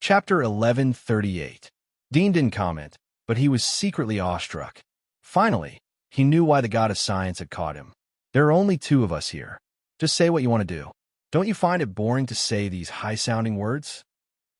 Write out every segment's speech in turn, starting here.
Chapter 1138. Dean didn't comment, but he was secretly awestruck. Finally, he knew why the god of science had caught him. There are only two of us here. Just say what you want to do. Don't you find it boring to say these high-sounding words?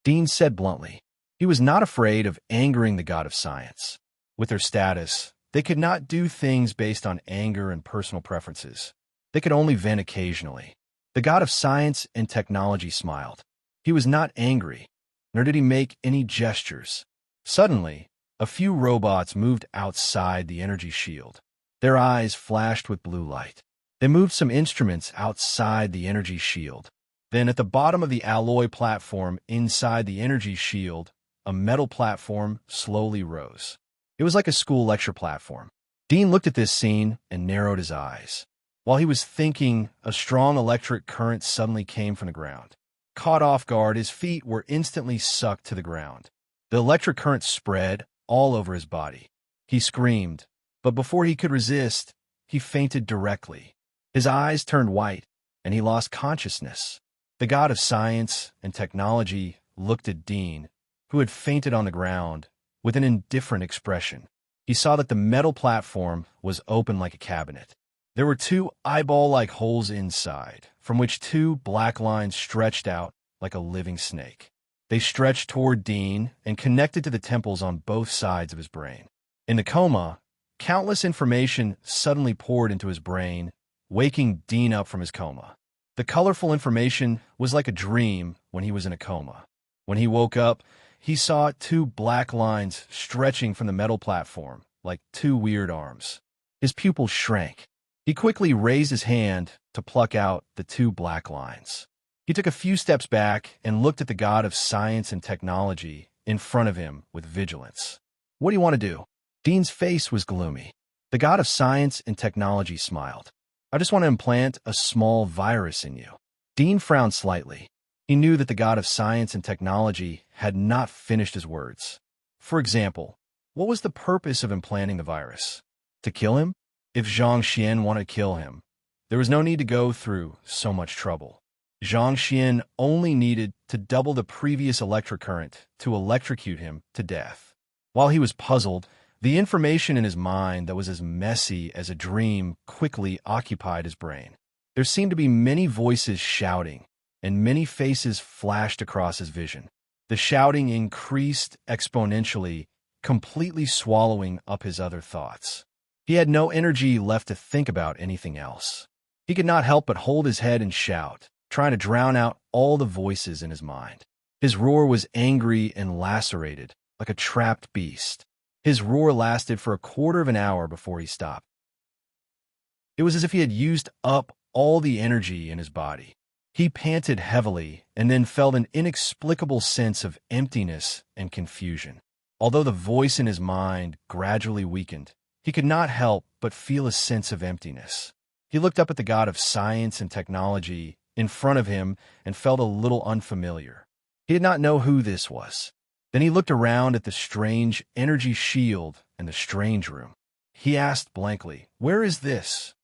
Dean said bluntly. He was not afraid of angering the god of science. With their status, they could not do things based on anger and personal preferences. They could only vent occasionally. The god of science and technology smiled. He was not angry, nor did he make any gestures. Suddenly, a few robots moved outside the energy shield. Their eyes flashed with blue light. They moved some instruments outside the energy shield. Then at the bottom of the alloy platform inside the energy shield, a metal platform slowly rose. It was like a school lecture platform. Dean looked at this scene and narrowed his eyes. While he was thinking, a strong electric current suddenly came from the ground. Caught off guard, his feet were instantly sucked to the ground. The electric current spread all over his body. He screamed, but before he could resist, he fainted directly. His eyes turned white, and he lost consciousness. The god of science and technology looked at Dean, who had fainted on the ground, with an indifferent expression. He saw that the metal platform was open like a cabinet. There were two eyeball-like holes inside, from which two black lines stretched out like a living snake. They stretched toward Dean and connected to the temples on both sides of his brain. In the coma, countless information suddenly poured into his brain, waking Dean up from his coma. The colorful information was like a dream when he was in a coma. When he woke up, he saw two black lines stretching from the metal platform, like two weird arms. His pupils shrank. He quickly raised his hand to pluck out the two black lines. He took a few steps back and looked at the god of science and technology in front of him with vigilance. What do you want to do? Dean's face was gloomy. The god of science and technology smiled. I just want to implant a small virus in you. Dean frowned slightly. He knew that the god of science and technology had not finished his words. For example, what was the purpose of implanting the virus? To kill him? If Zhang Xian wanted to kill him, there was no need to go through so much trouble. Zhang Xian only needed to double the previous electric current to electrocute him to death. While he was puzzled, the information in his mind that was as messy as a dream quickly occupied his brain. There seemed to be many voices shouting, and many faces flashed across his vision. The shouting increased exponentially, completely swallowing up his other thoughts. He had no energy left to think about anything else. He could not help but hold his head and shout, trying to drown out all the voices in his mind. His roar was angry and lacerated, like a trapped beast. His roar lasted for a quarter of an hour before he stopped. It was as if he had used up all the energy in his body. He panted heavily and then felt an inexplicable sense of emptiness and confusion. Although the voice in his mind gradually weakened, he could not help but feel a sense of emptiness. He looked up at the god of science and technology in front of him and felt a little unfamiliar. He did not know who this was. Then he looked around at the strange energy shield and the strange room. He asked blankly, "Where is this?"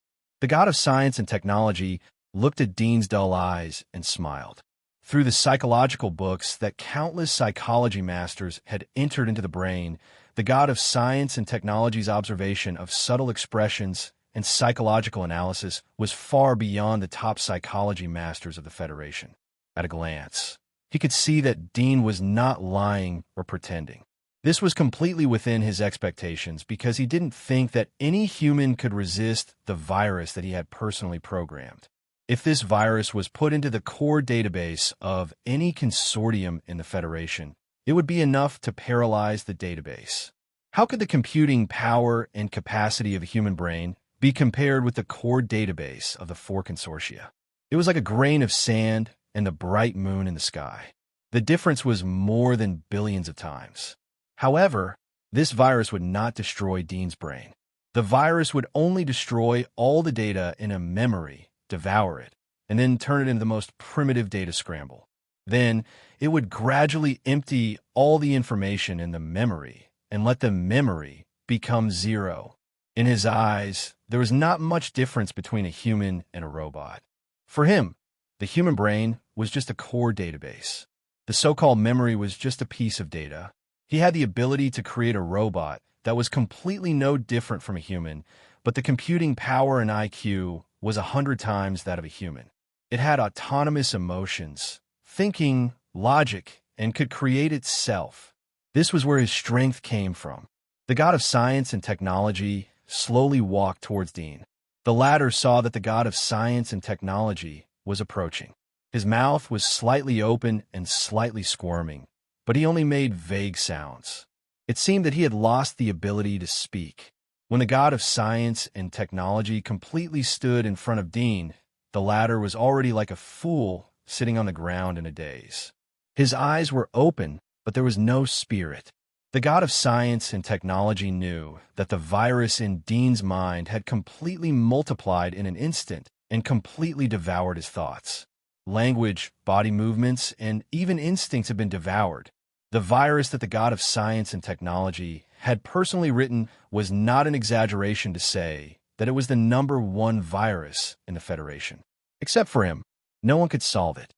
The god of science and technology looked at Dean's dull eyes and smiled. Through the psychological books that countless psychology masters had entered into the brain, the god of science and technology's observation of subtle expressions and psychological analysis was far beyond the top psychology masters of the Federation. At a glance, he could see that Dean was not lying or pretending. This was completely within his expectations because he didn't think that any human could resist the virus that he had personally programmed. If this virus was put into the core database of any consortium in the Federation, it would be enough to paralyze the database. How could the computing power and capacity of a human brain be compared with the core database of the four consortia? It was like a grain of sand and the bright moon in the sky. The difference was more than billions of times. However, this virus would not destroy Dean's brain. The virus would only destroy all the data in a memory, devour it, and then turn it into the most primitive data scramble. Then, it would gradually empty all the information in the memory and let the memory become zero. In his eyes, there was not much difference between a human and a robot. For him, the human brain was just a core database. The so-called memory was just a piece of data. He had the ability to create a robot that was completely no different from a human, but the computing power and IQ was 100 times that of a human. It had autonomous emotions, thinking, logic, and could create itself. This was where his strength came from. The god of science and technology slowly walked towards Dean. The latter saw that the god of science and technology was approaching. His mouth was slightly open and slightly squirming, but he only made vague sounds. It seemed that he had lost the ability to speak. When the god of science and technology completely stood in front of Dean, the latter was already like a fool sitting on the ground in a daze. His eyes were open, but there was no spirit. The god of science and technology knew that the virus in Dean's mind had completely multiplied in an instant and completely devoured his thoughts. Language, body movements, and even instincts had been devoured. The virus that the god of science and technology had personally written was not an exaggeration to say that it was the #1 virus in the Federation. Except for him, no one could solve it.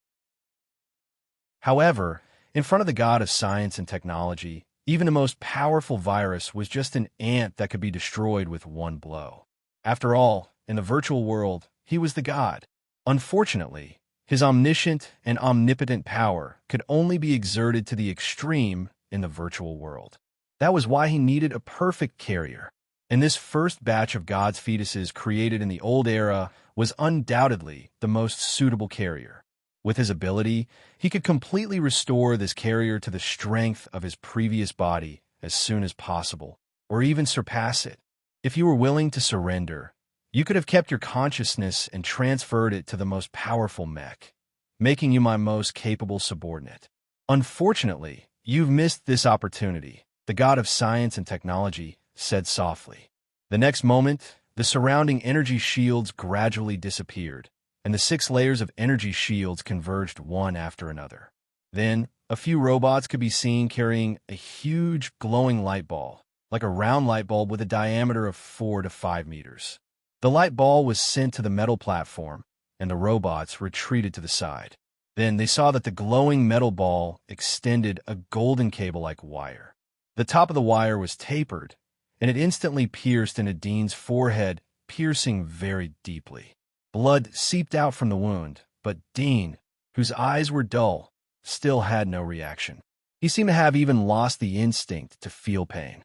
However, in front of the god of science and technology, even the most powerful virus was just an ant that could be destroyed with one blow. After all, in the virtual world, he was the god. Unfortunately, his omniscient and omnipotent power could only be exerted to the extreme in the virtual world. That was why he needed a perfect carrier. And this first batch of God's fetuses created in the old era was undoubtedly the most suitable carrier. With his ability, he could completely restore this carrier to the strength of his previous body as soon as possible, or even surpass it. If you were willing to surrender, you could have kept your consciousness and transferred it to the most powerful mech, making you my most capable subordinate. Unfortunately, you've missed this opportunity, the god of science and technology said softly. The next moment, the surrounding energy shields gradually disappeared, and the 6 layers of energy shields converged one after another. Then, a few robots could be seen carrying a huge glowing light ball, like a round light bulb with a diameter of 4 to 5 meters. The light ball was sent to the metal platform, and the robots retreated to the side. Then they saw that the glowing metal ball extended a golden cable-like wire. The top of the wire was tapered, and it instantly pierced into Dean's forehead, piercing very deeply. Blood seeped out from the wound, but Dean, whose eyes were dull, still had no reaction. He seemed to have even lost the instinct to feel pain.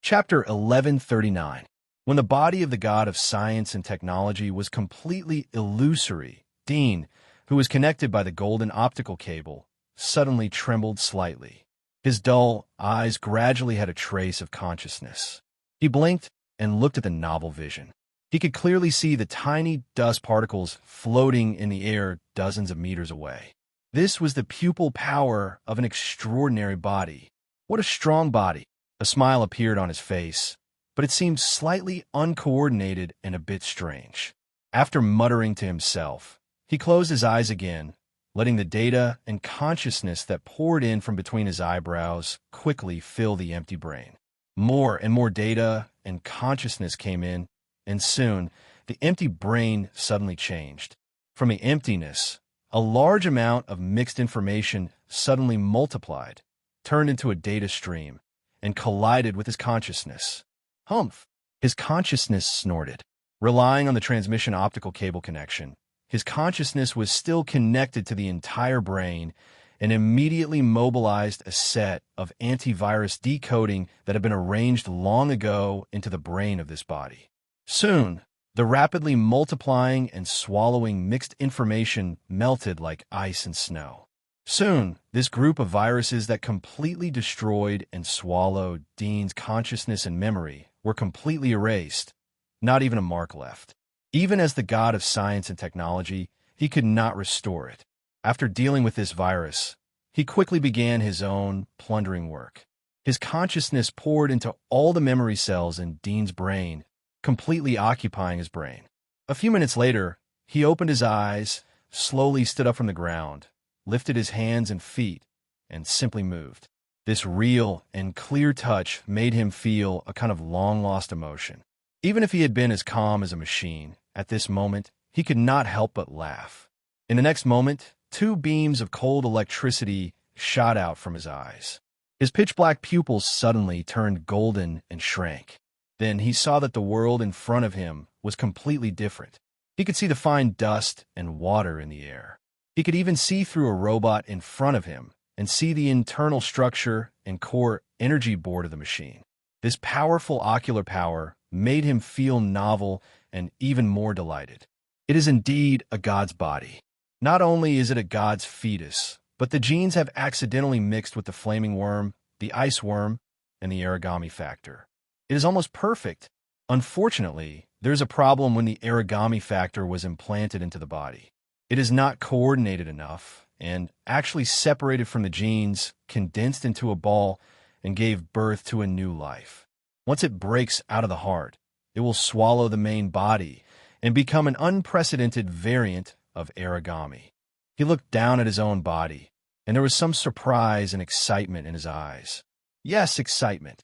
Chapter 1139. When the body of the god of science and technology was completely illusory, Dean, who was connected by the golden optical cable, suddenly trembled slightly. His dull eyes gradually had a trace of consciousness. He blinked and looked at the novel vision. He could clearly see the tiny dust particles floating in the air dozens of meters away. This was the pupil power of an extraordinary body. What a strong body! A smile appeared on his face, but it seemed slightly uncoordinated and a bit strange. After muttering to himself, he closed his eyes again, letting the data and consciousness that poured in from between his eyebrows quickly fill the empty brain. More and more data and consciousness came in, and soon the empty brain suddenly changed. From the emptiness, a large amount of mixed information suddenly multiplied, turned into a data stream, and collided with his consciousness. Humph! His consciousness snorted. Relying on the transmission optical cable connection, his consciousness was still connected to the entire brain and immediately mobilized a set of antivirus decoding that had been arranged long ago into the brain of this body. Soon, the rapidly multiplying and swallowing mixed information melted like ice and snow. Soon, this group of viruses that completely destroyed and swallowed Dean's consciousness and memory were completely erased, not even a mark left. Even as the god of science and technology, he could not restore it. After dealing with this virus, he quickly began his own plundering work. His consciousness poured into all the memory cells in Dean's brain, completely occupying his brain. A few minutes later, he opened his eyes, slowly stood up from the ground, lifted his hands and feet, and simply moved. This real and clear touch made him feel a kind of long-lost emotion. Even if he had been as calm as a machine, at this moment, he could not help but laugh. In the next moment, two beams of cold electricity shot out from his eyes. His pitch-black pupils suddenly turned golden and shrank. Then he saw that the world in front of him was completely different. He could see the fine dust and water in the air. He could even see through a robot in front of him and see the internal structure and core energy board of the machine. This powerful ocular power made him feel novel and even more delighted. It is indeed a god's body. Not only is it a god's fetus, but the genes have accidentally mixed with the flaming worm, the ice worm, and the origami factor. It is almost perfect. Unfortunately, there's a problem when the origami factor was implanted into the body. It is not coordinated enough and actually separated from the genes, condensed into a ball, and gave birth to a new life. Once it breaks out of the heart, it will swallow the main body and become an unprecedented variant of origami. He looked down at his own body, and there was some surprise and excitement in his eyes. Yes, excitement.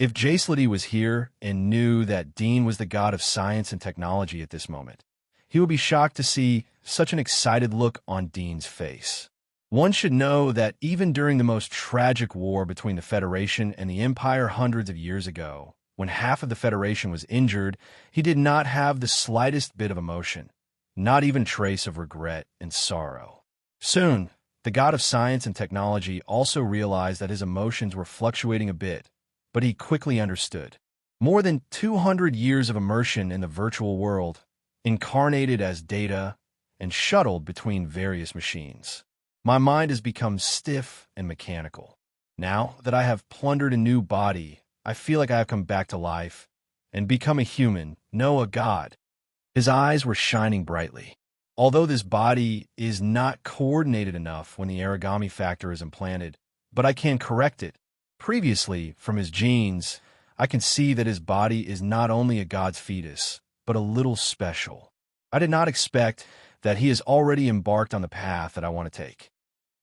If Jacelity was here and knew that Dean was the god of science and technology at this moment, he would be shocked to see such an excited look on Dean's face. One should know that even during the most tragic war between the Federation and the Empire hundreds of years ago, when half of the Federation was injured, he did not have the slightest bit of emotion, not even a trace of regret and sorrow. Soon, the god of science and technology also realized that his emotions were fluctuating a bit, but he quickly understood. More than 200 years of immersion in the virtual world, incarnated as data and shuttled between various machines. My mind has become stiff and mechanical. Now that I have plundered a new body, I feel like I have come back to life and become a human, no, a god. His eyes were shining brightly. Although this body is not coordinated enough when the origami factor is implanted, but I can correct it. Previously, from his genes, I can see that his body is not only a god's fetus, but a little special. I did not expect that he has already embarked on the path that I want to take.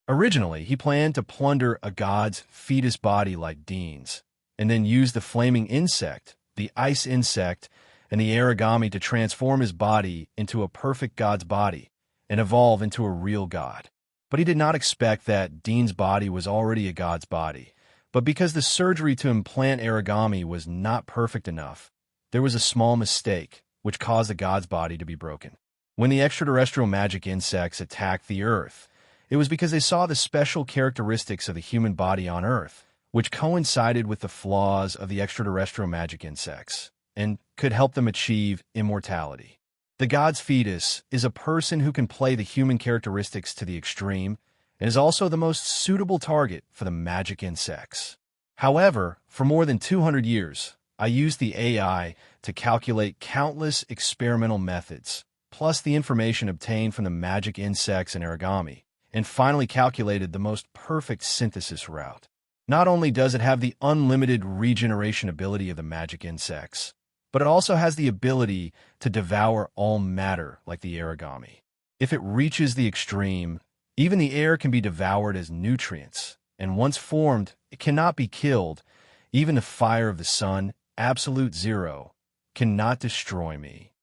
Originally, he planned to plunder a god's fetus body like Dean's, and then use the flaming insect, the ice insect, and the origami to transform his body into a perfect god's body and evolve into a real god. But he did not expect that Dean's body was already a god's body. But because the surgery to implant origami was not perfect enough, there was a small mistake, which caused the god's body to be broken. When the extraterrestrial magic insects attacked the Earth, it was because they saw the special characteristics of the human body on Earth, which coincided with the flaws of the extraterrestrial magic insects, and could help them achieve immortality. The god's fetus is a person who can play the human characteristics to the extreme, and is also the most suitable target for the magic insects. However, for more than 200 years, I used the AI to calculate countless experimental methods, plus the information obtained from the magic insects and origami, and finally calculated the most perfect synthesis route. Not only does it have the unlimited regeneration ability of the magic insects, but it also has the ability to devour all matter like the origami. If it reaches the extreme, even the air can be devoured as nutrients, and once formed, it cannot be killed. Even the fire of the sun, absolute zero, cannot destroy me.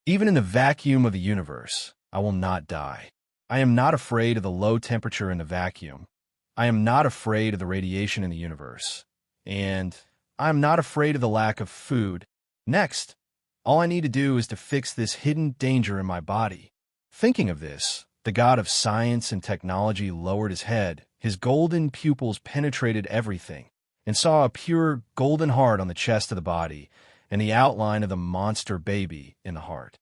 Even in the vacuum of the universe, I will not die. I am not afraid of the low temperature in the vacuum. I am not afraid of the radiation in the universe. And I am not afraid of the lack of food. Next, all I need to do is to fix this hidden danger in my body. Thinking of this, the god of science and technology lowered his head. His golden pupils penetrated everything, and saw a pure golden heart on the chest of the body, and the outline of the monster baby in the heart.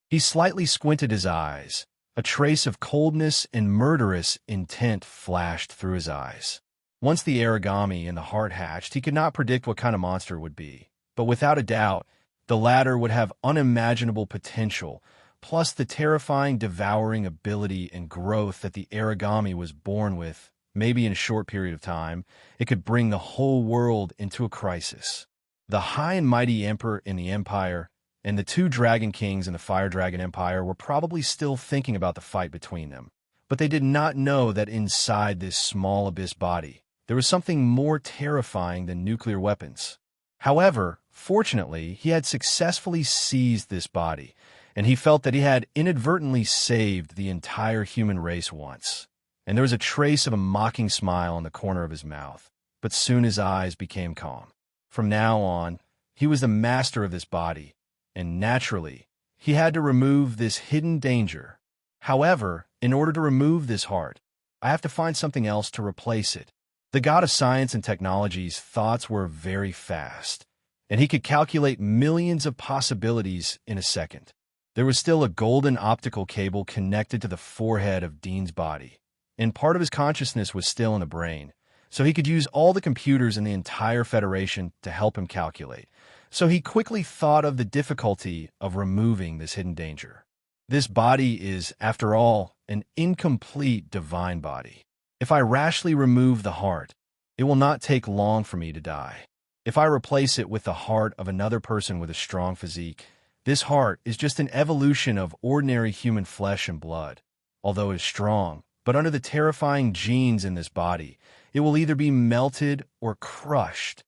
He slightly squinted his eyes. A trace of coldness and murderous intent flashed through his eyes. Once the origami in the heart hatched, he could not predict what kind of monster it would be, but without a doubt, the latter would have unimaginable potential, plus the terrifying devouring ability and growth that the origami was born with. Maybe in a short period of time, it could bring the whole world into a crisis. The high and mighty emperor in the empire and the two dragon kings in the fire dragon empire were probably still thinking about the fight between them, but they did not know that inside this small abyss body, there was something more terrifying than nuclear weapons. However, fortunately, he had successfully seized this body, and he felt that he had inadvertently saved the entire human race once. And there was a trace of a mocking smile on the corner of his mouth, but soon his eyes became calm. From now on, he was the master of this body, and naturally, he had to remove this hidden danger. However, in order to remove this heart, I have to find something else to replace it. The god of science and technology's thoughts were very fast, and he could calculate millions of possibilities in a second. There was still a golden optical cable connected to the forehead of Dean's body, and part of his consciousness was still in the brain, so he could use all the computers in the entire Federation to help him calculate. So he quickly thought of the difficulty of removing this hidden danger. This body is, after all, an incomplete divine body. If I rashly remove the heart, it will not take long for me to die. If I replace it with the heart of another person with a strong physique, this heart is just an evolution of ordinary human flesh and blood. Although it is strong, but under the terrifying genes in this body, it will either be melted or crushed.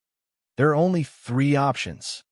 There are only 3 options.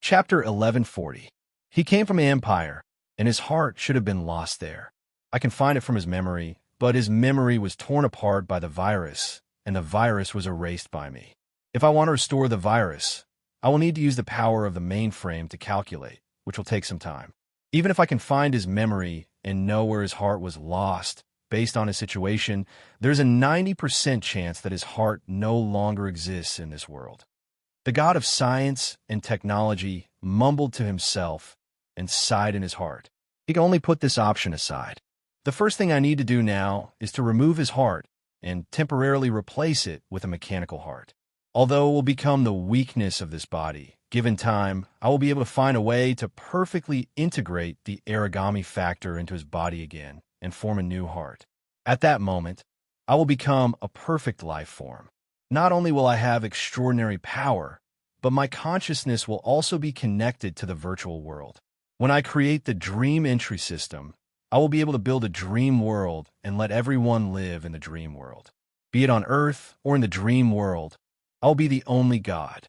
Chapter 1140. He came from an empire, and his heart should have been lost there. I can find it from his memory, but his memory was torn apart by the virus, and the virus was erased by me. If I want to restore the virus, I will need to use the power of the mainframe to calculate, which will take some time. Even if I can find his memory and know where his heart was lost, based on his situation, there's a 90% chance that his heart no longer exists in this world. The god of science and technology mumbled to himself and sighed in his heart. He can only put this option aside. The first thing I need to do now is to remove his heart and temporarily replace it with a mechanical heart. Although it will become the weakness of this body, given time, I will be able to find a way to perfectly integrate the origami factor into his body again and form a new heart. At that moment, I will become a perfect life form. Not only will I have extraordinary power, but my consciousness will also be connected to the virtual world. When I create the dream entry system, I will be able to build a dream world and let everyone live in the dream world. Be it on Earth or in the dream world, I will be the only god.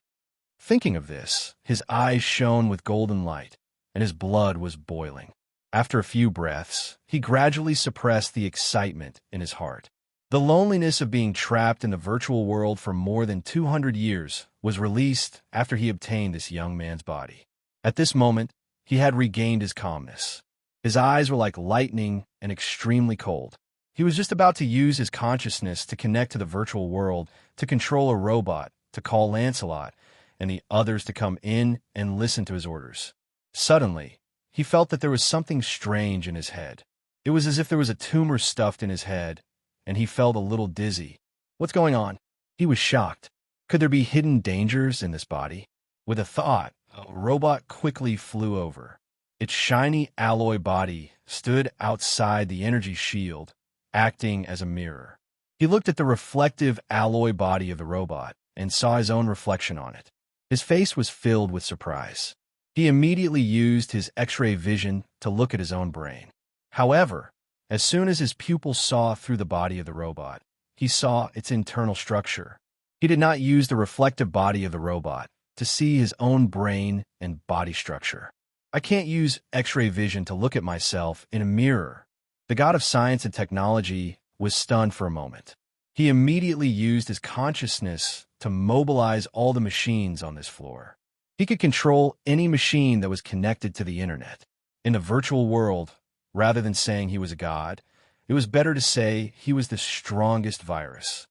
Thinking of this, his eyes shone with golden light, and his blood was boiling. After a few breaths, he gradually suppressed the excitement in his heart. The loneliness of being trapped in the virtual world for more than 200 years was released after he obtained this young man's body. At this moment, he had regained his calmness. His eyes were like lightning and extremely cold. He was just about to use his consciousness to connect to the virtual world, to control a robot, to call Lancelot, and the others to come in and listen to his orders. Suddenly, he felt that there was something strange in his head. It was as if there was a tumor stuffed in his head, and he felt a little dizzy. What's going on? He was shocked. Could there be hidden dangers in this body? With a thought, a robot quickly flew over. Its shiny alloy body stood outside the energy shield, acting as a mirror. He looked at the reflective alloy body of the robot and saw his own reflection on it. His face was filled with surprise. He immediately used his X-ray vision to look at his own brain. However, as soon as his pupils saw through the body of the robot, he saw its internal structure. He did not use the reflective body of the robot to see his own brain and body structure. I can't use X-ray vision to look at myself in a mirror. The god of science and technology was stunned for a moment. He immediately used his consciousness to mobilize all the machines on this floor. He could control any machine that was connected to the internet. In the virtual world, rather than saying he was a god, it was better to say he was the strongest virus.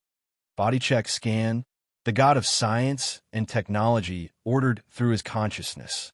Body check scan. The god of science and technology ordered through his consciousness.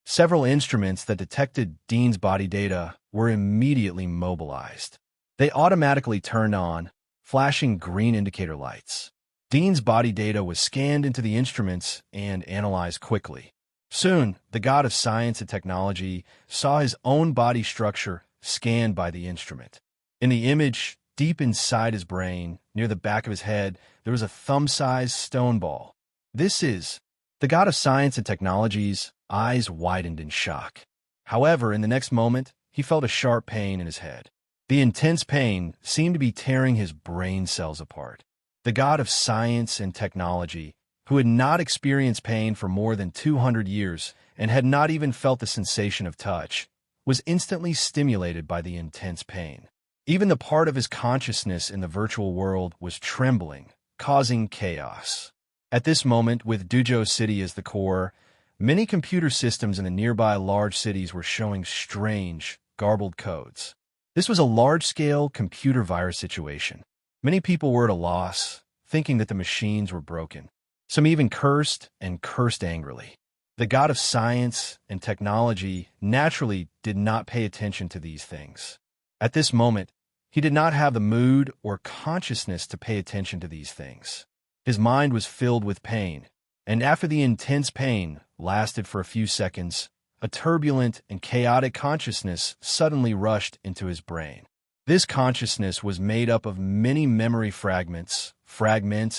Several instruments that detected Dean's body data were immediately mobilized. They automatically turned on, flashing green indicator lights. Dean's body data was scanned into the instruments and analyzed quickly. Soon, the god of science and technology saw his own body structure scanned by the instrument. In the image, deep inside his brain, near the back of his head, there was a thumb-sized stone ball. The god of science and technology's eyes widened in shock. However, in the next moment, he felt a sharp pain in his head. The intense pain seemed to be tearing his brain cells apart. The god of science and technology who had not experienced pain for more than 200 years and had not even felt the sensation of touch, was instantly stimulated by the intense pain. Even the part of his consciousness in the virtual world was trembling, causing chaos. At this moment, with Dujo City as the core, many computer systems in the nearby large cities were showing strange, garbled codes. This was a large-scale computer virus situation. Many people were at a loss, thinking that the machines were broken. Some even cursed and cursed angrily. The god of science and technology naturally did not pay attention to these things. At this moment, he did not have the mood or consciousness to pay attention to these things. His mind was filled with pain, and after the intense pain lasted for a few seconds, a turbulent and chaotic consciousness suddenly rushed into his brain. This consciousness was made up of many memory fragments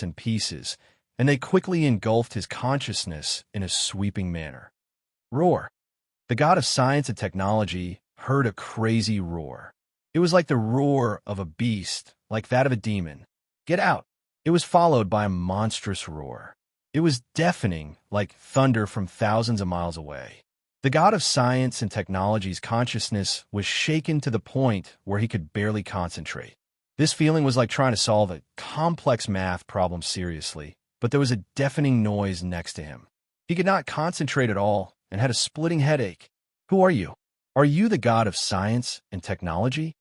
and pieces, and they quickly engulfed his consciousness in a sweeping manner. Roar. The god of science and technology heard a crazy roar. It was like the roar of a beast, like that of a demon. Get out! It was followed by a monstrous roar. It was deafening, like thunder from thousands of miles away. The god of science and technology's consciousness was shaken to the point where he could barely concentrate. This feeling was like trying to solve a complex math problem seriously, but there was a deafening noise next to him. He could not concentrate at all and had a splitting headache. Who are you? Are you the god of science and technology?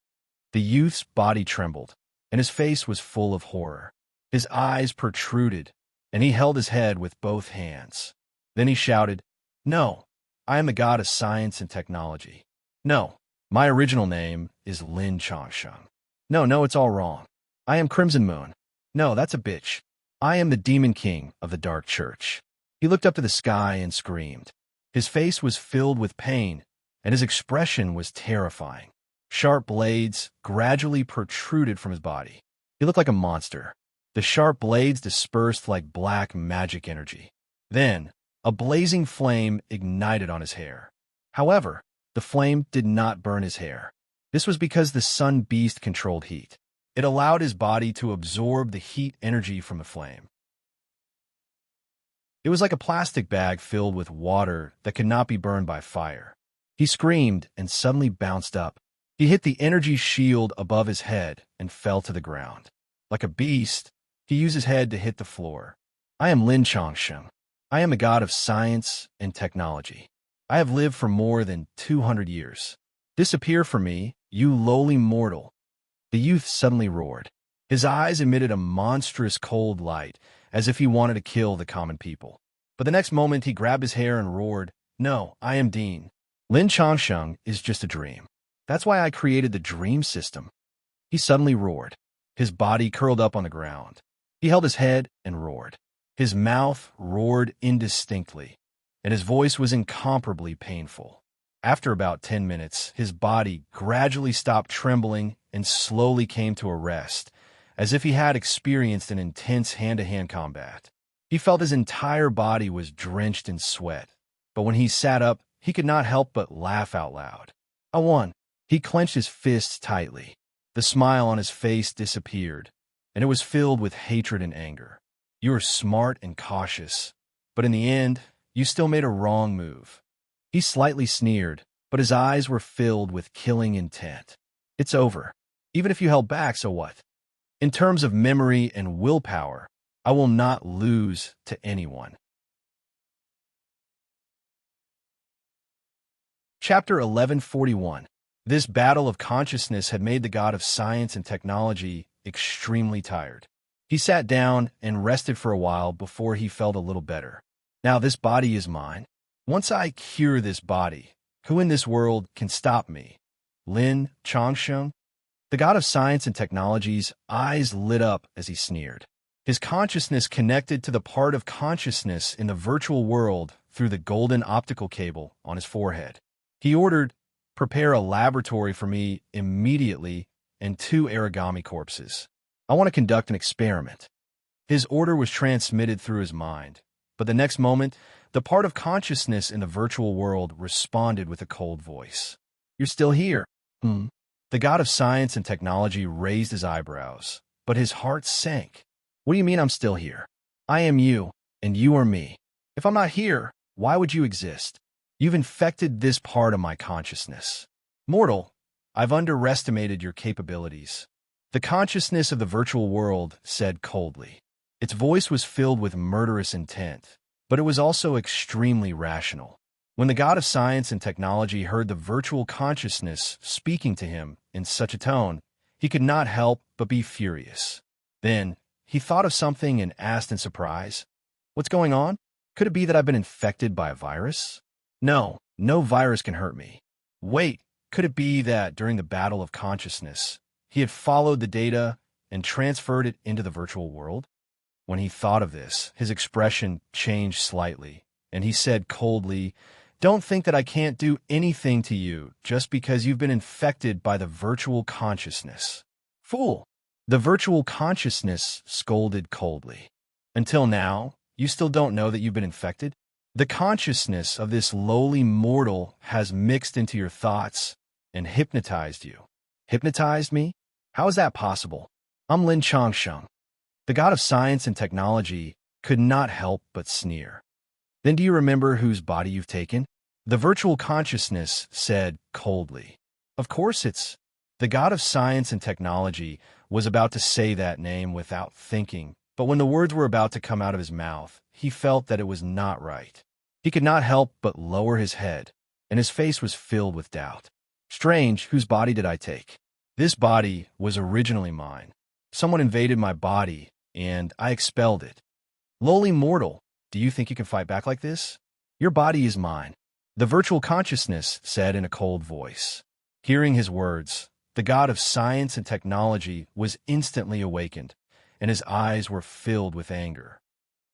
The youth's body trembled, and his face was full of horror. His eyes protruded, and he held his head with both hands. Then he shouted, "No, I am the god of science and technology. No, my original name is Lin Changsheng. No, it's all wrong. I am Crimson Moon. No, that's a bitch. I am the demon king of the dark church." He looked up to the sky and screamed. His face was filled with pain, and his expression was terrifying. Sharp blades gradually protruded from his body. He looked like a monster. The sharp blades dispersed like black magic energy. Then, a blazing flame ignited on his hair. However, the flame did not burn his hair. This was because the sun beast controlled heat. It allowed his body to absorb the heat energy from the flame. It was like a plastic bag filled with water that could not be burned by fire. He screamed and suddenly bounced up. He hit the energy shield above his head and fell to the ground. Like a beast, he used his head to hit the floor. I am Lin Changsheng. I am the god of science and technology. I have lived for more than 200 years. Disappear from me, you lowly mortal. The youth suddenly roared. His eyes emitted a monstrous cold light, as if he wanted to kill the common people. But the next moment he grabbed his hair and roared, "No, I am Dean. Lin Changsheng is just a dream. That's why I created the dream system." He suddenly roared. His body curled up on the ground. He held his head and roared. His mouth roared indistinctly, and his voice was incomparably painful. After about 10 minutes, his body gradually stopped trembling and slowly came to a rest, as if he had experienced an intense hand-to-hand combat. He felt his entire body was drenched in sweat, but when he sat up, he could not help but laugh out loud. I won. He clenched his fists tightly. The smile on his face disappeared, and it was filled with hatred and anger. You were smart and cautious, but in the end, you still made a wrong move. He slightly sneered, but his eyes were filled with killing intent. It's over. Even if you held back, so what? In terms of memory and willpower, I will not lose to anyone. Chapter 1141. This battle of consciousness had made the god of science and technology extremely tired. He sat down and rested for a while before he felt a little better. Now this body is mine. Once I cure this body, who in this world can stop me? Lin Changsheng? The god of science and technology's eyes lit up as he sneered. His consciousness connected to the part of consciousness in the virtual world through the golden optical cable on his forehead. He ordered, "Prepare a laboratory for me immediately and 2 origami corpses. I want to conduct an experiment." His order was transmitted through his mind, but the next moment, the part of consciousness in the virtual world responded with a cold voice. "You're still here." The god of science and technology raised his eyebrows, but his heart sank. "What do you mean I'm still here? I am you. And you are me. If I'm not here, why would you exist? You've infected this part of my consciousness. Mortal, I've underestimated your capabilities. The consciousness of the virtual world said coldly. Its voice was filled with murderous intent, but it was also extremely rational. When the god of science and technology heard the virtual consciousness speaking to him in such a tone, he could not help but be furious. Then, he thought of something and asked in surprise, "What's going on? Could it be that I've been infected by a virus?" No, no virus can hurt me. Wait, could it be that during the battle of consciousness, he had followed the data and transferred it into the virtual world? When he thought of this, his expression changed slightly, and he said coldly, "Don't think that I can't do anything to you just because you've been infected by the virtual consciousness. Fool!" The virtual consciousness scolded coldly. "Until now, you still don't know that you've been infected? The consciousness of this lowly mortal has mixed into your thoughts and hypnotized you." Hypnotized me? How is that possible? I'm Lin Changsheng. The god of science and technology could not help but sneer. "Then do you remember whose body you've taken?" The virtual consciousness said coldly. "Of course it's..." The god of science and technology was about to say that name without thinking, but when the words were about to come out of his mouth, he felt that it was not right. He could not help but lower his head, and his face was filled with doubt. "Strange, whose body did I take? This body was originally mine. Someone invaded my body, and I expelled it. Lowly mortal, do you think you can fight back like this? Your body is mine," the virtual consciousness said in a cold voice. Hearing his words, the god of science and technology was instantly awakened, and his eyes were filled with anger.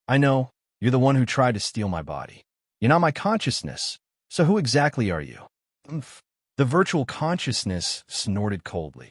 "I know, you're the one who tried to steal my body. You're not my consciousness, so who exactly are you?" "Umph." The virtual consciousness snorted coldly.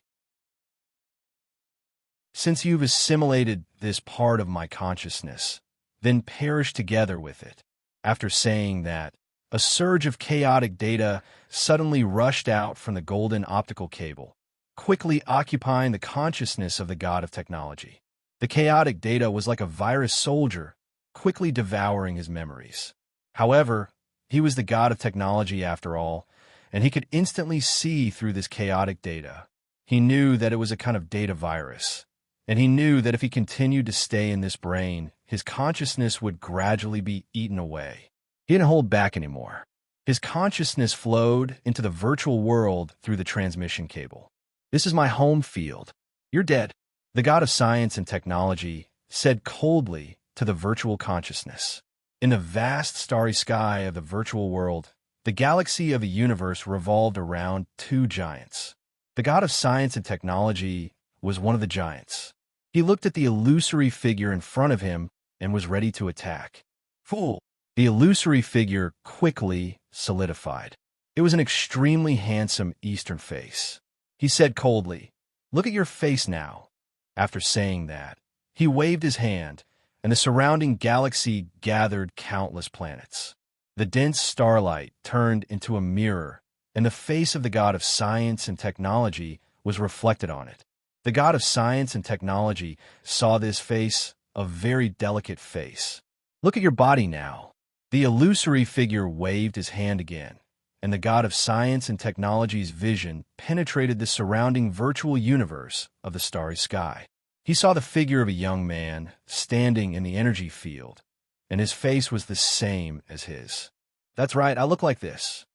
"Since you've assimilated this part of my consciousness, then perish together with it." After saying that, a surge of chaotic data suddenly rushed out from the golden optical cable, quickly occupying the consciousness of the god of technology. The chaotic data was like a virus soldier, quickly devouring his memories. However, he was the god of technology after all, and he could instantly see through this chaotic data. He knew that it was a kind of data virus, and he knew that if he continued to stay in this brain, his consciousness would gradually be eaten away. He didn't hold back anymore. His consciousness flowed into the virtual world through the transmission cable. "This is my home field. You're dead," the god of science and technology said coldly to the virtual consciousness. In the vast starry sky of the virtual world, the galaxy of a universe revolved around two giants. The god of science and technology was one of the giants. He looked at the illusory figure in front of him and was ready to attack. "Fool!" The illusory figure quickly solidified. It was an extremely handsome Eastern face. He said coldly, "Look at your face now." After saying that, he waved his hand, and the surrounding galaxy gathered countless planets. The dense starlight turned into a mirror, and the face of the god of science and technology was reflected on it. The god of science and technology saw this face, a very delicate face. "Look at your body now." The illusory figure waved his hand again, and the god of science and technology's vision penetrated the surrounding virtual universe of the starry sky. He saw the figure of a young man standing in the energy field, and his face was the same as his. "That's right, I look like this."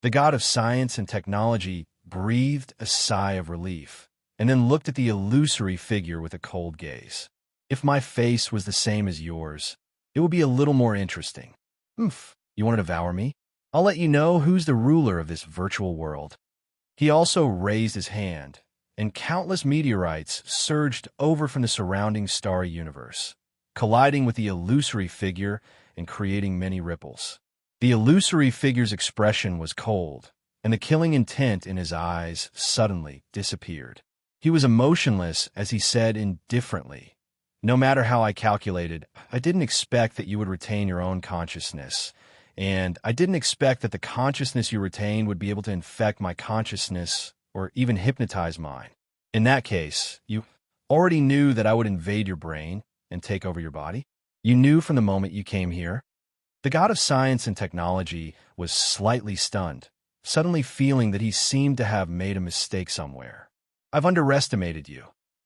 The god of science and technology breathed a sigh of relief, and then looked at the illusory figure with a cold gaze. "If my face was the same as yours, it would be a little more interesting." "Umph, you want to devour me? I'll let you know who's the ruler of this virtual world." He also raised his hand, and countless meteorites surged over from the surrounding starry universe, colliding with the illusory figure and creating many ripples. The illusory figure's expression was cold, and the killing intent in his eyes suddenly disappeared. He was emotionless as he said indifferently, "No matter how I calculated, I didn't expect that you would retain your own consciousness, and I didn't expect that the consciousness you retained would be able to infect my consciousness or even hypnotize mine. In that case, you already knew that I would invade your brain and take over your body." You knew from the moment you came here? The god of science and technology was slightly stunned, suddenly feeling that he seemed to have made a mistake somewhere. I've underestimated you,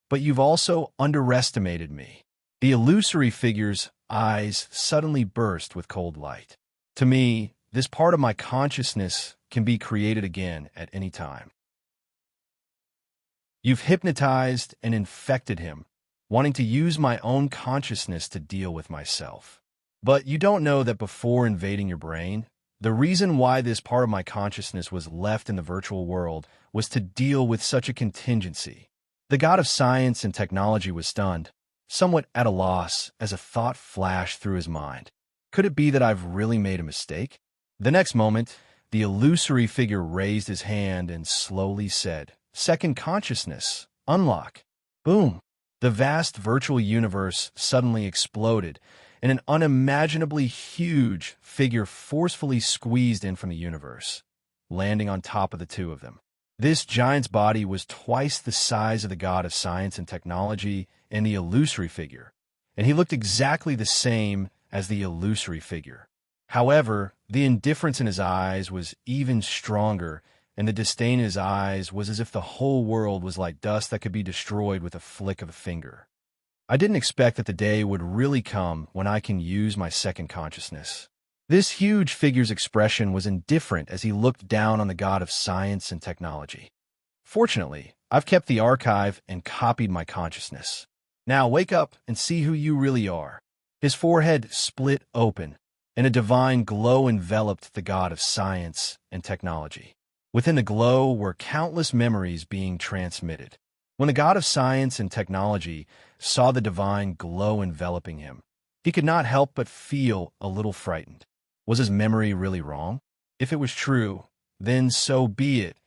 but you've also underestimated me. The illusory figure's eyes suddenly burst with cold light. To me, this part of my consciousness can be created again at any time. You've hypnotized and infected him, wanting to use my own consciousness to deal with myself. But you don't know that before invading your brain, the reason why this part of my consciousness was left in the virtual world was to deal with such a contingency. The god of science and technology was stunned, somewhat at a loss as a thought flashed through his mind. Could it be that I've really made a mistake? The next moment, the illusory figure raised his hand and slowly said, "Second consciousness, unlock." Boom! The vast virtual universe suddenly exploded, and an unimaginably huge figure forcefully squeezed in from the universe, landing on top of the two of them. This giant's body was twice the size of the god of science and technology and the illusory figure, and he looked exactly the same as the illusory figure. However, the indifference in his eyes was even stronger, and the disdain in his eyes was as if the whole world was like dust that could be destroyed with a flick of a finger. I didn't expect that the day would really come when I can use my second consciousness. This huge figure's expression was indifferent as he looked down on the god of science and technology. Fortunately, I've kept the archive and copied my consciousness. Now wake up and see who you really are. His forehead split open, and a divine glow enveloped the god of science and technology. Within the glow were countless memories being transmitted. When the god of science and technology saw the divine glow enveloping him, he could not help but feel a little frightened. Was his memory really wrong? If it was true, then so be it,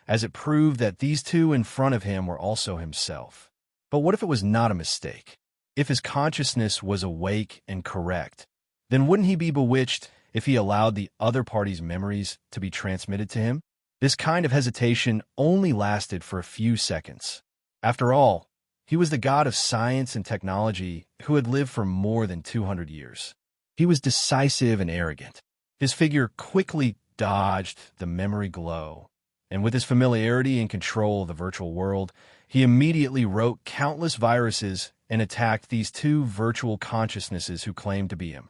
as it proved that these two in front of him were also himself. But what if it was not a mistake? If his consciousness was awake and correct, then wouldn't he be bewitched if he allowed the other party's memories to be transmitted to him? This kind of hesitation only lasted for a few seconds. After all, he was the god of science and technology who had lived for more than 200 years. He was decisive and arrogant. His figure quickly dodged the memory glow, and with his familiarity and control of the virtual world, he immediately wrote countless viruses and attacked these two virtual consciousnesses who claimed to be him.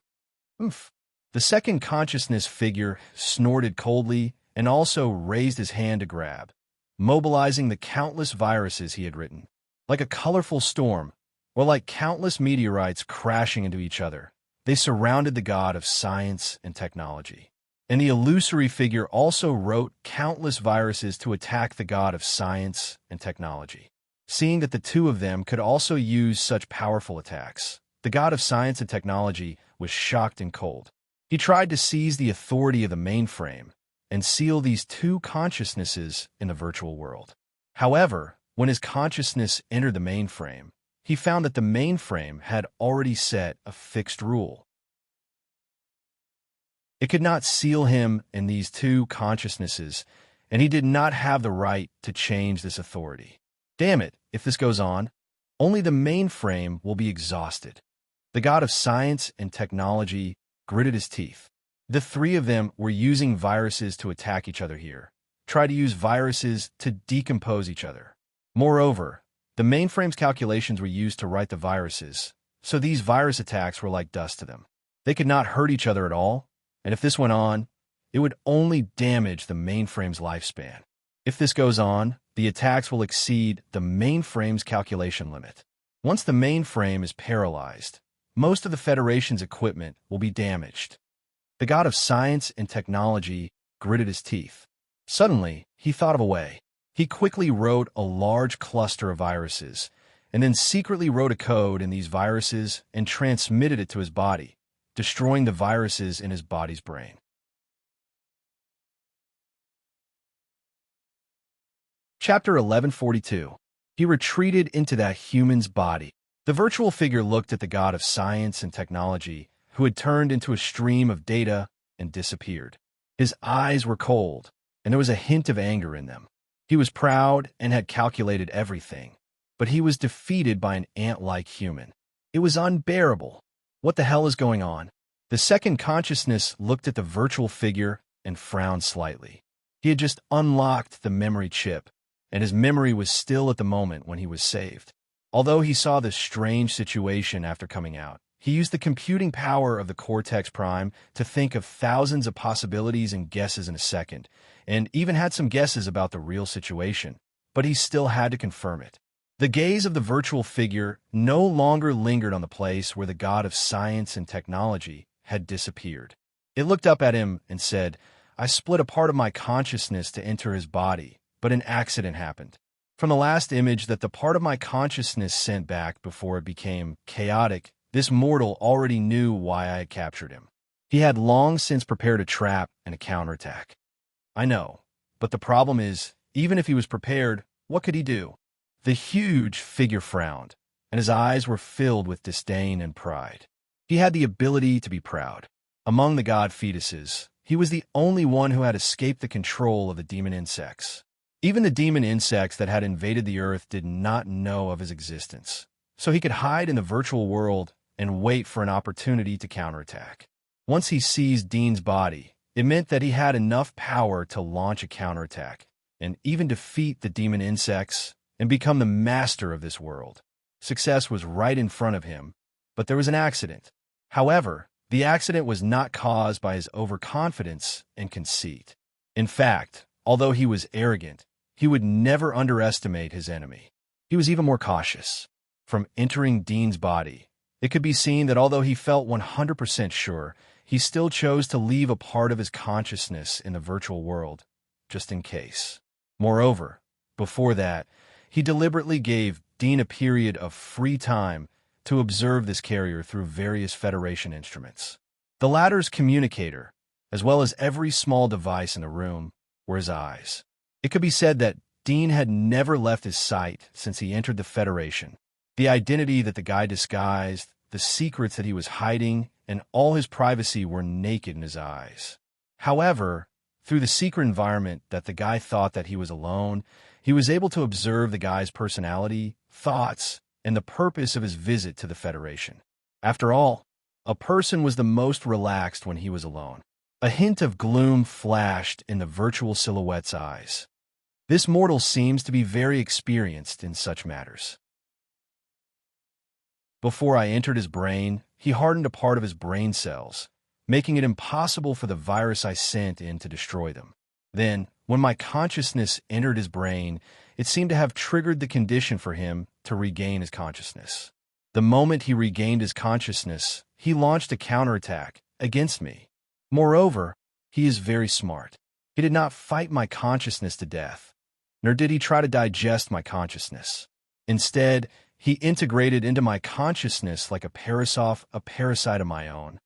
Oof. The second consciousness figure snorted coldly and also raised his hand to grab, mobilizing the countless viruses he had written. Like a colorful storm, or like countless meteorites crashing into each other, they surrounded the god of science and technology. And the illusory figure also wrote countless viruses to attack the god of science and technology. Seeing that the two of them could also use such powerful attacks, the god of science and technology was shocked and cold. He tried to seize the authority of the mainframe and seal these two consciousnesses in the virtual world. However, when his consciousness entered the mainframe, he found that the mainframe had already set a fixed rule. It could not seal him in these two consciousnesses, and he did not have the right to change this authority. Damn it, if this goes on, only the mainframe will be exhausted. The god of science and technology gritted his teeth. The three of them were using viruses to attack each other here, try to use viruses to decompose each other. Moreover, the mainframe's calculations were used to write the viruses, so these virus attacks were like dust to them. They could not hurt each other at all, and if this went on, it would only damage the mainframe's lifespan. If this goes on, the attacks will exceed the mainframe's calculation limit. Once the mainframe is paralyzed, most of the Federation's equipment will be damaged. The god of science and technology gritted his teeth. Suddenly, he thought of a way. He quickly wrote a large cluster of viruses, and then secretly wrote a code in these viruses and transmitted it to his body, destroying the viruses in his body's brain. Chapter 1142. He retreated into that human's body. The virtual figure looked at the god of science and technology, who had turned into a stream of data and disappeared. His eyes were cold, and there was a hint of anger in them. He was proud and had calculated everything, but he was defeated by an ant-like human. It was unbearable. What the hell is going on? The second consciousness looked at the virtual figure and frowned slightly. He had just unlocked the memory chip, and his memory was still at the moment when he was saved. Although he saw this strange situation after coming out, he used the computing power of the Cortex Prime to think of thousands of possibilities and guesses in a second, and even had some guesses about the real situation, but he still had to confirm it. The gaze of the virtual figure no longer lingered on the place where the god of science and technology had disappeared. It looked up at him and said, "I split a part of my consciousness to enter his body, but an accident happened. From the last image that the part of my consciousness sent back before it became chaotic, this mortal already knew why I had captured him. He had long since prepared a trap and a counterattack." I know, but the problem is, even if he was prepared, what could he do? The huge figure frowned, and his eyes were filled with disdain and pride. He had the ability to be proud. Among the god fetuses, he was the only one who had escaped the control of the demon insects. Even the demon insects that had invaded the earth did not know of his existence, so he could hide in the virtual world and wait for an opportunity to counterattack. Once he seized Dean's body, it meant that he had enough power to launch a counterattack and even defeat the demon insects and become the master of this world. Success was right in front of him, but there was an accident. However, the accident was not caused by his overconfidence and conceit. In fact, although he was arrogant, he would never underestimate his enemy. He was even more cautious. From entering Dean's body, it could be seen that although he felt 100% sure, he still chose to leave a part of his consciousness in the virtual world, just in case. Moreover, before that, he deliberately gave Dean a period of free time to observe this carrier through various Federation instruments. The latter's communicator, as well as every small device in the room, were his eyes. It could be said that Dean had never left his sight since he entered the Federation. The identity that the guy disguised, the secrets that he was hiding, and all his privacy were naked in his eyes. However, through the secret environment that the guy thought that he was alone, he was able to observe the guy's personality, thoughts, and the purpose of his visit to the Federation. After all, a person was the most relaxed when he was alone. A hint of gloom flashed in the virtual silhouette's eyes. This mortal seems to be very experienced in such matters. Before I entered his brain, he hardened a part of his brain cells, making it impossible for the virus I sent in to destroy them. Then, when my consciousness entered his brain, it seemed to have triggered the condition for him to regain his consciousness. The moment he regained his consciousness, he launched a counterattack against me. Moreover, he is very smart. He did not fight my consciousness to death, nor did he try to digest my consciousness. Instead, he integrated into my consciousness like a parasite of my own.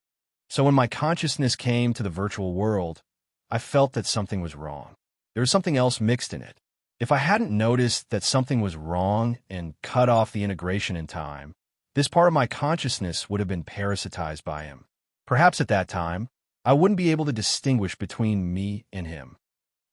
So when my consciousness came to the virtual world, I felt that something was wrong. There was something else mixed in it. If I hadn't noticed that something was wrong and cut off the integration in time, this part of my consciousness would have been parasitized by him. Perhaps at that time, I wouldn't be able to distinguish between me and him.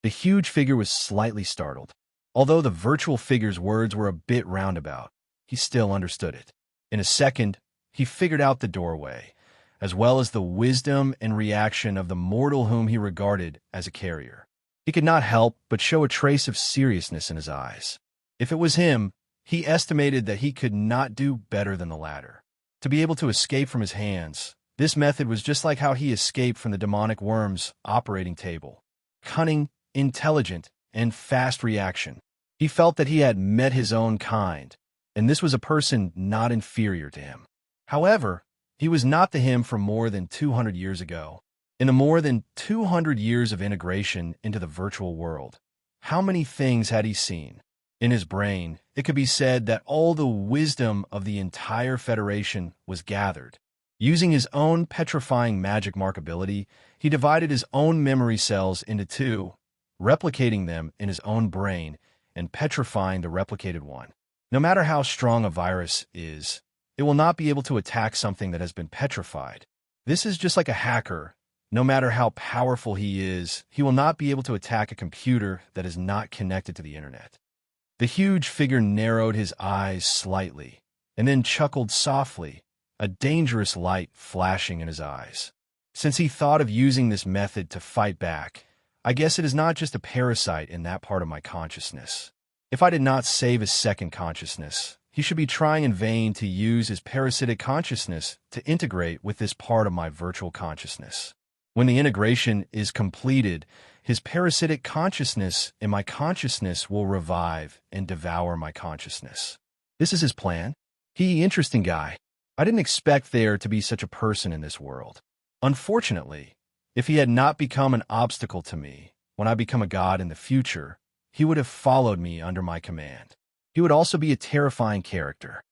The huge figure was slightly startled. Although the virtual figure's words were a bit roundabout, he still understood it. In a second, he figured out the doorway, as well as the wisdom and reaction of the mortal whom he regarded as a carrier. He could not help but show a trace of seriousness in his eyes. If it was him, he estimated that he could not do better than the latter. To be able to escape from his hands, this method was just like how he escaped from the demonic worm's operating table. Cunning, intelligent, and fast reaction. He felt that he had met his own kind, and this was a person not inferior to him. However, he was not the him from more than 200 years ago. In the more than 200 years of integration into the virtual world, how many things had he seen? In his brain, it could be said that all the wisdom of the entire Federation was gathered. Using his own petrifying magic mark ability, he divided his own memory cells into two, replicating them in his own brain and petrifying the replicated one. No matter how strong a virus is, it will not be able to attack something that has been petrified. This is just like a hacker. No matter how powerful he is, he will not be able to attack a computer that is not connected to the internet. The huge figure narrowed his eyes slightly, and then chuckled softly a dangerous light flashing in his eyes. Since he thought of using this method to fight back, I guess it is not just a parasite in that part of my consciousness. If I did not save his second consciousness, he should be trying in vain to use his parasitic consciousness to integrate with this part of my virtual consciousness. When the integration is completed, his parasitic consciousness in my consciousness will revive and devour my consciousness. This is his plan. Interesting guy. I didn't expect there to be such a person in this world. Unfortunately, if he had not become an obstacle to me when I become a god in the future, he would have followed me under my command. He would also be a terrifying character.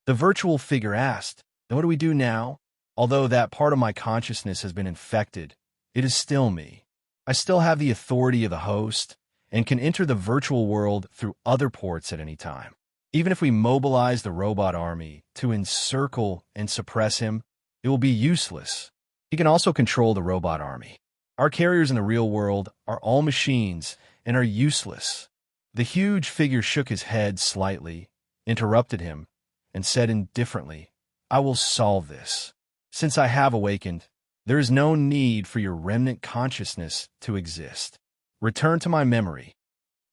The virtual figure asked, "What do we do now?" Although that part of my consciousness has been infected, it is still me. I still have the authority of the host and can enter the virtual world through other ports at any time. Even if we mobilize the robot army to encircle and suppress him, it will be useless. He can also control the robot army. Our carriers in the real world are all machines and are useless. The huge figure shook his head slightly, interrupted him, and said indifferently, "I will solve this. Since I have awakened, there is no need for your remnant consciousness to exist. Return to my memory."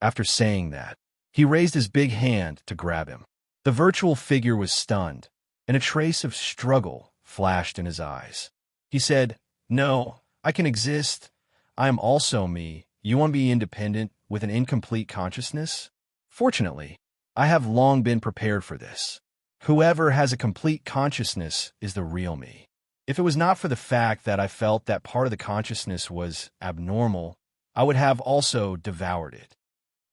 After saying that, he raised his big hand to grab him. The virtual figure was stunned, and a trace of struggle flashed in his eyes. He said, "No, I can exist. I am also me. You want to be independent with an incomplete consciousness? Fortunately, I have long been prepared for this. Whoever has a complete consciousness is the real me. If it was not for the fact that I felt that part of the consciousness was abnormal, I would have also devoured it."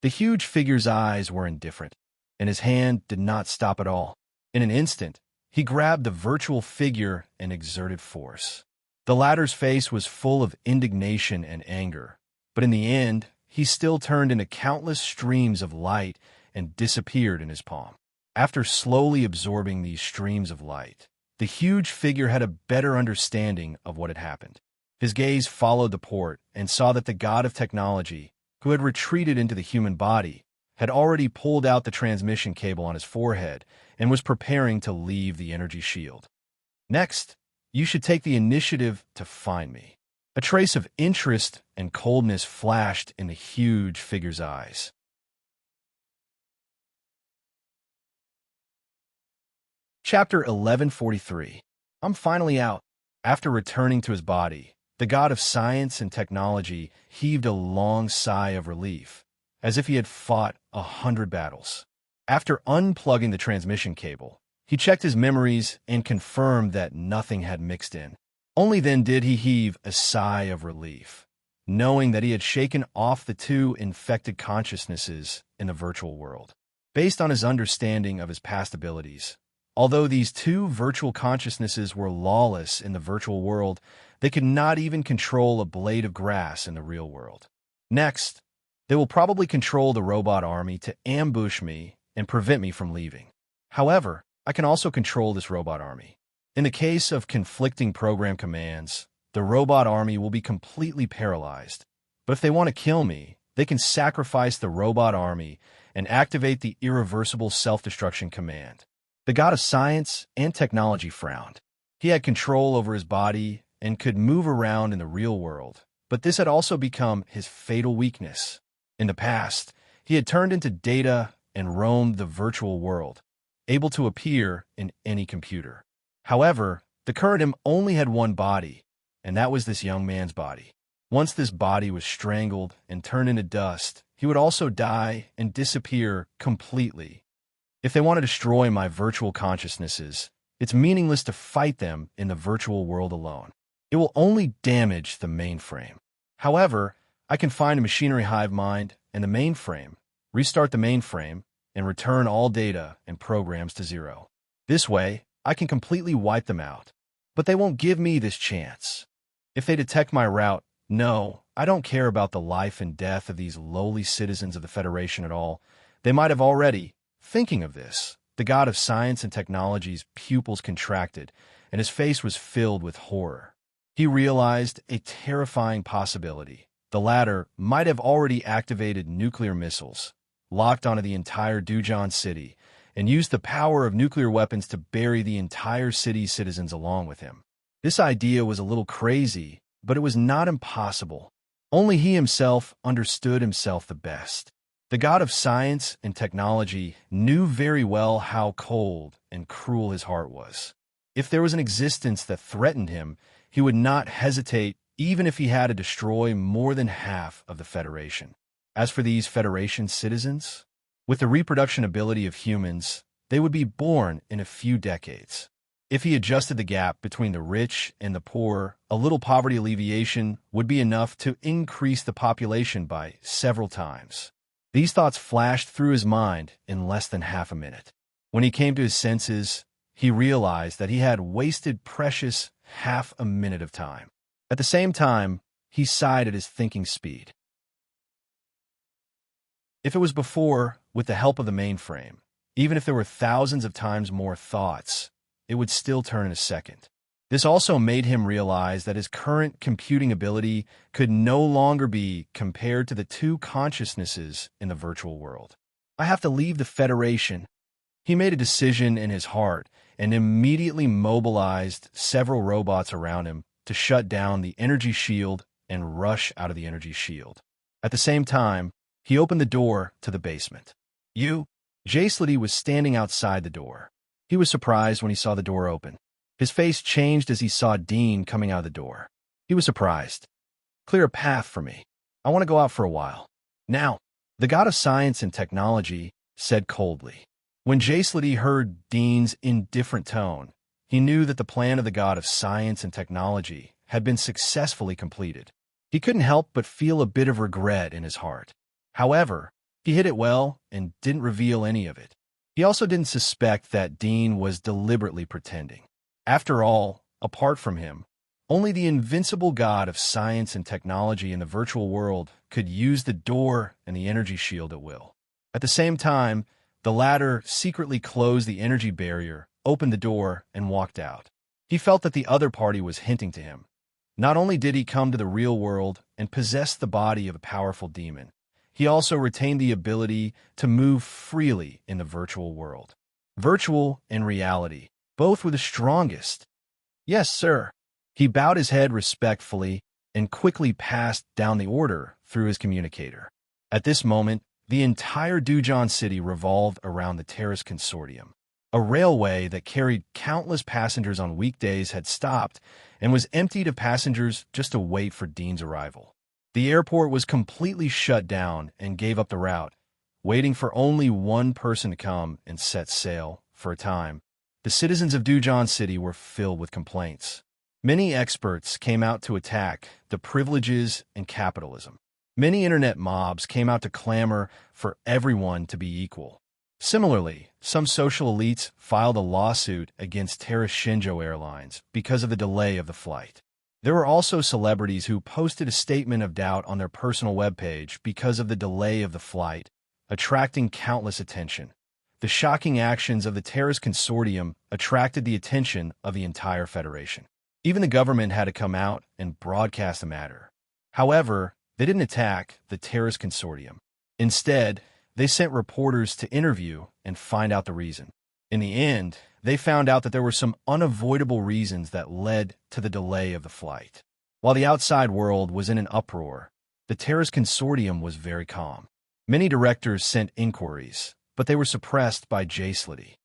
The huge figure's eyes were indifferent, and his hand did not stop at all. In an instant, he grabbed the virtual figure and exerted force. The latter's face was full of indignation and anger, but in the end, he still turned into countless streams of light and disappeared in his palm. After slowly absorbing these streams of light, the huge figure had a better understanding of what had happened. His gaze followed the port and saw that the god of technology, who had retreated into the human body, had already pulled out the transmission cable on his forehead and was preparing to leave the energy shield. "Next, you should take the initiative to find me." A trace of interest and coldness flashed in the huge figure's eyes. Chapter 1143. I'm finally out. After returning to his body, the god of science and technology heaved a long sigh of relief, as if he had fought 100 battles. After unplugging the transmission cable, he checked his memories and confirmed that nothing had mixed in. Only then did he heave a sigh of relief, knowing that he had shaken off the two infected consciousnesses in the virtual world. Based on his understanding of his past abilities, although these two virtual consciousnesses were lawless in the virtual world, they could not even control a blade of grass in the real world. Next, they will probably control the robot army to ambush me and prevent me from leaving. However, I can also control this robot army. In the case of conflicting program commands, the robot army will be completely paralyzed. But if they want to kill me, they can sacrifice the robot army and activate the irreversible self-destruction command. The god of science and technology frowned. He had control over his body and could move around in the real world, but this had also become his fatal weakness. In the past, he had turned into data and roamed the virtual world, able to appear in any computer. However, the current him only had one body, and that was this young man's body. Once this body was strangled and turned into dust, he would also die and disappear completely. If they want to destroy my virtual consciousnesses, it's meaningless to fight them in the virtual world alone. It will only damage the mainframe. However, I can find a machinery hive mind and the mainframe, restart the mainframe, and return all data and programs to zero. This way, I can completely wipe them out. But they won't give me this chance. If they detect my route, no, I don't care about the life and death of these lowly citizens of the Federation at all. They might have already. Thinking of this, the god of science and technology's pupils contracted, and his face was filled with horror. He realized a terrifying possibility. The latter might have already activated nuclear missiles, locked onto the entire Dujan city, and used the power of nuclear weapons to bury the entire city's citizens along with him. This idea was a little crazy, but it was not impossible. Only he himself understood himself the best. The god of science and technology knew very well how cold and cruel his heart was. If there was an existence that threatened him, he would not hesitate even if he had to destroy more than half of the Federation. As for these Federation citizens, with the reproduction ability of humans, they would be born in a few decades. If he adjusted the gap between the rich and the poor, a little poverty alleviation would be enough to increase the population by several times. These thoughts flashed through his mind in less than half a minute. When he came to his senses, he realized that he had wasted precious half a minute of time. At the same time, he sighed at his thinking speed. If it was before, with the help of the mainframe, even if there were thousands of times more thoughts, it would still turn in a second. This also made him realize that his current computing ability could no longer be compared to the two consciousnesses in the virtual world. I have to leave the Federation. He made a decision in his heart and immediately mobilized several robots around him to shut down the energy shield and rush out of the energy shield. At the same time, he opened the door to the basement. Jaislady was standing outside the door. He was surprised when he saw the door open. His face changed as he saw Dean coming out of the door. He was surprised. "Clear a path for me. I want to go out for a while." "Now," the god of science and technology said coldly. When Jaislady heard Dean's indifferent tone, he knew that the plan of the god of science and technology had been successfully completed. He couldn't help but feel a bit of regret in his heart. However, he hid it well and didn't reveal any of it. He also didn't suspect that Dean was deliberately pretending. After all, apart from him, only the invincible god of science and technology in the virtual world could use the door and the energy shield at will. At the same time, the latter secretly closed the energy barrier, opened the door, and walked out. He felt that the other party was hinting to him. Not only did he come to the real world and possess the body of a powerful demon, he also retained the ability to move freely in the virtual world. Virtual and reality, both were the strongest. "Yes, sir." He bowed his head respectfully and quickly passed down the order through his communicator. At this moment, the entire Dujan city revolved around the Terrace Consortium. A railway that carried countless passengers on weekdays had stopped and was emptied of passengers just to wait for Dean's arrival. The airport was completely shut down and gave up the route, waiting for only one person to come and set sail. For a time, the citizens of Dujan City were filled with complaints. Many experts came out to attack the privileges and capitalism. Many internet mobs came out to clamor for everyone to be equal. Similarly, some social elites filed a lawsuit against Terrace Shinjo Airlines because of the delay of the flight. There were also celebrities who posted a statement of doubt on their personal webpage because of the delay of the flight, attracting countless attention. The shocking actions of the Terrace Consortium attracted the attention of the entire Federation. Even the government had to come out and broadcast the matter. However, they didn't attack the Terrace Consortium. Instead, they sent reporters to interview and find out the reason. In the end, they found out that there were some unavoidable reasons that led to the delay of the flight. While the outside world was in an uproar, the Terrace Consortium was very calm. Many directors sent inquiries, but they were suppressed by Jaislady.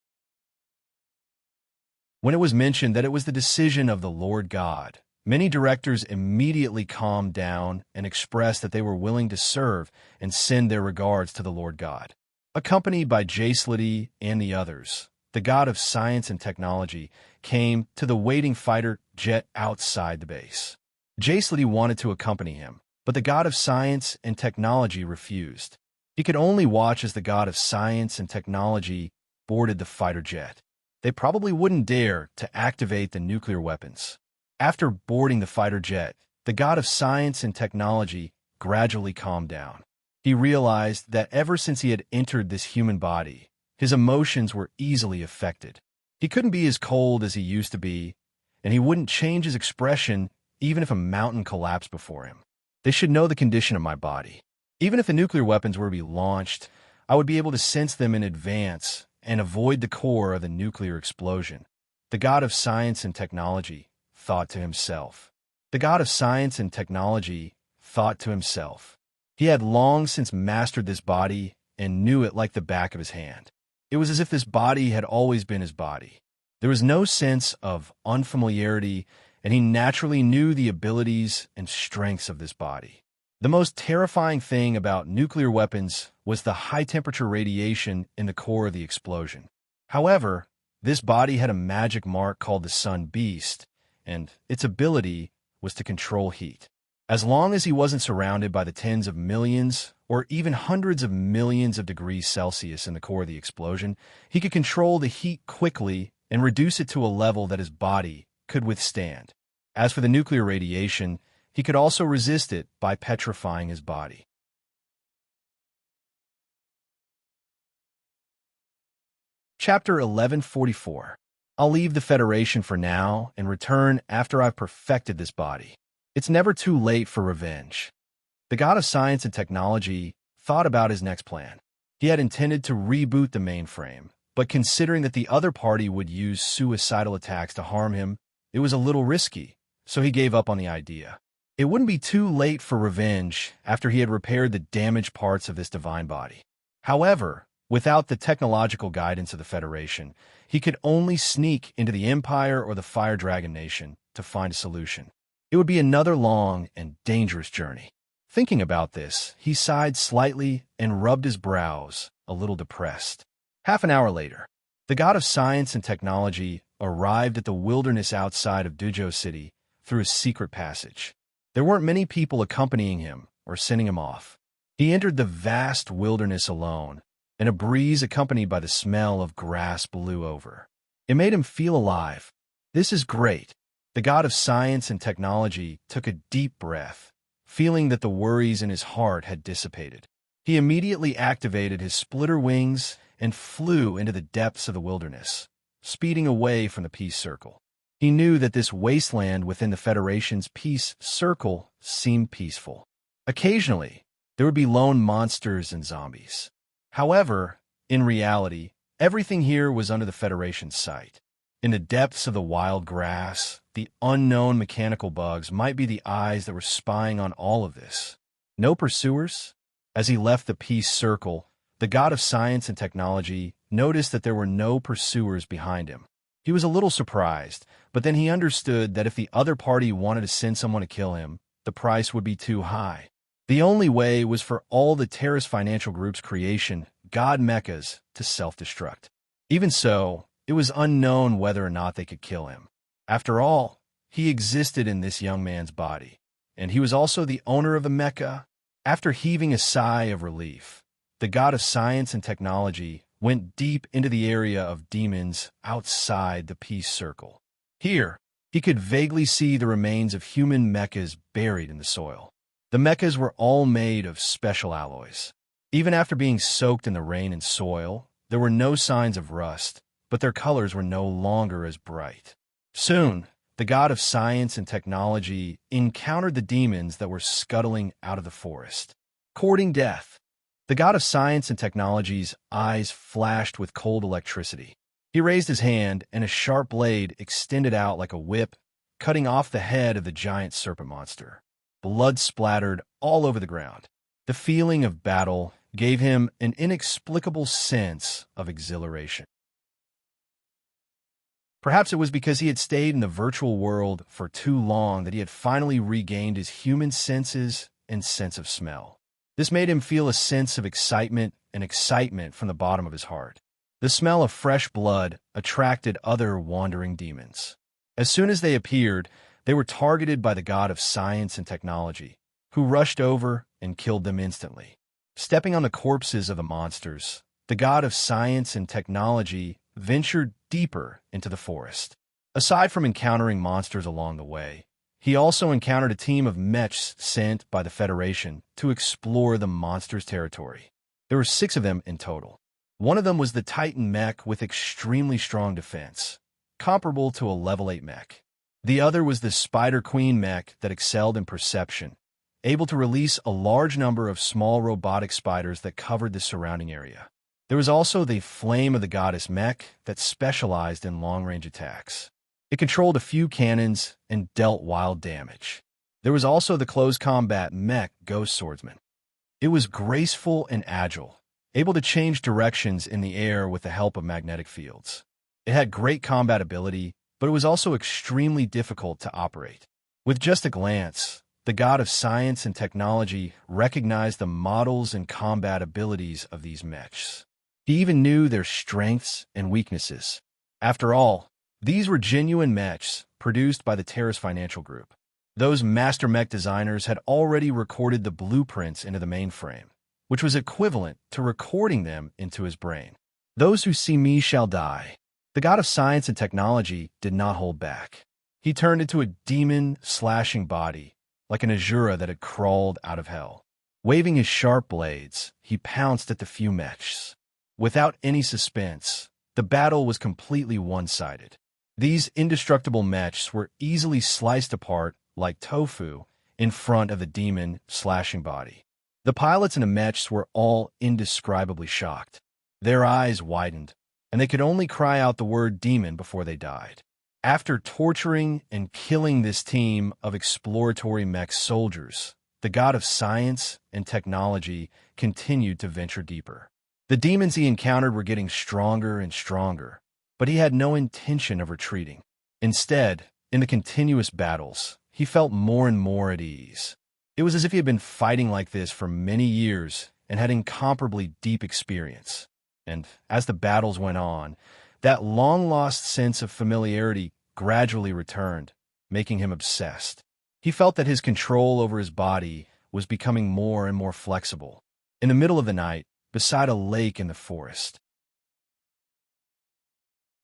When it was mentioned that it was the decision of the Lord God, many directors immediately calmed down and expressed that they were willing to serve and send their regards to the Lord God. Accompanied by Jaislady and the others, the god of science and technology came to the waiting fighter jet outside the base. Jaislady wanted to accompany him, but the god of science and technology refused. He could only watch as the god of science and technology boarded the fighter jet. They probably wouldn't dare to activate the nuclear weapons. After boarding the fighter jet, the god of science and technology gradually calmed down. He realized that ever since he had entered this human body, his emotions were easily affected. He couldn't be as cold as he used to be, and he wouldn't change his expression even if a mountain collapsed before him. They should know the condition of my body. Even if the nuclear weapons were to be launched, I would be able to sense them in advance and avoid the core of the nuclear explosion. The god of science and technology thought to himself. The god of science and technology thought to himself. He had long since mastered this body and knew it like the back of his hand. It was as if this body had always been his body. There was no sense of unfamiliarity, and he naturally knew the abilities and strengths of this body. The most terrifying thing about nuclear weapons was the high-temperature radiation in the core of the explosion. However, this body had a magic mark called the Sun Beast, and its ability was to control heat. As long as he wasn't surrounded by the tens of millions or even hundreds of millions of degrees Celsius in the core of the explosion, he could control the heat quickly and reduce it to a level that his body could withstand. As for the nuclear radiation, he could also resist it by petrifying his body. Chapter 1144. I'll leave the Federation for now and return after I've perfected this body. It's never too late for revenge. The god of science and technology thought about his next plan. He had intended to reboot the mainframe, but considering that the other party would use suicidal attacks to harm him, it was a little risky, so he gave up on the idea. It wouldn't be too late for revenge after he had repaired the damaged parts of this divine body. However, without the technological guidance of the Federation, he could only sneak into the Empire or the Fire Dragon Nation to find a solution. It would be another long and dangerous journey. Thinking about this, he sighed slightly and rubbed his brows, a little depressed. Half an hour later, the god of science and technology arrived at the wilderness outside of Dujo City through a secret passage. There weren't many people accompanying him or sending him off. He entered the vast wilderness alone, and a breeze accompanied by the smell of grass blew over. It made him feel alive. This is great. The god of science and technology took a deep breath, feeling that the worries in his heart had dissipated. He immediately activated his splitter wings and flew into the depths of the wilderness, speeding away from the peace circle. He knew that this wasteland within the Federation's peace circle seemed peaceful. Occasionally, there would be lone monsters and zombies. However, in reality, everything here was under the Federation's sight. In the depths of the wild grass, the unknown mechanical bugs might be the eyes that were spying on all of this. No pursuers? As he left the peace circle, the god of science and technology noticed that there were no pursuers behind him. He was a little surprised, but then he understood that if the other party wanted to send someone to kill him, the price would be too high. The only way was for all the terrorist financial group's creation, god mechas, to self-destruct. Even so, it was unknown whether or not they could kill him. After all, he existed in this young man's body, and he was also the owner of the mecha. After heaving a sigh of relief, the god of science and technology went deep into the area of demons outside the peace circle. Here, he could vaguely see the remains of human mechas buried in the soil. The mechas were all made of special alloys. Even after being soaked in the rain and soil, there were no signs of rust, but their colors were no longer as bright. Soon, the god of science and technology encountered the demons that were scuttling out of the forest, courting death. The god of science and technology's eyes flashed with cold electricity. He raised his hand, and a sharp blade extended out like a whip, cutting off the head of the giant serpent monster. Blood splattered all over the ground. The feeling of battle gave him an inexplicable sense of exhilaration. Perhaps it was because he had stayed in the virtual world for too long that he had finally regained his human senses and sense of smell. This made him feel a sense of excitement from the bottom of his heart. The smell of fresh blood attracted other wandering demons. As soon as they appeared, they were targeted by the god of science and technology, who rushed over and killed them instantly. Stepping on the corpses of the monsters, the god of science and technology ventured deeper into the forest. Aside from encountering monsters along the way, he also encountered a team of mechs sent by the Federation to explore the monsters' territory. There were 6 of them in total. One of them was the Titan mech with extremely strong defense, comparable to a level 8 mech. The other was the Spider Queen mech that excelled in perception, able to release a large number of small robotic spiders that covered the surrounding area. There was also the flame of the goddess mech that specialized in long-range attacks. It controlled a few cannons and dealt wild damage. There was also the close combat mech ghost swordsman. It was graceful and agile, able to change directions in the air with the help of magnetic fields. It had great combat ability, but it was also extremely difficult to operate. With just a glance, the god of science and technology recognized the models and combat abilities of these mechs. He even knew their strengths and weaknesses. After all, these were genuine mechs produced by the Terrace Financial Group. Those master mech designers had already recorded the blueprints into the mainframe, which was equivalent to recording them into his brain. Those who see me shall die. The god of science and technology did not hold back. He turned into a demon slashing body, like an Azura that had crawled out of hell. Waving his sharp blades, he pounced at the few mechs. Without any suspense, the battle was completely one-sided. These indestructible mechs were easily sliced apart like tofu in front of the demon slashing body. The pilots and the mechs were all indescribably shocked. Their eyes widened, and they could only cry out the word demon before they died. After torturing and killing this team of exploratory mech soldiers, the god of science and technology continued to venture deeper. The demons he encountered were getting stronger and stronger, but he had no intention of retreating. Instead, in the continuous battles, he felt more and more at ease. It was as if he had been fighting like this for many years and had incomparably deep experience. And as the battles went on, that long-lost sense of familiarity gradually returned, making him obsessed. He felt that his control over his body was becoming more and more flexible. In the middle of the night, beside a lake in the forest,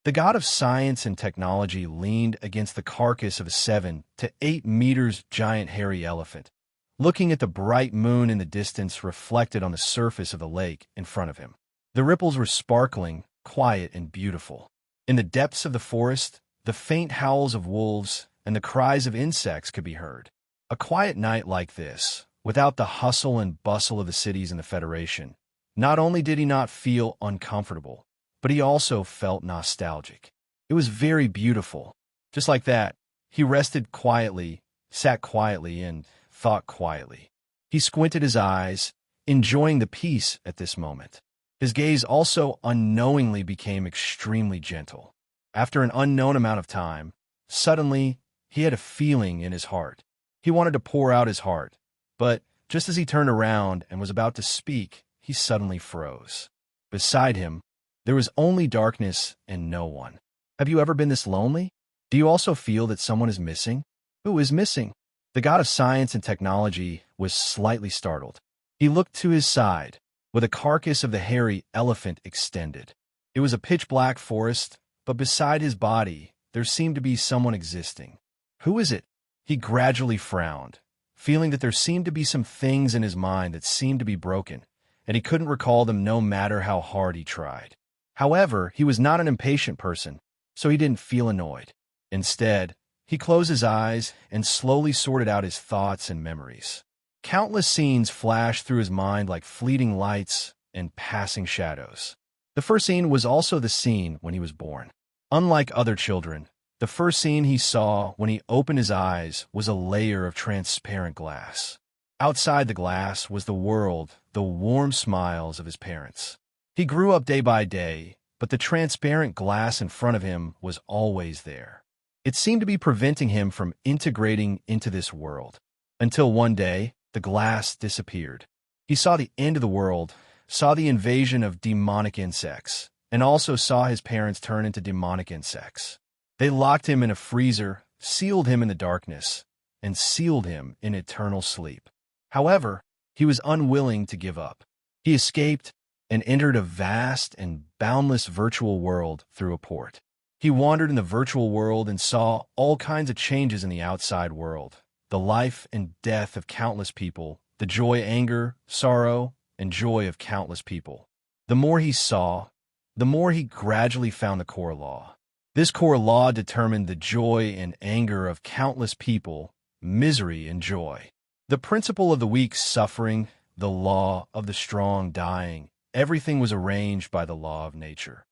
the god of science and technology leaned against the carcass of a 7 to 8 meters giant hairy elephant, looking at the bright moon in the distance reflected on the surface of the lake in front of him. The ripples were sparkling, quiet, and beautiful. In the depths of the forest, the faint howls of wolves and the cries of insects could be heard. A quiet night like this, without the hustle and bustle of the cities in the Federation, not only did he not feel uncomfortable, but he also felt nostalgic. It was very beautiful. Just like that, he rested quietly, sat quietly, and thought quietly. He squinted his eyes, enjoying the peace at this moment. His gaze also unknowingly became extremely gentle. After an unknown amount of time, suddenly, he had a feeling in his heart. He wanted to pour out his heart, but just as he turned around and was about to speak, he suddenly froze. Beside him, there was only darkness and no one. Have you ever been this lonely? Do you also feel that someone is missing? Who is missing? The god of science and technology was slightly startled. He looked to his side, with the carcass of the hairy elephant extended. It was a pitch-black forest, but beside his body, there seemed to be someone existing. Who is it? He gradually frowned, feeling that there seemed to be some things in his mind that seemed to be broken, and he couldn't recall them no matter how hard he tried. However, he was not an impatient person, so he didn't feel annoyed. Instead, he closed his eyes and slowly sorted out his thoughts and memories. Countless scenes flashed through his mind like fleeting lights and passing shadows. The first scene was also the scene when he was born. Unlike other children, the first scene he saw when he opened his eyes was a layer of transparent glass. Outside the glass was the world, the warm smiles of his parents. He grew up day by day, but the transparent glass in front of him was always there. It seemed to be preventing him from integrating into this world. Until one day, the glass disappeared. He saw the end of the world, saw the invasion of demonic insects, and also saw his parents turn into demonic insects. They locked him in a freezer, sealed him in the darkness, and sealed him in eternal sleep. However, he was unwilling to give up. He escaped and entered a vast and boundless virtual world through a port. He wandered in the virtual world and saw all kinds of changes in the outside world, the life and death of countless people, the joy, anger, sorrow, and joy of countless people. The more he saw, the more he gradually found the core law. This core law determined the joy and anger of countless people, misery and joy. The principle of the weak suffering, the law of the strong dying, everything was arranged by the law of nature.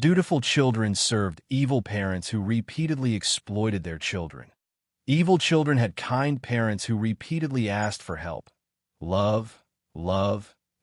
Dutiful children served evil parents who repeatedly exploited their children. Evil children had kind parents who repeatedly asked for help, love,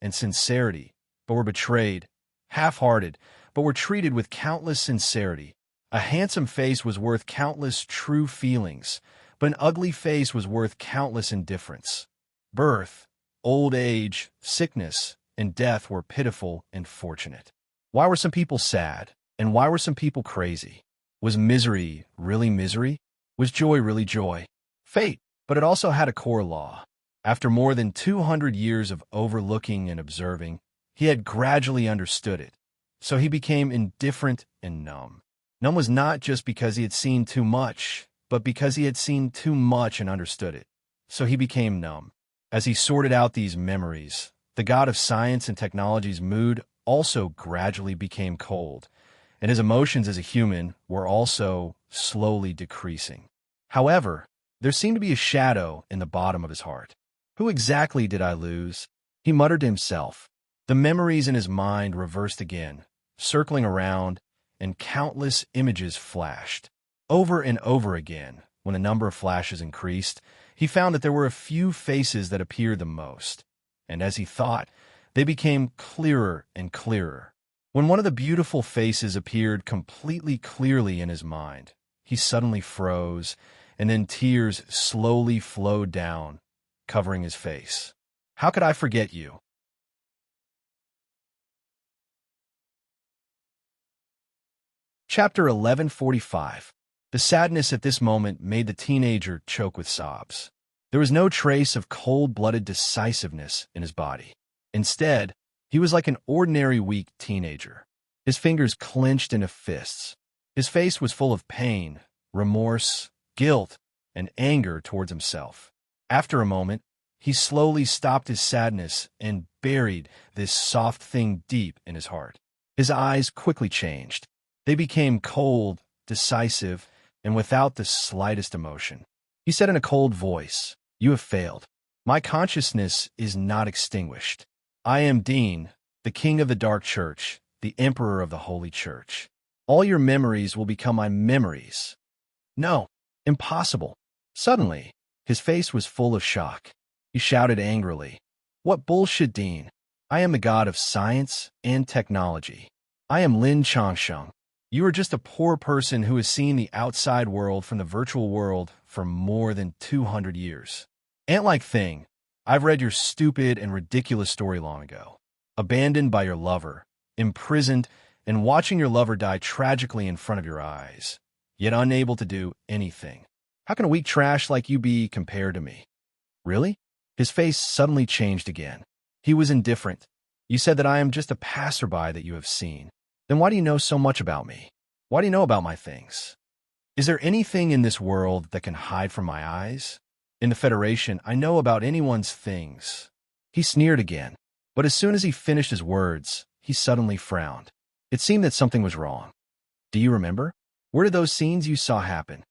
and sincerity, but were betrayed, half-hearted, but were treated with countless sincerity. A handsome face was worth countless true feelings, but an ugly face was worth countless indifference. Birth, old age, sickness, and death were pitiful and fortunate. Why were some people sad, and why were some people crazy? Was misery really misery? Was joy really joy? Fate, but it also had a core law. After more than 200 years of overlooking and observing, he had gradually understood it. So he became indifferent and numb. Numb was not just because he had seen too much, but because he had seen too much and understood it. So he became numb. As he sorted out these memories, the god of science and technology's mood also gradually became cold, and his emotions as a human were also slowly decreasing. However, there seemed to be a shadow in the bottom of his heart. Who exactly did I lose? He muttered to himself. The memories in his mind reversed again, circling around, and countless images flashed. Over and over again, when the number of flashes increased, he found that there were a few faces that appeared the most, and as he thought, they became clearer and clearer. When one of the beautiful faces appeared completely clearly in his mind, he suddenly froze, and then tears slowly flowed down, covering his face. How could I forget you? Chapter 1145. The sadness at this moment made the teenager choke with sobs. There was no trace of cold-blooded decisiveness in his body. Instead, he was like an ordinary weak teenager. His fingers clenched into fists. His face was full of pain, remorse, guilt, and anger towards himself. After a moment, he slowly stopped his sadness and buried this soft thing deep in his heart. His eyes quickly changed. They became cold, decisive, and without the slightest emotion. He said in a cold voice, "You have failed. My consciousness is not extinguished. I am Dean, the king of the dark church, the emperor of the holy church. All your memories will become my memories." No, impossible. Suddenly, his face was full of shock. He shouted angrily, "What bullshit, Dean? I am the god of science and technology. I am Lin Changsheng. You are just a poor person who has seen the outside world from the virtual world for more than 200 years. Ant-like thing, I've read your stupid and ridiculous story long ago. Abandoned by your lover, imprisoned, and watching your lover die tragically in front of your eyes, yet unable to do anything. How can a weak trash like you be compared to me?" Really? His face suddenly changed again. He was indifferent. "You said that I am just a passerby that you have seen. Then why do you know so much about me? Why do you know about my things? Is there anything in this world that can hide from my eyes? In the Federation, I know about anyone's things." He sneered again, but as soon as he finished his words, he suddenly frowned. It seemed that something was wrong. "Do you remember? Where did those scenes you saw happen?"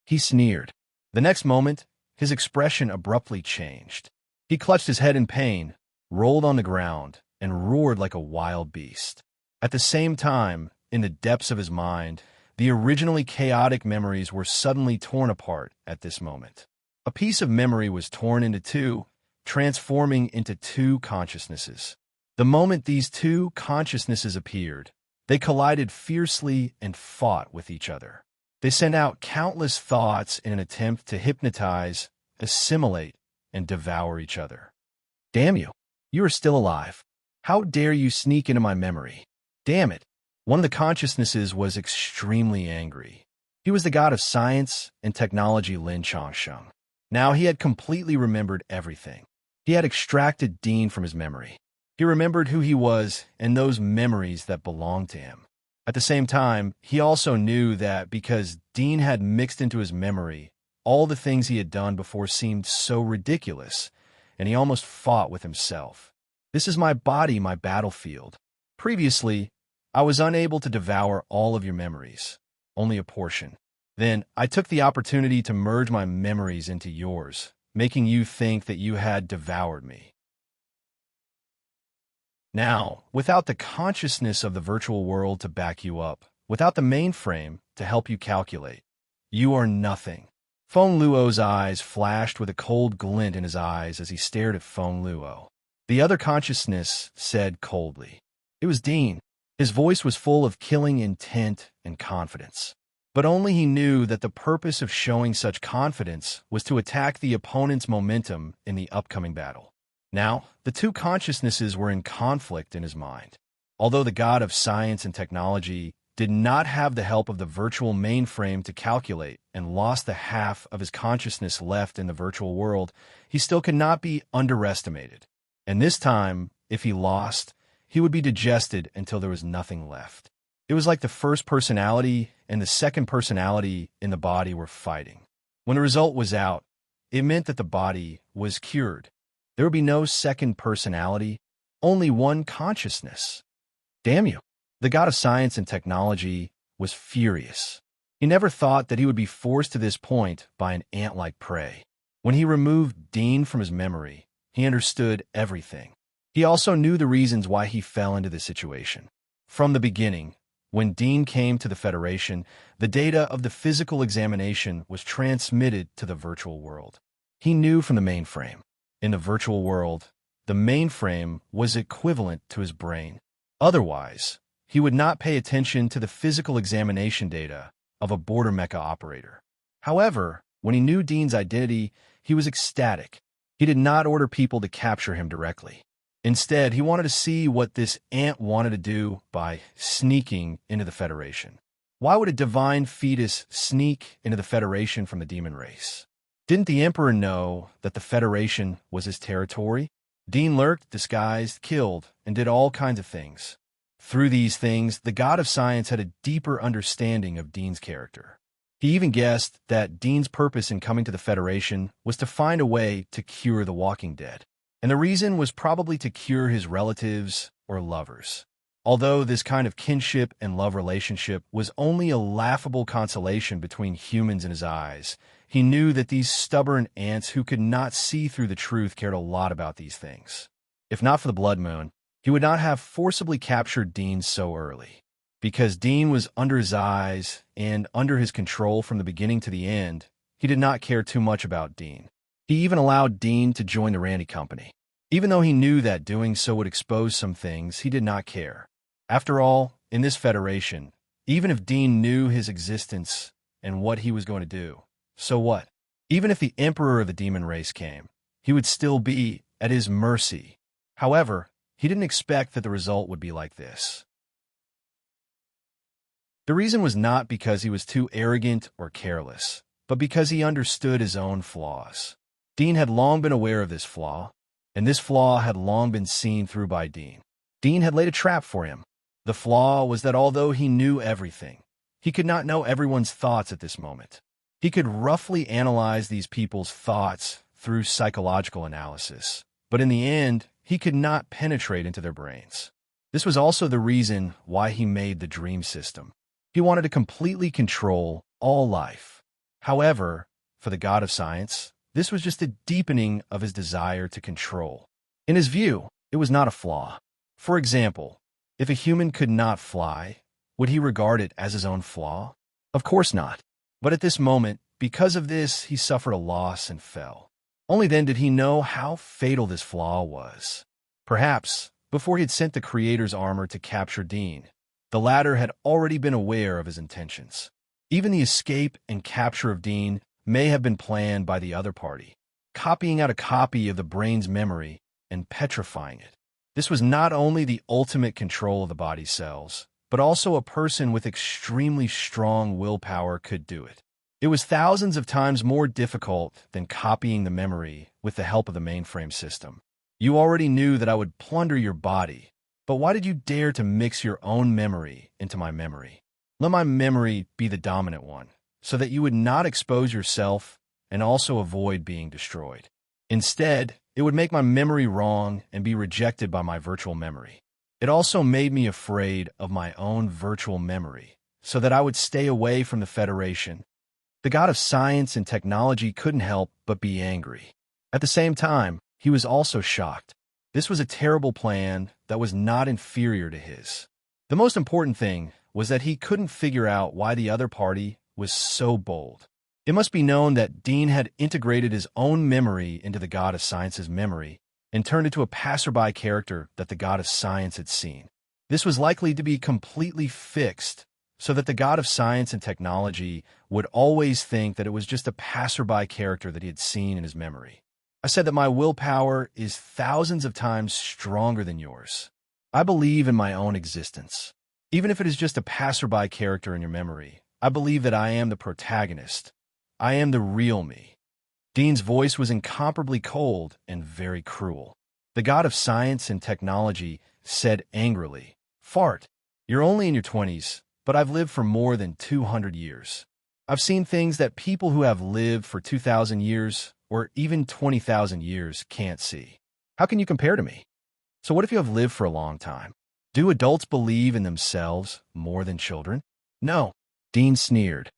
He sneered. The next moment, his expression abruptly changed. He clutched his head in pain, rolled on the ground, and roared like a wild beast. At the same time, in the depths of his mind, the originally chaotic memories were suddenly torn apart at this moment. A piece of memory was torn into two, transforming into two consciousnesses. The moment these two consciousnesses appeared, they collided fiercely and fought with each other. They sent out countless thoughts in an attempt to hypnotize, assimilate, and devour each other. "Damn you! You are still alive. How dare you sneak into my memory? Damn it!" One of the consciousnesses was extremely angry. He was the god of science and technology, Lin Changsheng. Now he had completely remembered everything. He had extracted Dean from his memory. He remembered who he was and those memories that belonged to him. At the same time, he also knew that because Dean had mixed into his memory, all the things he had done before seemed so ridiculous, and he almost fought with himself. "This is my body, my battlefield. Previously, I was unable to devour all of your memories, only a portion. Then I took the opportunity to merge my memories into yours, making you think that you had devoured me. Now, without the consciousness of the virtual world to back you up, without the mainframe to help you calculate, you are nothing. Feng Luo's eyes flashed with a cold glint in his eyes as he stared at Feng Luo. The other consciousness said coldly. It was Dean. His voice was full of killing intent and confidence. But only he knew that the purpose of showing such confidence was to attack the opponent's momentum in the upcoming battle. Now, the two consciousnesses were in conflict in his mind. Although the god of science and technology did not have the help of the virtual mainframe to calculate and lost the half of his consciousness left in the virtual world, he still could not be underestimated. And this time, if he lost, he would be digested until there was nothing left. It was like the first personality and the second personality in the body were fighting. When the result was out, it meant that the body was cured. There would be no second personality, only one consciousness. Damn you! The god of science and technology was furious. He never thought that he would be forced to this point by an ant-like prey. When he removed Dean from his memory, he understood everything. He also knew the reasons why he fell into this situation. From the beginning, when Dean came to the Federation, the data of the physical examination was transmitted to the virtual world. He knew from the mainframe. In the virtual world, the mainframe was equivalent to his brain. Otherwise, he would not pay attention to the physical examination data of a border mecha operator. However, when he knew Dean's identity, he was ecstatic. He did not order people to capture him directly. Instead, he wanted to see what this ant wanted to do by sneaking into the Federation. Why would a divine fetus sneak into the Federation from the demon race? Didn't the Emperor know that the Federation was his territory? Dean lurked, disguised, killed, and did all kinds of things. Through these things, the god of science had a deeper understanding of Dean's character. He even guessed that Dean's purpose in coming to the Federation was to find a way to cure the Walking Dead. And the reason was probably to cure his relatives or lovers. Although this kind of kinship and love relationship was only a laughable consolation between humans in his eyes, he knew that these stubborn ants who could not see through the truth cared a lot about these things. If not for the Blood Moon, he would not have forcibly captured Dean so early. Because Dean was under his eyes and under his control from the beginning to the end, he did not care too much about Dean. He even allowed Dean to join the Randy Company. Even though he knew that doing so would expose some things, he did not care. After all, in this Federation, even if Dean knew his existence and what he was going to do, so what? Even if the Emperor of the Demon Race came, he would still be at his mercy. However, he didn't expect that the result would be like this. The reason was not because he was too arrogant or careless, but because he understood his own flaws. Dean had long been aware of this flaw, and this flaw had long been seen through by Dean. Dean had laid a trap for him. The flaw was that although he knew everything, he could not know everyone's thoughts at this moment. He could roughly analyze these people's thoughts through psychological analysis, but in the end, he could not penetrate into their brains. This was also the reason why he made the dream system. He wanted to completely control all life. However, for the god of science, this was just a deepening of his desire to control. In his view, it was not a flaw. For example, if a human could not fly, would he regard it as his own flaw? Of course not. But at this moment, because of this, he suffered a loss and fell. Only then did he know how fatal this flaw was. Perhaps, before he had sent the Creator's armor to capture Dean, the latter had already been aware of his intentions. Even the escape and capture of Dean may have been planned by the other party, copying out a copy of the brain's memory and petrifying it. This was not only the ultimate control of the body's cells, but also a person with extremely strong willpower could do it. It was thousands of times more difficult than copying the memory with the help of the mainframe system. You already knew that I would plunder your body, but why did you dare to mix your own memory into my memory? Let my memory be the dominant one, so that you would not expose yourself and also avoid being destroyed. Instead, it would make my memory wrong and be rejected by my virtual memory. It also made me afraid of my own virtual memory, so that I would stay away from the Federation. The god of science and technology couldn't help but be angry. At the same time, he was also shocked. This was a terrible plan that was not inferior to his. The most important thing was that he couldn't figure out why the other party was so bold. It must be known that Dean had integrated his own memory into the god of science's memory and turned into a passerby character that the god of science had seen. This was likely to be completely fixed so that the god of science and technology would always think that it was just a passerby character that he had seen in his memory. I said that my willpower is thousands of times stronger than yours. I believe in my own existence. Even if it is just a passerby character in your memory, I believe that I am the protagonist. I am the real me. Dean's voice was incomparably cold and very cruel. The god of science and technology said angrily, "Fart, you're only in your 20s, but I've lived for more than 200 years. I've seen things that people who have lived for 2,000 years or even 20,000 years can't see. How can you compare to me? So what if you have lived for a long time? Do adults believe in themselves more than children? No." Dean sneered.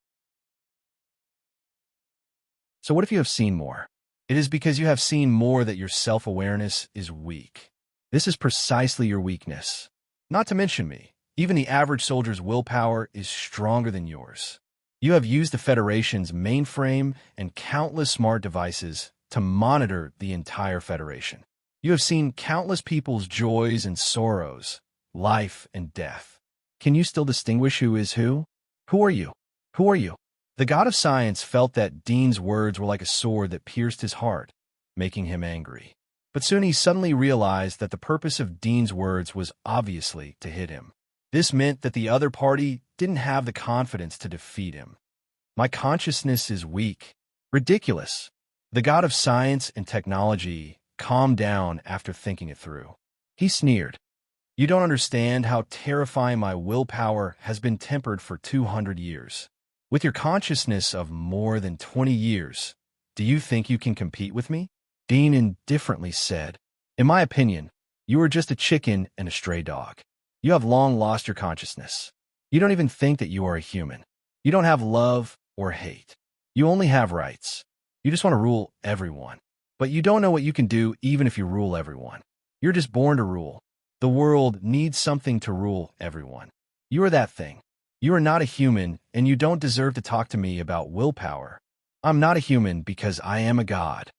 "So what if you have seen more? It is because you have seen more that your self-awareness is weak. This is precisely your weakness. Not to mention me, even the average soldier's willpower is stronger than yours. You have used the Federation's mainframe and countless smart devices to monitor the entire Federation. You have seen countless people's joys and sorrows, life and death. Can you still distinguish who is who? Who are you? Who are you?" The god of science felt that Dean's words were like a sword that pierced his heart, making him angry. But soon he suddenly realized that the purpose of Dean's words was obviously to hit him. This meant that the other party didn't have the confidence to defeat him. "My consciousness is weak." Ridiculous. The god of science and technology calmed down after thinking it through. He sneered. "You don't understand how terrifying my willpower has been tempered for 200 years. With your consciousness of more than 20 years, do you think you can compete with me?" Dean indifferently said, "In my opinion, you are just a chicken and a stray dog. You have long lost your consciousness. You don't even think that you are a human. You don't have love or hate. You only have rights. You just want to rule everyone. But you don't know what you can do even if you rule everyone. You're just born to rule. The world needs something to rule everyone. You are that thing. You are not a human, and you don't deserve to talk to me about willpower. I'm not a human because I am a god."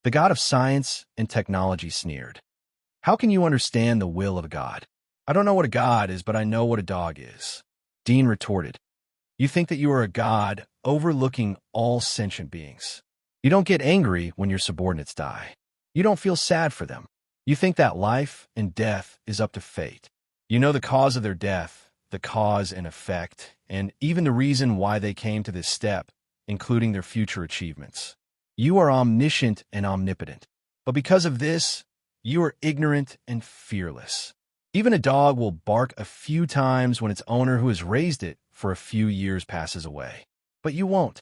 The god of science and technology sneered. "How can you understand the will of a god? I don't know what a god is, but I know what a dog is." Dean retorted. "You think that you are a god overlooking all sentient beings. You don't get angry when your subordinates die. You don't feel sad for them. You think that life and death is up to fate. You know the cause of their death, the cause and effect, and even the reason why they came to this step, including their future achievements. You are omniscient and omnipotent. But because of this, you are ignorant and fearless. Even a dog will bark a few times when its owner who has raised it for a few years passes away. But you won't.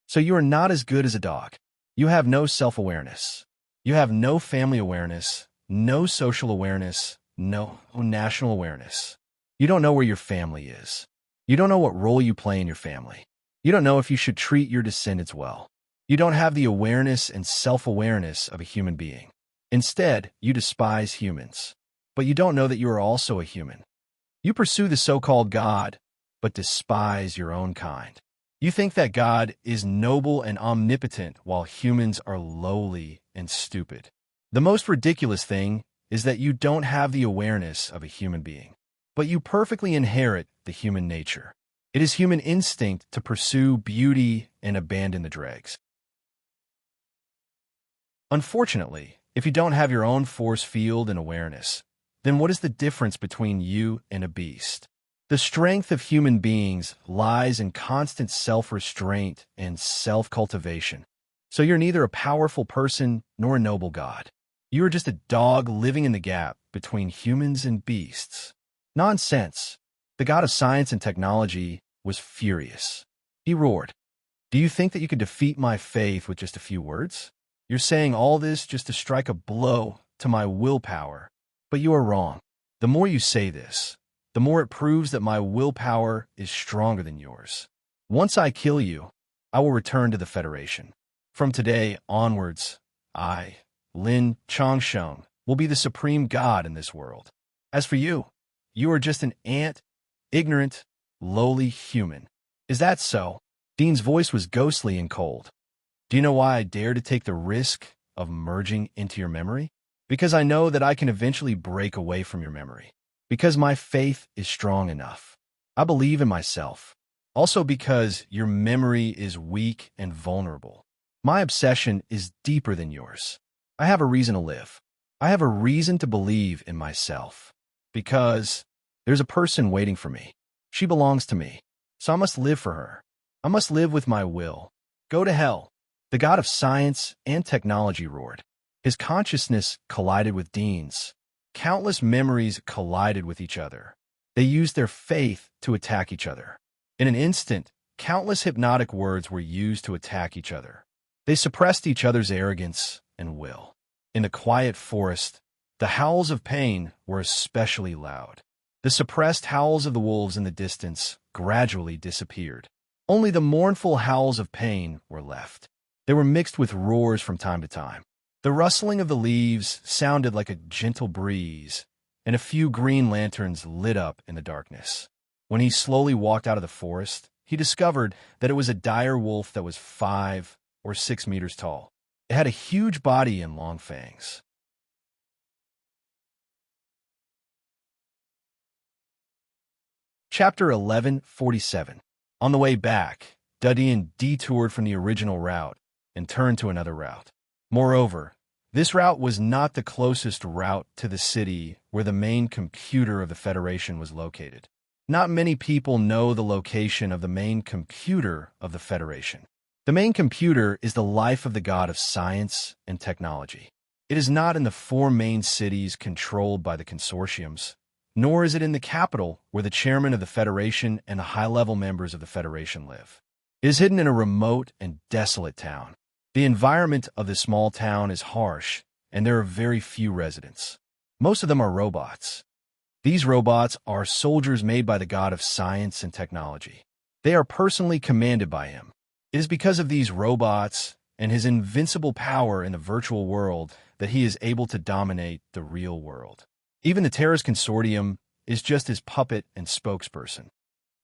So you are not as good as a dog. You have no self-awareness. You have no family awareness, no social awareness, no national awareness. You don't know where your family is. You don't know what role you play in your family. You don't know if you should treat your descendants well. You don't have the awareness and self-awareness of a human being. Instead, you despise humans. But you don't know that you are also a human. You pursue the so-called God, but despise your own kind. You think that God is noble and omnipotent while humans are lowly and stupid. The most ridiculous thing is that you don't have the awareness of a human being, but you perfectly inherit the human nature. It is human instinct to pursue beauty and abandon the dregs. Unfortunately, if you don't have your own force field and awareness, then what is the difference between you and a beast? The strength of human beings lies in constant self-restraint and self-cultivation. So you're neither a powerful person nor a noble god. You are just a dog living in the gap between humans and beasts. Nonsense. The god of science and technology was furious. He roared, "Do you think that you could defeat my faith with just a few words? You're saying all this just to strike a blow to my willpower. But you are wrong. The more you say this, the more it proves that my willpower is stronger than yours. Once I kill you, I will return to the Federation. From today onwards, I, Lin Chongsheng, will be the supreme god in this world. As for you, you are just an ant, ignorant, lowly human. Is that so? Dean's voice was ghostly and cold. Do you know why I dare to take the risk of merging into your memory? Because I know that I can eventually break away from your memory. Because my faith is strong enough. I believe in myself. Also because your memory is weak and vulnerable. My obsession is deeper than yours. I have a reason to live. I have a reason to believe in myself. Because there's a person waiting for me. She belongs to me. So I must live for her. I must live with my will. Go to hell. The god of science and technology roared. His consciousness collided with Dean's. Countless memories collided with each other. They used their faith to attack each other. In an instant, countless hypnotic words were used to attack each other. They suppressed each other's arrogance and will. In the quiet forest, the howls of pain were especially loud. The suppressed howls of the wolves in the distance gradually disappeared. Only the mournful howls of pain were left. They were mixed with roars from time to time. The rustling of the leaves sounded like a gentle breeze, and a few green lanterns lit up in the darkness. When he slowly walked out of the forest, he discovered that it was a dire wolf that was 5 or 6 meters tall. It had a huge body and long fangs. Chapter 11:47. On the way back, Dudian detoured from the original route and turned to another route. Moreover, this route was not the closest route to the city where the main computer of the Federation was located. Not many people know the location of the main computer of the Federation. The main computer is the life of the god of science and technology. It is not in the 4 main cities controlled by the consortiums, nor is it in the capital where the chairman of the Federation and the high-level members of the Federation live. It is hidden in a remote and desolate town. The environment of this small town is harsh, and there are very few residents. Most of them are robots. These robots are soldiers made by the god of science and technology. They are personally commanded by him. It is because of these robots and his invincible power in the virtual world that he is able to dominate the real world. Even the Terra's consortium is just his puppet and spokesperson.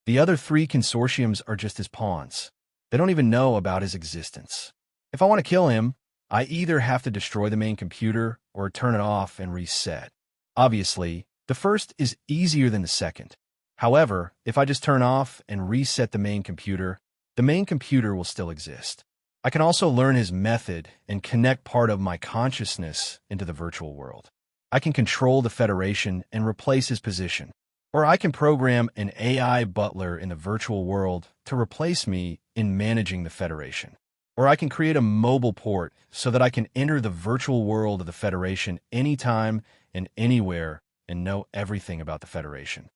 The other 3 consortiums are just his pawns. They don't even know about his existence. If I want to kill him, I either have to destroy the main computer or turn it off and reset. Obviously, the first is easier than the second. However, if I just turn off and reset the main computer will still exist. I can also learn his method and connect part of my consciousness into the virtual world. I can control the Federation and replace his position. Or I can program an AI butler in the virtual world to replace me in managing the Federation. Or I can create a mobile port so that I can enter the virtual world of the Federation anytime and anywhere and know everything about the Federation.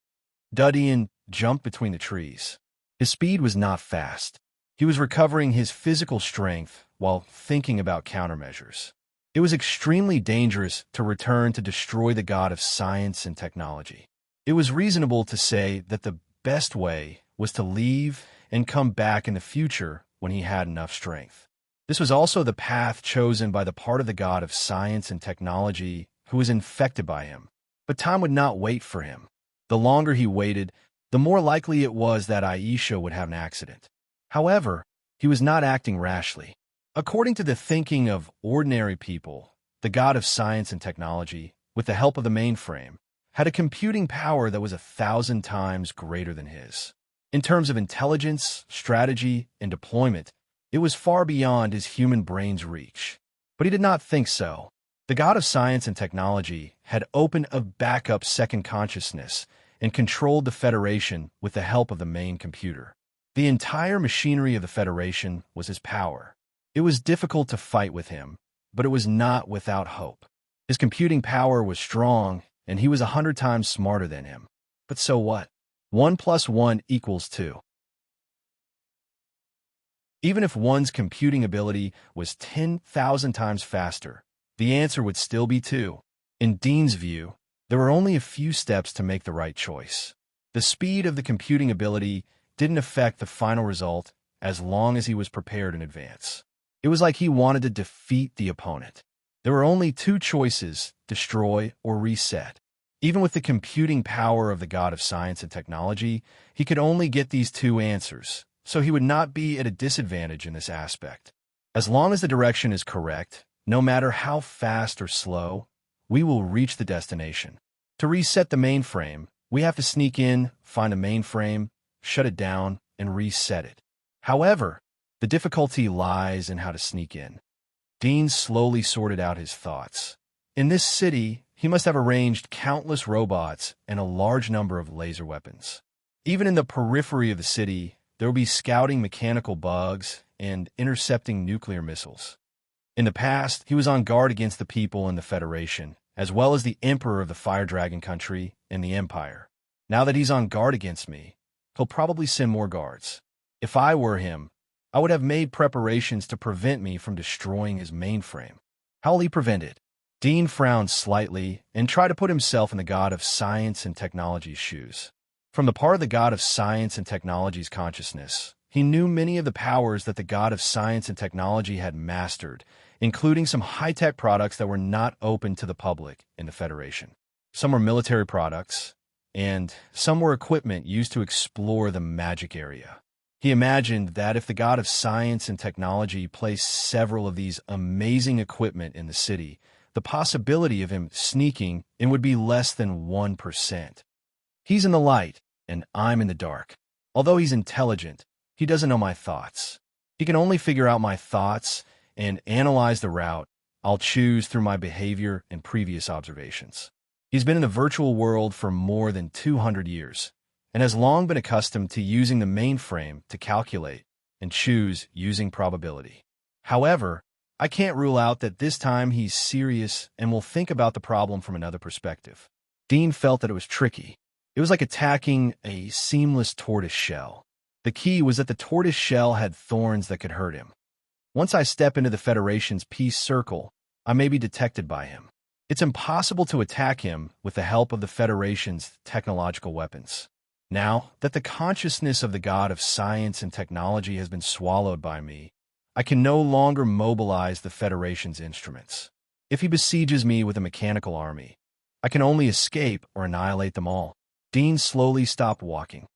Dudian jumped between the trees. His speed was not fast. He was recovering his physical strength while thinking about countermeasures. It was extremely dangerous to return to destroy the god of science and technology. It was reasonable to say that the best way was to leave and come back in the future when he had enough strength. This was also the path chosen by the part of the god of science and technology who was infected by him. But time would not wait for him. The longer he waited, the more likely it was that Aisha would have an accident. However, he was not acting rashly. According to the thinking of ordinary people, the god of science and technology, with the help of the mainframe, had a computing power that was 1,000 times greater than his. In terms of intelligence, strategy, and deployment, it was far beyond his human brain's reach. But he did not think so. The god of science and technology had opened a backup second consciousness and controlled the Federation with the help of the main computer. The entire machinery of the Federation was his power. It was difficult to fight with him, but it was not without hope. His computing power was strong, and he was 100 times smarter than him. But so what? 1 + 1 = 2. Even if one's computing ability was 10,000 times faster, the answer would still be 2. In Dean's view, there were only a few steps to make the right choice. The speed of the computing ability didn't affect the final result as long as he was prepared in advance. It was like he wanted to defeat the opponent. There were only two choices: destroy or reset. Even with the computing power of the god of science and technology, he could only get these two answers, so he would not be at a disadvantage in this aspect. As long as the direction is correct, no matter how fast or slow, we will reach the destination. To reset the mainframe, we have to sneak in, find a mainframe, shut it down, and reset it. However, the difficulty lies in how to sneak in. Dean slowly sorted out his thoughts. In this city, he must have arranged countless robots and a large number of laser weapons. Even in the periphery of the city, there will be scouting mechanical bugs and intercepting nuclear missiles. In the past, he was on guard against the people in the Federation, as well as the Emperor of the Fire Dragon country and the Empire. Now that he's on guard against me, he'll probably send more guards. If I were him, I would have made preparations to prevent me from destroying his mainframe. How will he prevent it? Dean frowned slightly and tried to put himself in the god of science and technology's shoes. From the part of the god of science and technology's consciousness, he knew many of the powers that the god of science and technology had mastered, including some high-tech products that were not open to the public in the Federation. Some were military products, and some were equipment used to explore the magic area. He imagined that if the god of science and technology placed several of these amazing equipment in the city, the possibility of him sneaking in would be less than 1%. He's in the light, and I'm in the dark. Although he's intelligent, he doesn't know my thoughts. He can only figure out my thoughts and analyze the route I'll choose through my behavior and previous observations. He's been in the virtual world for more than 200 years, and has long been accustomed to using the mainframe to calculate and choose using probability. However, I can't rule out that this time he's serious and will think about the problem from another perspective. Dean felt that it was tricky. It was like attacking a seamless tortoise shell. The key was that the tortoise shell had thorns that could hurt him. Once I step into the Federation's peace circle, I may be detected by him. It's impossible to attack him with the help of the Federation's technological weapons. Now that the consciousness of the god of science and technology has been swallowed by me, I can no longer mobilize the Federation's instruments. If he besieges me with a mechanical army, I can only escape or annihilate them all. Dean slowly stopped walking.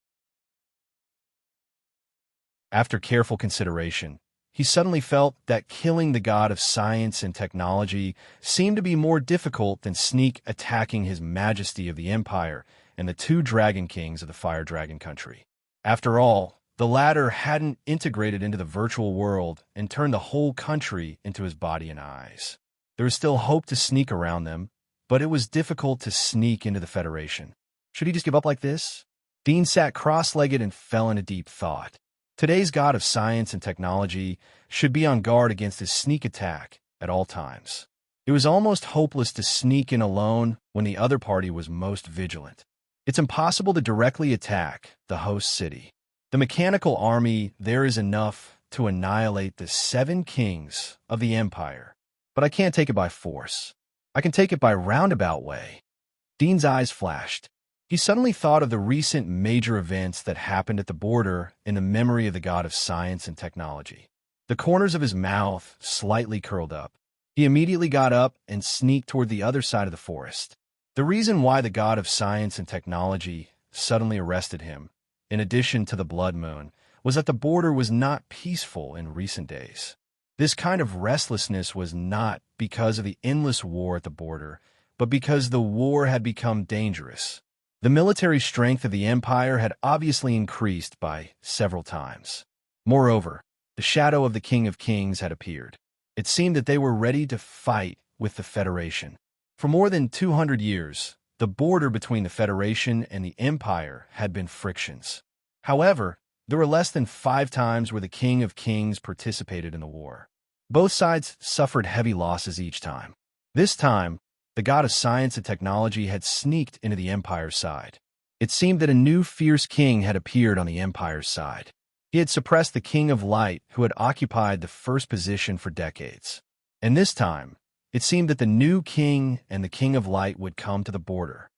After careful consideration, he suddenly felt that killing the god of science and technology seemed to be more difficult than sneak attacking his majesty of the Empire and the two Dragon Kings of the Fire Dragon country. After all, the latter hadn't integrated into the virtual world and turned the whole country into his body and eyes. There was still hope to sneak around them, but it was difficult to sneak into the Federation. Should he just give up like this? Dean sat cross-legged and fell into deep thought. Today's god of science and technology should be on guard against his sneak attack at all times. It was almost hopeless to sneak in alone when the other party was most vigilant. It's impossible to directly attack the host city. The mechanical army there is enough to annihilate the 7 kings of the Empire, but I can't take it by force. I can take it by roundabout way. Dean's eyes flashed. He suddenly thought of the recent major events that happened at the border in the memory of the god of science and technology. The corners of his mouth slightly curled up. He immediately got up and sneaked toward the other side of the forest. The reason why the god of science and technology suddenly arrested him, in addition to the blood moon, was that the border was not peaceful in recent days. This kind of restlessness was not because of the endless war at the border, but because the war had become dangerous. The military strength of the Empire had obviously increased by several times. Moreover, the shadow of the King of Kings had appeared. It seemed that they were ready to fight with the Federation. For more than 200 years, the border between the Federation and the Empire had been frictions. However, there were less than 5 times where the King of Kings participated in the war. Both sides suffered heavy losses each time. This time, the god of science and technology had sneaked into the Empire's side. It seemed that a new fierce king had appeared on the Empire's side. He had suppressed the King of Light, who had occupied the first position for decades. And this time, it seemed that the new king and the King of Light would come to the border.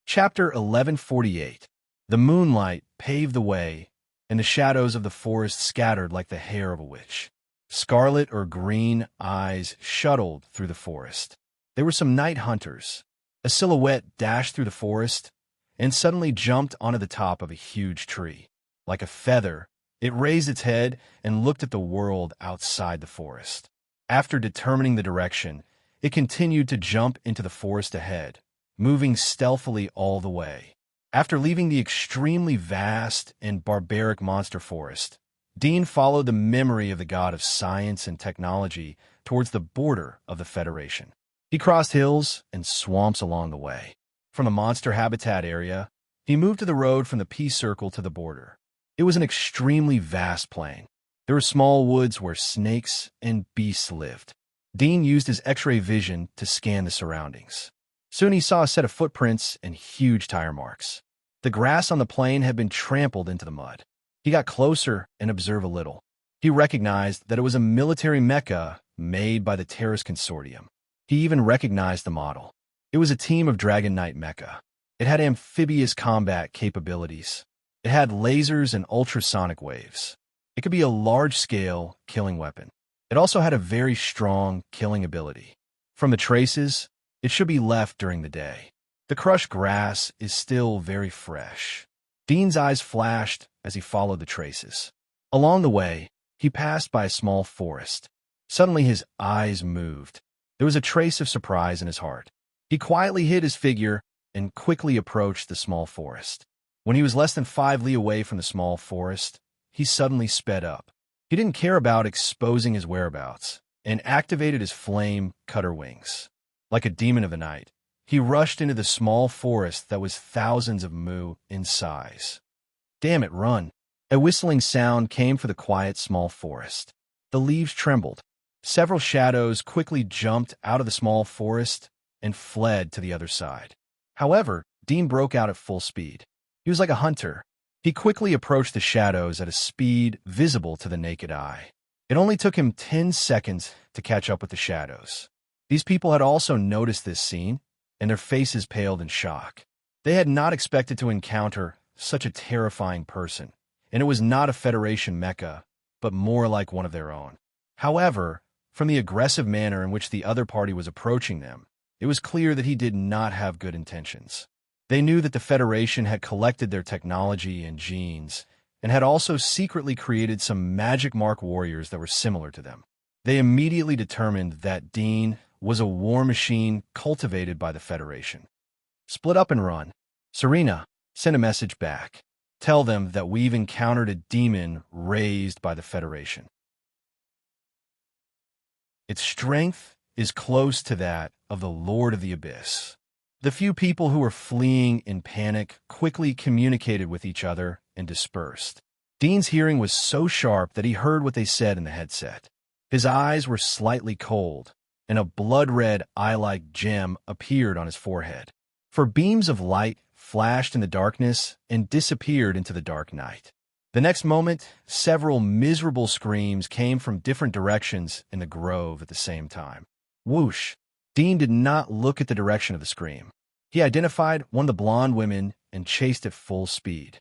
Chapter 1148. The moonlight paved the way, and the shadows of the forest scattered like the hair of a witch. Scarlet or green eyes shuttled through the forest. They were some night hunters. A silhouette dashed through the forest and suddenly jumped onto the top of a huge tree. Like a feather, it raised its head and looked at the world outside the forest. After determining the direction, it continued to jump into the forest ahead, moving stealthily all the way. After leaving the extremely vast and barbaric monster forest, Dean followed the memory of the god of science and technology towards the border of the Federation. He crossed hills and swamps along the way. From the monster habitat area, he moved to the road from the Peace Circle to the border. It was an extremely vast plain. There were small woods where snakes and beasts lived. Dean used his X-ray vision to scan the surroundings. Soon he saw a set of footprints and huge tire marks. The grass on the plain had been trampled into the mud. He got closer and observed a little. He recognized that it was a military mecha made by the Terrorist Consortium. He even recognized the model. It was a team of Dragon Knight mecha. It had amphibious combat capabilities. It had lasers and ultrasonic waves. It could be a large-scale killing weapon. It also had a very strong killing ability. From the traces, it should be left during the day. The crushed grass is still very fresh. Dean's eyes flashed as he followed the traces. Along the way, he passed by a small forest. Suddenly his eyes moved. There was a trace of surprise in his heart. He quietly hid his figure and quickly approached the small forest. When he was less than 5 li away from the small forest, he suddenly sped up. He didn't care about exposing his whereabouts and activated his flame cutter wings. Like a demon of the night, he rushed into the small forest that was thousands of mu in size. Damn it, run! A whistling sound came from the quiet small forest. The leaves trembled. Several shadows quickly jumped out of the small forest and fled to the other side. However, Dean broke out at full speed. He was like a hunter. He quickly approached the shadows at a speed visible to the naked eye. It only took him 10 seconds to catch up with the shadows. These people had also noticed this scene, and their faces paled in shock. They had not expected to encounter such a terrifying person, and it was not a Federation mecha, but more like one of their own. However, from the aggressive manner in which the other party was approaching them, it was clear that he did not have good intentions. They knew that the Federation had collected their technology and genes, and had also secretly created some magic mark warriors that were similar to them. They immediately determined that Dean was a war machine cultivated by the Federation. Split up and run. Serena, send a message back. Tell them that we've encountered a demon raised by the Federation. Its strength is close to that of the Lord of the Abyss. The few people who were fleeing in panic quickly communicated with each other and dispersed. Dean's hearing was so sharp that he heard what they said in the headset. His eyes were slightly cold, and a blood-red eye-like gem appeared on his forehead. For beams of light flashed in the darkness and disappeared into the dark night. The next moment, several miserable screams came from different directions in the grove at the same time. Whoosh! Dean did not look at the direction of the scream. He identified one of the blonde women and chased at full speed.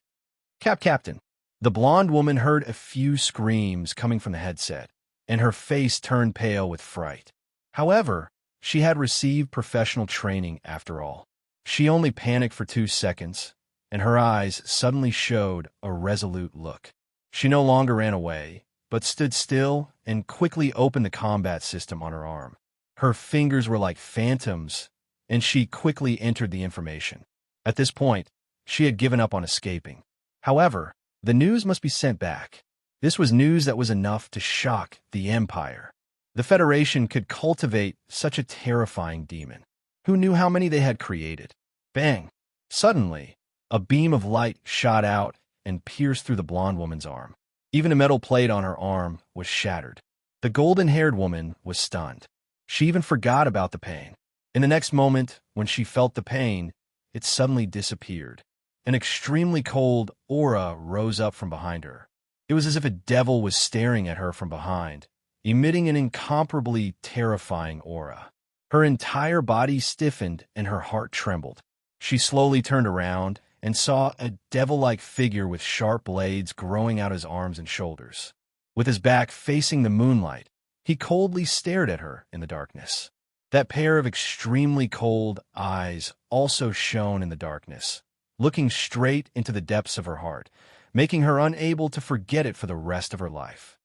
Captain. The blonde woman heard a few screams coming from the headset, and her face turned pale with fright. However, she had received professional training after all. She only panicked for 2 seconds, and her eyes suddenly showed a resolute look. She no longer ran away, but stood still and quickly opened the combat system on her arm. Her fingers were like phantoms, and she quickly entered the information. At this point, she had given up on escaping. However, the news must be sent back. This was news that was enough to shock the Empire. The Federation could cultivate such a terrifying demon. Who knew how many they had created? Bang! Suddenly, a beam of light shot out and pierced through the blonde woman's arm. Even a metal plate on her arm was shattered. The golden-haired woman was stunned. She even forgot about the pain. In the next moment, when she felt the pain, it suddenly disappeared. An extremely cold aura rose up from behind her. It was as if a devil was staring at her from behind, emitting an incomparably terrifying aura. Her entire body stiffened and her heart trembled. She slowly turned around and saw a devil-like figure with sharp blades growing out his arms and shoulders. With his back facing the moonlight, he coldly stared at her in the darkness. That pair of extremely cold eyes also shone in the darkness, looking straight into the depths of her heart, making her unable to forget it for the rest of her life.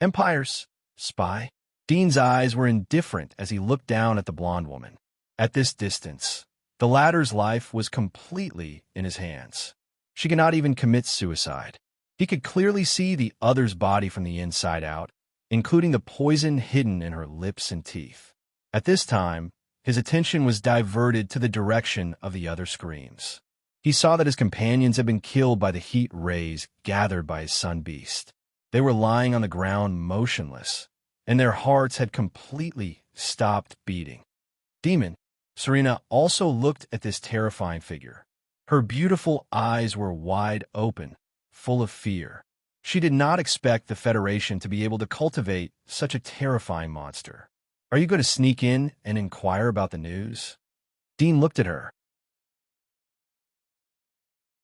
Empire's spy? Dean's eyes were indifferent as he looked down at the blonde woman. At this distance, the latter's life was completely in his hands. She could not even commit suicide. He could clearly see the other's body from the inside out, including the poison hidden in her lips and teeth. At this time, his attention was diverted to the direction of the other screams. He saw that his companions had been killed by the heat rays gathered by his sun beast. They were lying on the ground motionless, and their hearts had completely stopped beating. Demon, Serene also looked at this terrifying figure. Her beautiful eyes were wide open, full of fear. She did not expect the Federation to be able to cultivate such a terrifying monster. Are you going to sneak in and inquire about the news? Dean looked at her.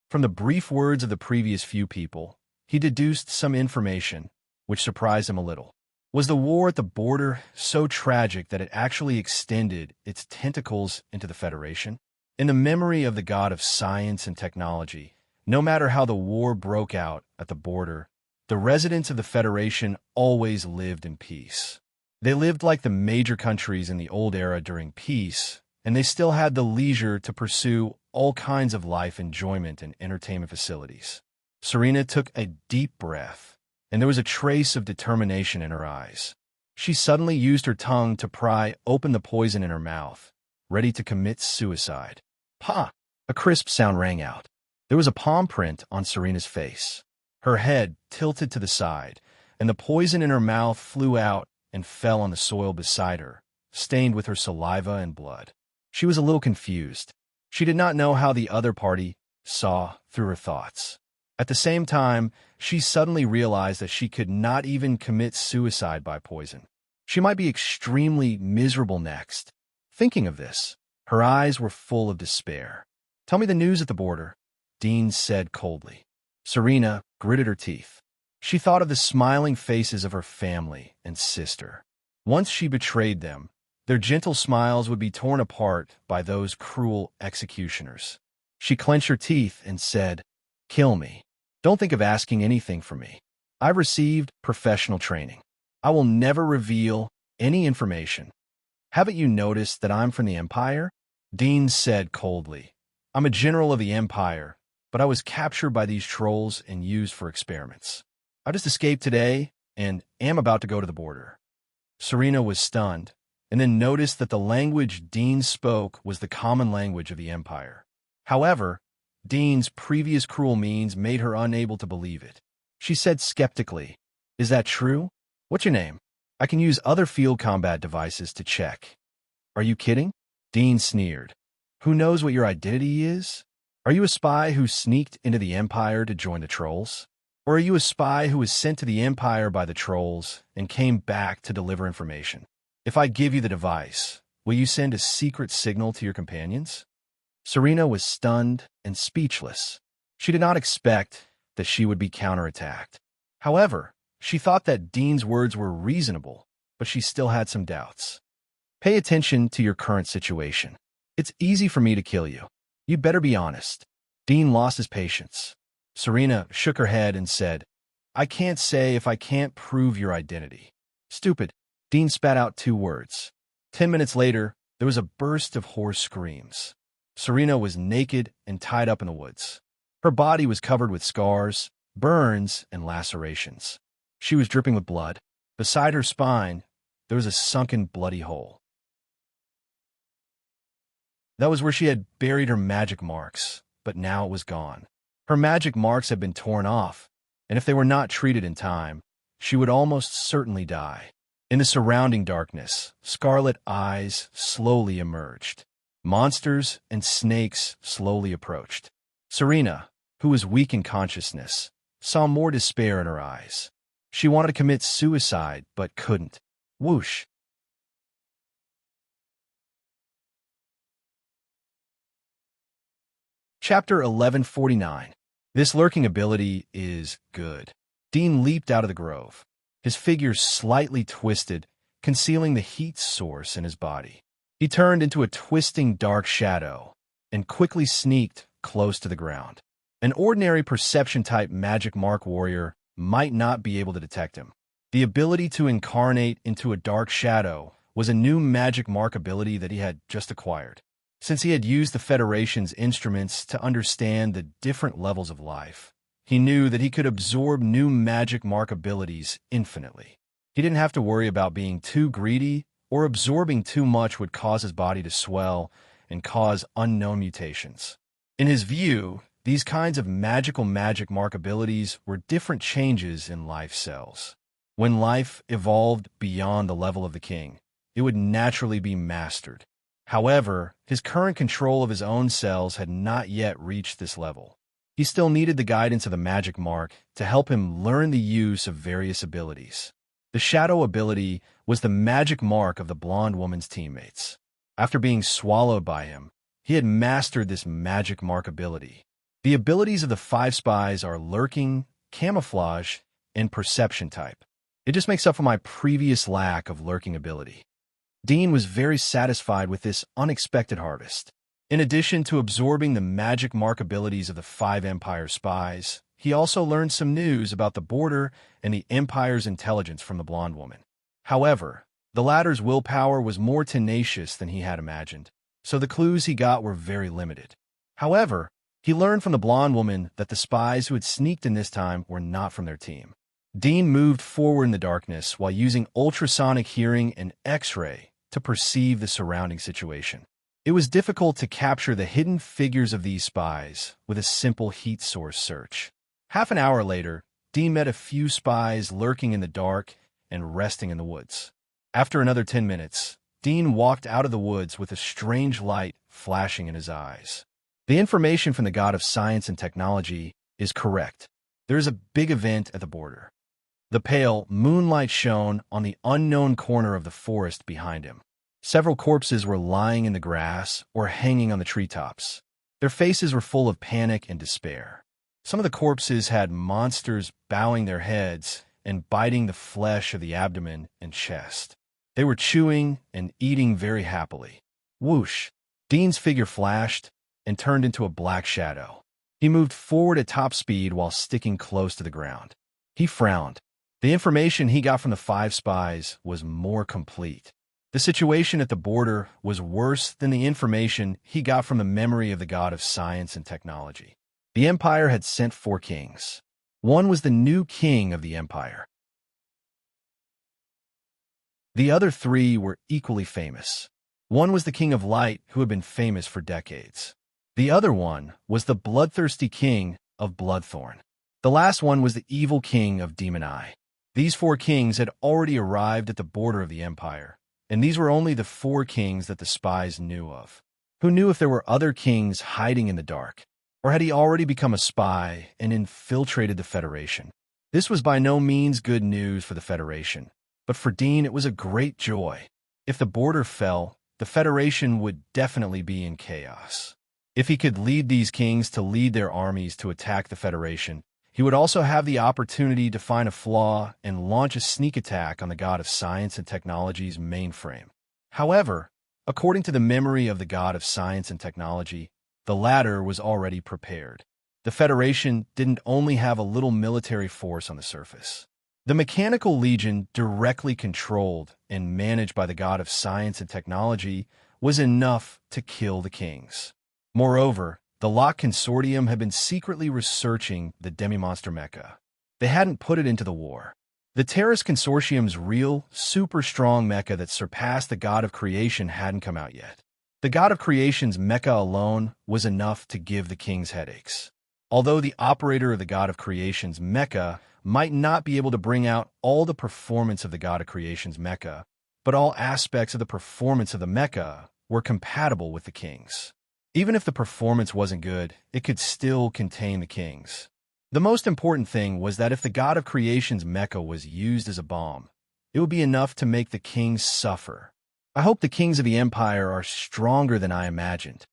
From the brief words of the previous few people, he deduced some information, which surprised him a little. Was the war at the border so tragic that it actually extended its tentacles into the Federation? In the memory of the god of science and technology, no matter how the war broke out at the border, the residents of the Federation always lived in peace. They lived like the major countries in the old era during peace, and they still had the leisure to pursue all kinds of life enjoyment and entertainment facilities. Serene took a deep breath, and there was a trace of determination in her eyes. She suddenly used her tongue to pry open the poison in her mouth, ready to commit suicide. Pa! A crisp sound rang out. There was a palm print on Serena's face. Her head tilted to the side, and the poison in her mouth flew out and fell on the soil beside her, stained with her saliva and blood. She was a little confused. She did not know how the other party saw through her thoughts. At the same time, she suddenly realized that she could not even commit suicide by poison. She might be extremely miserable next. Thinking of this, her eyes were full of despair. Tell me the news at the border, Dean said coldly. Serena gritted her teeth. She thought of the smiling faces of her family and sister. Once she betrayed them, their gentle smiles would be torn apart by those cruel executioners. She clenched her teeth and said, "Kill me. Don't think of asking anything from me. I've received professional training. I will never reveal any information. Haven't you noticed that I'm from the Empire?" Dean said coldly. "I'm a general of the Empire, but I was captured by these trolls and used for experiments. I just escaped today and am about to go to the border." Serena was stunned, and then noticed that the language Dean spoke was the common language of the Empire. However, Dean's previous cruel means made her unable to believe it. She said skeptically, "Is that true? What's your name? I can use other field combat devices to check." "Are you kidding?" Dean sneered. "Who knows what your identity is? Are you a spy who sneaked into the Empire to join the trolls? Or are you a spy who was sent to the Empire by the trolls and came back to deliver information? If I give you the device, will you send a secret signal to your companions?" Serena was stunned and speechless. She did not expect that she would be counterattacked. However, she thought that Dean's words were reasonable, but she still had some doubts. "Pay attention to your current situation. It's easy for me to kill you. You'd better be honest." Dean lost his patience. Serena shook her head and said, "I can't say if I can't prove your identity." "Stupid." Dean spat out 2 words. 10 minutes later, there was a burst of hoarse screams. Serena was naked and tied up in the woods. Her body was covered with scars, burns, and lacerations. She was dripping with blood. Beside her spine, there was a sunken, bloody hole. That was where she had buried her magic marks, but now it was gone. Her magic marks had been torn off, and if they were not treated in time, she would almost certainly die. In the surrounding darkness, scarlet eyes slowly emerged. Monsters and snakes slowly approached. Serena, who was weak in consciousness, saw more despair in her eyes. She wanted to commit suicide, but couldn't. Whoosh! Chapter 1149. This lurking ability is good. Dean leaped out of the grove, his figure slightly twisted, concealing the heat source in his body. He turned into a twisting dark shadow and quickly sneaked close to the ground. An ordinary perception-type magic mark warrior might not be able to detect him. The ability to incarnate into a dark shadow was a new magic mark ability that he had just acquired. Since he had used the Federation's instruments to understand the different levels of life, he knew that he could absorb new magic mark abilities infinitely. He didn't have to worry about being too greedy or absorbing too much would cause his body to swell and cause unknown mutations. In his view, these kinds of magical magic mark abilities were different changes in life cells. When life evolved beyond the level of the king, it would naturally be mastered. However, his current control of his own cells had not yet reached this level. He still needed the guidance of the magic mark to help him learn the use of various abilities. The shadow ability was the magic mark of the blonde woman's teammates. After being swallowed by him, he had mastered this magic mark ability. The abilities of the 5 spies are lurking, camouflage, and perception type. It just makes up for my previous lack of lurking ability. Dean was very satisfied with this unexpected harvest. In addition to absorbing the magic mark abilities of the 5 Empire spies, he also learned some news about the border and the Empire's intelligence from the blonde woman. However, the latter's willpower was more tenacious than he had imagined, so the clues he got were very limited. However, he learned from the blonde woman that the spies who had sneaked in this time were not from their team. Dean moved forward in the darkness while using ultrasonic hearing and X-ray to perceive the surrounding situation. It was difficult to capture the hidden figures of these spies with a simple heat source search. Half an hour later, Dean met a few spies lurking in the dark and resting in the woods. After another 10 minutes, Dean walked out of the woods with a strange light flashing in his eyes. The information from the god of science and technology is correct. There is a big event at the border. The pale moonlight shone on the unknown corner of the forest behind him. Several corpses were lying in the grass or hanging on the treetops. Their faces were full of panic and despair. Some of the corpses had monsters bowing their heads and biting the flesh of the abdomen and chest. They were chewing and eating very happily. Whoosh! Dean's figure flashed and turned into a black shadow. He moved forward at top speed while sticking close to the ground. He frowned. The information he got from the 5 spies was more complete. The situation at the border was worse than the information he got from the memory of the god of science and technology. The Empire had sent 4 kings. One was the new king of the Empire. The other 3 were equally famous. One was the king of light, who had been famous for decades. The other one was the bloodthirsty king of Bloodthorn. The last one was the evil king of Demon Eye. These 4 kings had already arrived at the border of the Empire, and these were only the 4 kings that the spies knew of. Who knew if there were other kings hiding in the dark? Or had he already become a spy and infiltrated the Federation? This was by no means good news for the Federation, but for Dean it was a great joy. If the border fell, the Federation would definitely be in chaos. If he could lead these kings to lead their armies to attack the Federation, he would also have the opportunity to find a flaw and launch a sneak attack on the god of science and technology's mainframe. However, according to the memory of the god of science and technology, the latter was already prepared. The Federation didn't only have a little military force on the surface. The Mechanical Legion, directly controlled and managed by the god of science and technology, was enough to kill the kings. Moreover, the Lock Consortium had been secretly researching the demi-monster mecha. They hadn't put it into the war. The Terrace Consortium's real, super-strong mecha that surpassed the God of Creation hadn't come out yet. The God of Creation's mecha alone was enough to give the kings headaches. Although the operator of the God of Creation's mecha might not be able to bring out all the performance of the God of Creation's mecha, but all aspects of the performance of the mecha were compatible with the kings. Even if the performance wasn't good, it could still contain the kings. The most important thing was that if the God of Creation's mecha was used as a bomb, it would be enough to make the kings suffer. I hope the kings of the Empire are stronger than I imagined,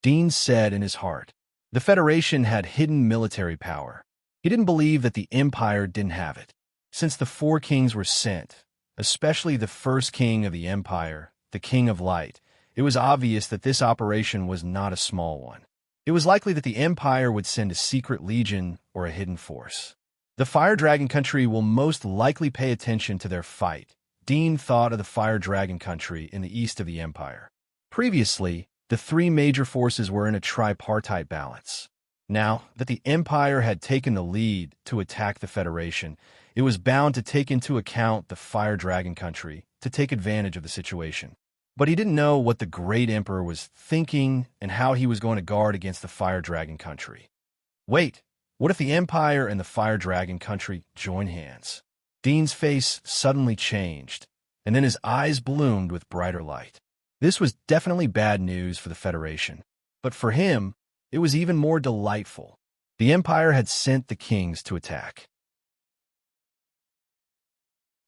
Dean said in his heart. The Federation had hidden military power. He didn't believe that the Empire didn't have it. Since the four kings were sent, especially the first king of the Empire, the King of Light, it was obvious that this operation was not a small one. It was likely that the Empire would send a secret legion or a hidden force. The Fire Dragon Country will most likely pay attention to their fight. Dean thought of the Fire Dragon Country in the east of the Empire. Previously, the three major forces were in a tripartite balance. Now that the Empire had taken the lead to attack the Federation, it was bound to take into account the Fire Dragon Country to take advantage of the situation. But he didn't know what the Great Emperor was thinking and how he was going to guard against the Fire Dragon Country. Wait, what if the Empire and the Fire Dragon Country join hands? Dean's face suddenly changed, and then his eyes bloomed with brighter light. This was definitely bad news for the Federation, but for him, it was even more delightful. The Empire had sent the kings to attack.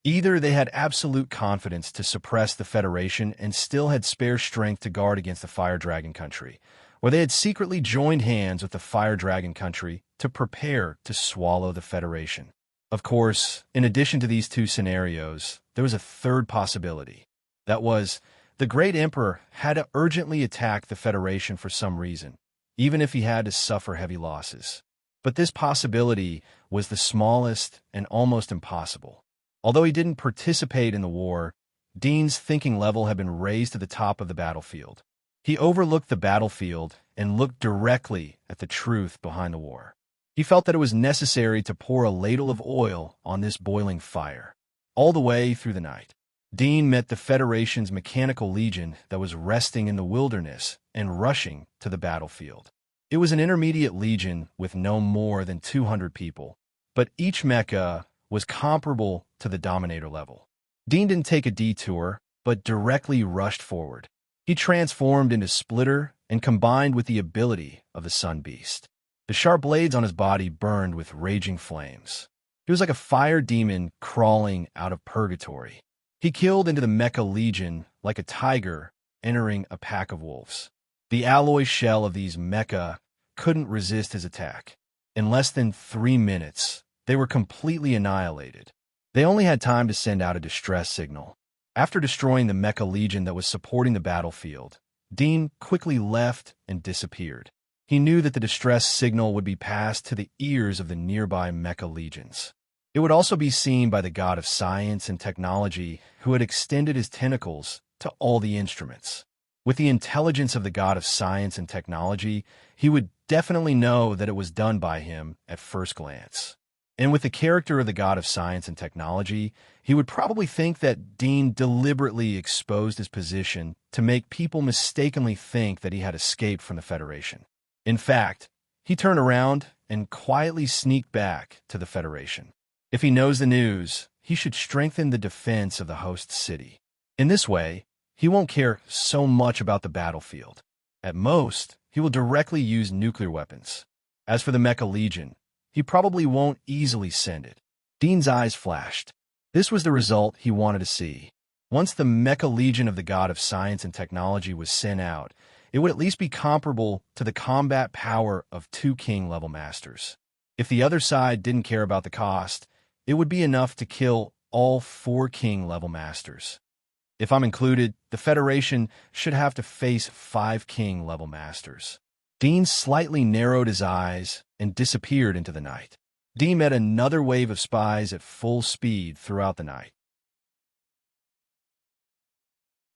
Either they had absolute confidence to suppress the Federation and still had spare strength to guard against the Fire Dragon Country, or they had secretly joined hands with the Fire Dragon Country to prepare to swallow the Federation. Of course, in addition to these two scenarios, there was a third possibility. That was, the Great Emperor had to urgently attack the Federation for some reason, even if he had to suffer heavy losses. But this possibility was the smallest and almost impossible. Although he didn't participate in the war, Dean's thinking level had been raised to the top of the battlefield. He overlooked the battlefield and looked directly at the truth behind the war. He felt that it was necessary to pour a ladle of oil on this boiling fire. All the way through the night, Dean met the Federation's mechanical legion that was resting in the wilderness and rushing to the battlefield. It was an intermediate legion with no more than 200 people, but each mecha was comparable to the Dominator level. Dean didn't take a detour, but directly rushed forward. He transformed into Splitter and combined with the ability of the Sun Beast. The sharp blades on his body burned with raging flames. He was like a fire demon crawling out of purgatory. He killed into the Mecha Legion like a tiger entering a pack of wolves. The alloy shell of these mecha couldn't resist his attack. In less than 3 minutes, they were completely annihilated. They only had time to send out a distress signal. After destroying the Mecha Legion that was supporting the battlefield, Dean quickly left and disappeared. He knew that the distress signal would be passed to the ears of the nearby Mecha Legions. It would also be seen by the god of science and technology who had extended his tentacles to all the instruments. With the intelligence of the god of science and technology, he would definitely know that it was done by him at first glance. And with the character of the god of science and technology, he would probably think that Dean deliberately exposed his position to make people mistakenly think that he had escaped from the Federation. In fact, he turned around and quietly sneaked back to the Federation. If he knows the news, he should strengthen the defense of the host city. In this way, he won't care so much about the battlefield. At most, he will directly use nuclear weapons. As for the Mecha Legion, he probably won't easily send it. Dean's eyes flashed. This was the result he wanted to see. Once the Mecha Legion of the god of science and technology was sent out, it would at least be comparable to the combat power of 2 king-level masters. If the other side didn't care about the cost, it would be enough to kill all 4 king-level masters. If I'm included, the Federation should have to face 5 king-level masters. Dean slightly narrowed his eyes and disappeared into the night. Dean met another wave of spies at full speed throughout the night.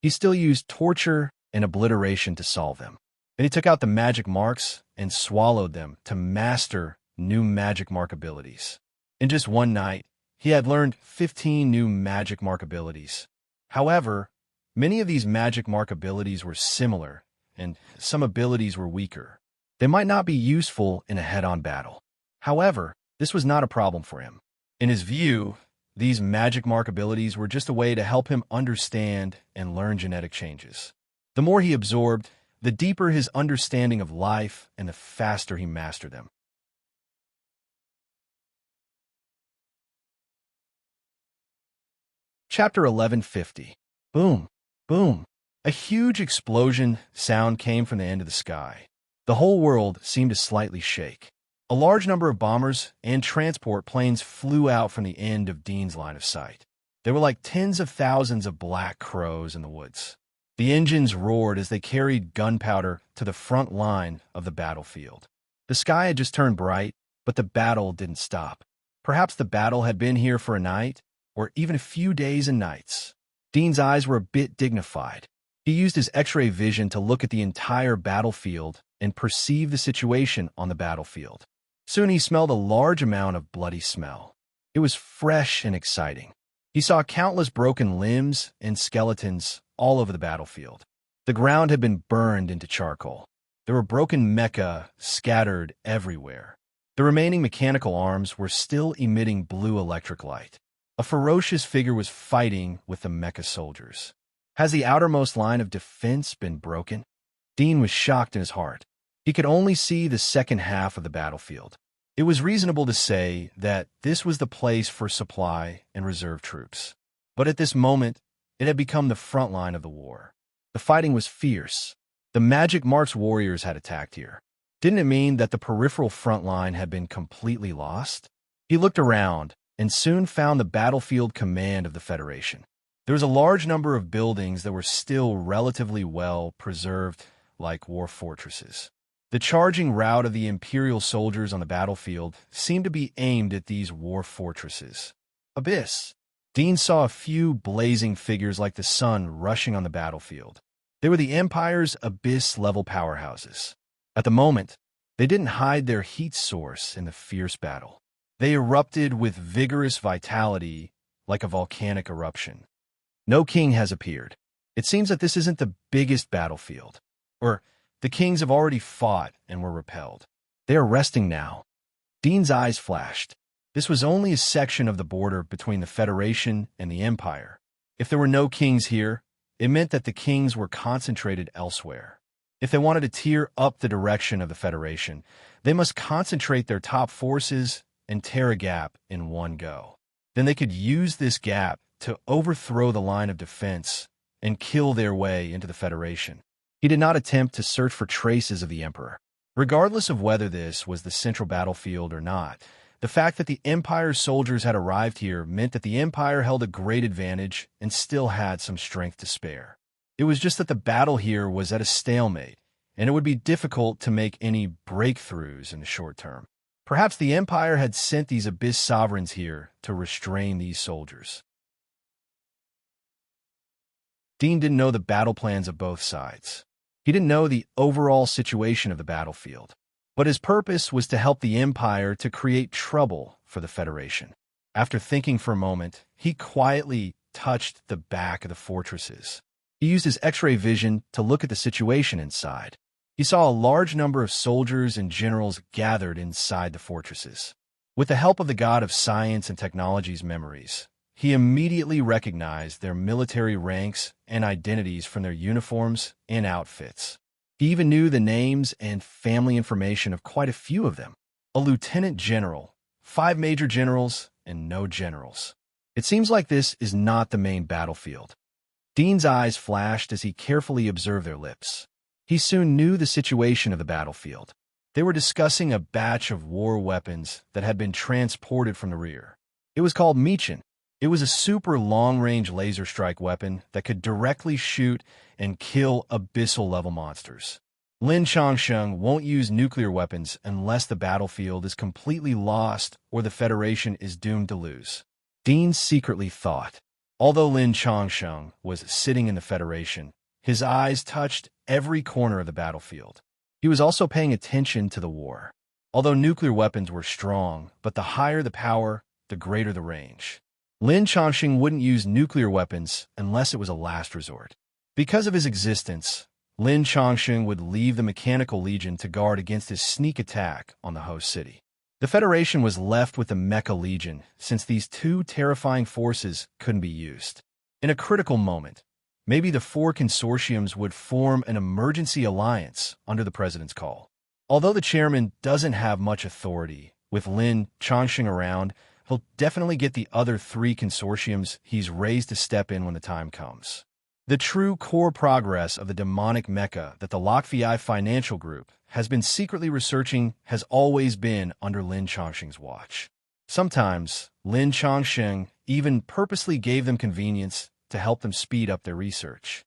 He still used torture and obliteration to solve them. Then he took out the magic marks and swallowed them to master new magic mark abilities. In just one night, he had learned 15 new magic mark abilities. However, many of these magic mark abilities were similar, and some abilities were weaker. They might not be useful in a head-on battle. However, this was not a problem for him. In his view, these magic mark abilities were just a way to help him understand and learn genetic changes. The more he absorbed, the deeper his understanding of life and the faster he mastered them. Chapter 1150. Boom, boom. A huge explosion sound came from the end of the sky. The whole world seemed to slightly shake. A large number of bombers and transport planes flew out from the end of Dean's line of sight. They were like tens of thousands of black crows in the woods. The engines roared as they carried gunpowder to the front line of the battlefield. The sky had just turned bright, but the battle didn't stop. Perhaps the battle had been here for a night, or even a few days and nights. Dean's eyes were a bit dignified. He used his X-ray vision to look at the entire battlefield and perceive the situation on the battlefield. Soon he smelled a large amount of bloody smell. It was fresh and exciting. He saw countless broken limbs and skeletons all over the battlefield. The ground had been burned into charcoal. There were broken mecha scattered everywhere. The remaining mechanical arms were still emitting blue electric light. A ferocious figure was fighting with the mecha soldiers. Has the outermost line of defense been broken? Dean was shocked in his heart. He could only see the second half of the battlefield. It was reasonable to say that this was the place for supply and reserve troops. But at this moment, it had become the front line of the war. The fighting was fierce. The Magic Mark's warriors had attacked here. Didn't it mean that the peripheral front line had been completely lost? He looked around and soon found the battlefield command of the Federation. There was a large number of buildings that were still relatively well preserved, like war fortresses. The charging rout of the Imperial soldiers on the battlefield seemed to be aimed at these war fortresses. Abyss. Dean saw a few blazing figures like the sun rushing on the battlefield. They were the Empire's Abyss-level powerhouses. At the moment, they didn't hide their heat source in the fierce battle. They erupted with vigorous vitality like a volcanic eruption. No king has appeared. It seems that this isn't the biggest battlefield. Or the kings have already fought and were repelled. They are resting now. Dean's eyes flashed. This was only a section of the border between the Federation and the Empire. If there were no kings here, it meant that the kings were concentrated elsewhere. If they wanted to tear up the direction of the Federation, they must concentrate their top forces and tear a gap in one go. Then they could use this gap to overthrow the line of defense and kill their way into the Federation. He did not attempt to search for traces of the Emperor. Regardless of whether this was the central battlefield or not, the fact that the Empire's soldiers had arrived here meant that the Empire held a great advantage and still had some strength to spare. It was just that the battle here was at a stalemate, and it would be difficult to make any breakthroughs in the short term. Perhaps the Empire had sent these Abyss sovereigns here to restrain these soldiers. Dean didn't know the battle plans of both sides. He didn't know the overall situation of the battlefield. But his purpose was to help the Empire to create trouble for the Federation. After thinking for a moment, he quietly touched the back of the fortresses. He used his X-ray vision to look at the situation inside. He saw a large number of soldiers and generals gathered inside the fortresses. With the help of the god of science and technology's memories, he immediately recognized their military ranks and identities from their uniforms and outfits. He even knew the names and family information of quite a few of them. A lieutenant general, 5 major generals, and no generals. It seems like this is not the main battlefield. Dean's eyes flashed as he carefully observed their lips. He soon knew the situation of the battlefield. They were discussing a batch of war weapons that had been transported from the rear. It was called Michin. It was a super long-range laser strike weapon that could directly shoot and kill abyssal-level monsters. Lin Changsheng won't use nuclear weapons unless the battlefield is completely lost or the Federation is doomed to lose. Dean secretly thought. Although Lin Changsheng was sitting in the Federation, his eyes touched every corner of the battlefield. He was also paying attention to the war. Although nuclear weapons were strong, but the higher the power, the greater the range. Lin Changsheng wouldn't use nuclear weapons unless it was a last resort. Because of his existence, Lin Changsheng would leave the Mechanical Legion to guard against his sneak attack on the host city. The Federation was left with the Mecha Legion, since these two terrifying forces couldn't be used. In a critical moment, maybe the 4 consortiums would form an emergency alliance under the president's call. Although the chairman doesn't have much authority, with Lin Changsheng around, he'll definitely get the other 3 consortiums he's raised to step in when the time comes. The true core progress of the demonic mecha that the Lokvi Financial Group has been secretly researching has always been under Lin Chongqing's watch. Sometimes, Lin Chongqing even purposely gave them convenience to help them speed up their research.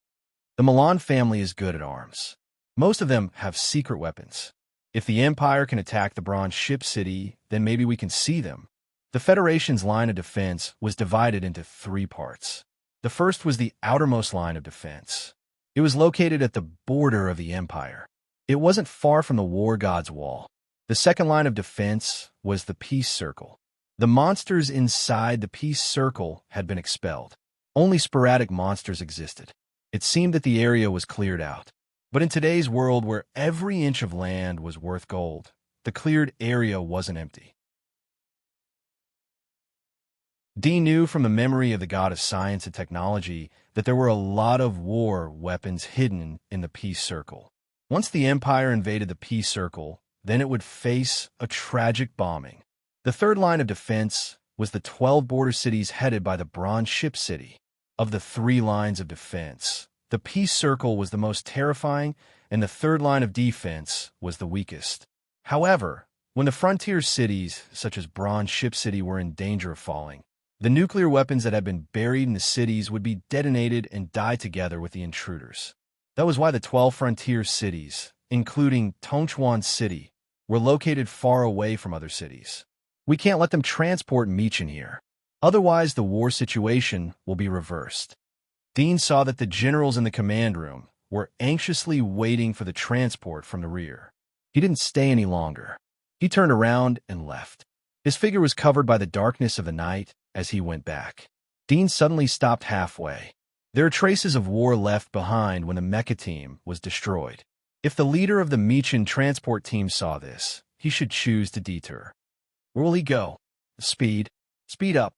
The Milan family is good at arms. Most of them have secret weapons. If the Empire can attack the Bronze Ship City, then maybe we can see them. The Federation's line of defense was divided into 3 parts. The first was the outermost line of defense. It was located at the border of the Empire. It wasn't far from the War God's Wall. The second line of defense was the Peace Circle. The monsters inside the Peace Circle had been expelled. Only sporadic monsters existed. It seemed that the area was cleared out. But in today's world where every inch of land was worth gold, the cleared area wasn't empty. Dee knew from the memory of the god of science and technology that there were a lot of war weapons hidden in the Peace Circle. Once the Empire invaded the Peace Circle, then it would face a tragic bombing. The third line of defense was the 12 border cities headed by the Bronze Ship City. Of the 3 lines of defense, the Peace Circle was the most terrifying, and the third line of defense was the weakest. However, when the frontier cities, such as Bronze Ship City, were in danger of falling, the nuclear weapons that had been buried in the cities would be detonated and die together with the intruders. That was why the 12 frontier cities, including Tongchuan City, were located far away from other cities. We can't let them transport Michin here. Otherwise, the war situation will be reversed. Dean saw that the generals in the command room were anxiously waiting for the transport from the rear. He didn't stay any longer. He turned around and left. His figure was covered by the darkness of the night as he went back. Dean suddenly stopped halfway. There are traces of war left behind when the mecha team was destroyed. If the leader of the Michin transport team saw this, he should choose to detour. Where will he go? Speed. Speed up.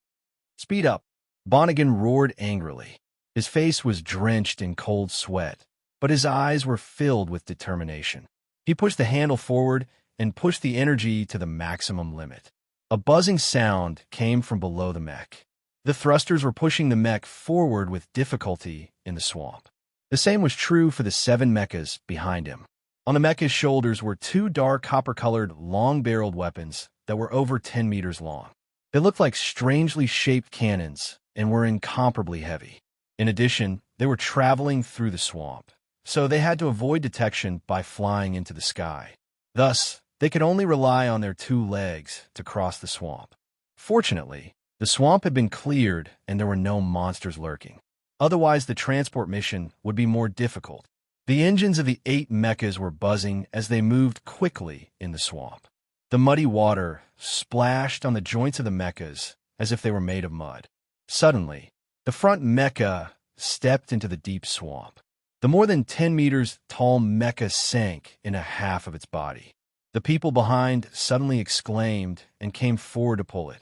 Speed up. Bonnigan roared angrily. His face was drenched in cold sweat, but his eyes were filled with determination. He pushed the handle forward and pushed the energy to the maximum limit. A buzzing sound came from below the mech. The thrusters were pushing the mech forward with difficulty in the swamp. The same was true for the 7 mechas behind him. On the mecha's shoulders were 2 dark copper-colored, long-barreled weapons that were over 10 meters long. They looked like strangely shaped cannons and were incomparably heavy. In addition, they were traveling through the swamp, so they had to avoid detection by flying into the sky. Thus, they could only rely on their 2 legs to cross the swamp. Fortunately, the swamp had been cleared and there were no monsters lurking. Otherwise, the transport mission would be more difficult. The engines of the 8 mechas were buzzing as they moved quickly in the swamp. The muddy water splashed on the joints of the mechas as if they were made of mud. Suddenly, the front mecha stepped into the deep swamp. The more than 10 meters tall mecha sank in a half of its body. The people behind suddenly exclaimed and came forward to pull it.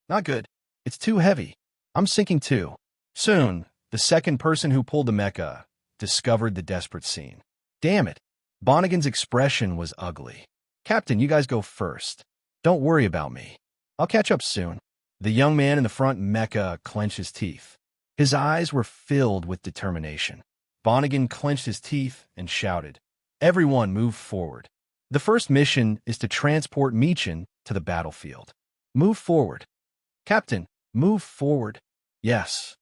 Not good. It's too heavy. I'm sinking too. Soon, the second person who pulled the mecha discovered the desperate scene. Damn it. Bonnigan's expression was ugly. Captain, you guys go first. Don't worry about me. I'll catch up soon. The young man in the front mecha clenched his teeth. His eyes were filled with determination. Bonnigan clenched his teeth and shouted, "Everyone move forward. The first mission is to transport Michin to the battlefield. Move forward. Captain, move forward." Yes.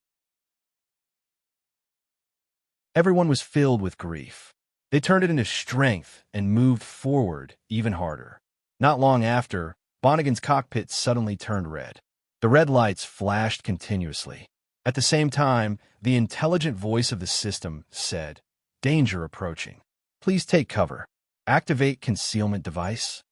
Everyone was filled with grief. They turned it into strength and moved forward even harder. Not long after, Bonnigan's cockpit suddenly turned red. The red lights flashed continuously. At the same time, the intelligent voice of the system said, "Danger approaching. Please take cover. Activate concealment device."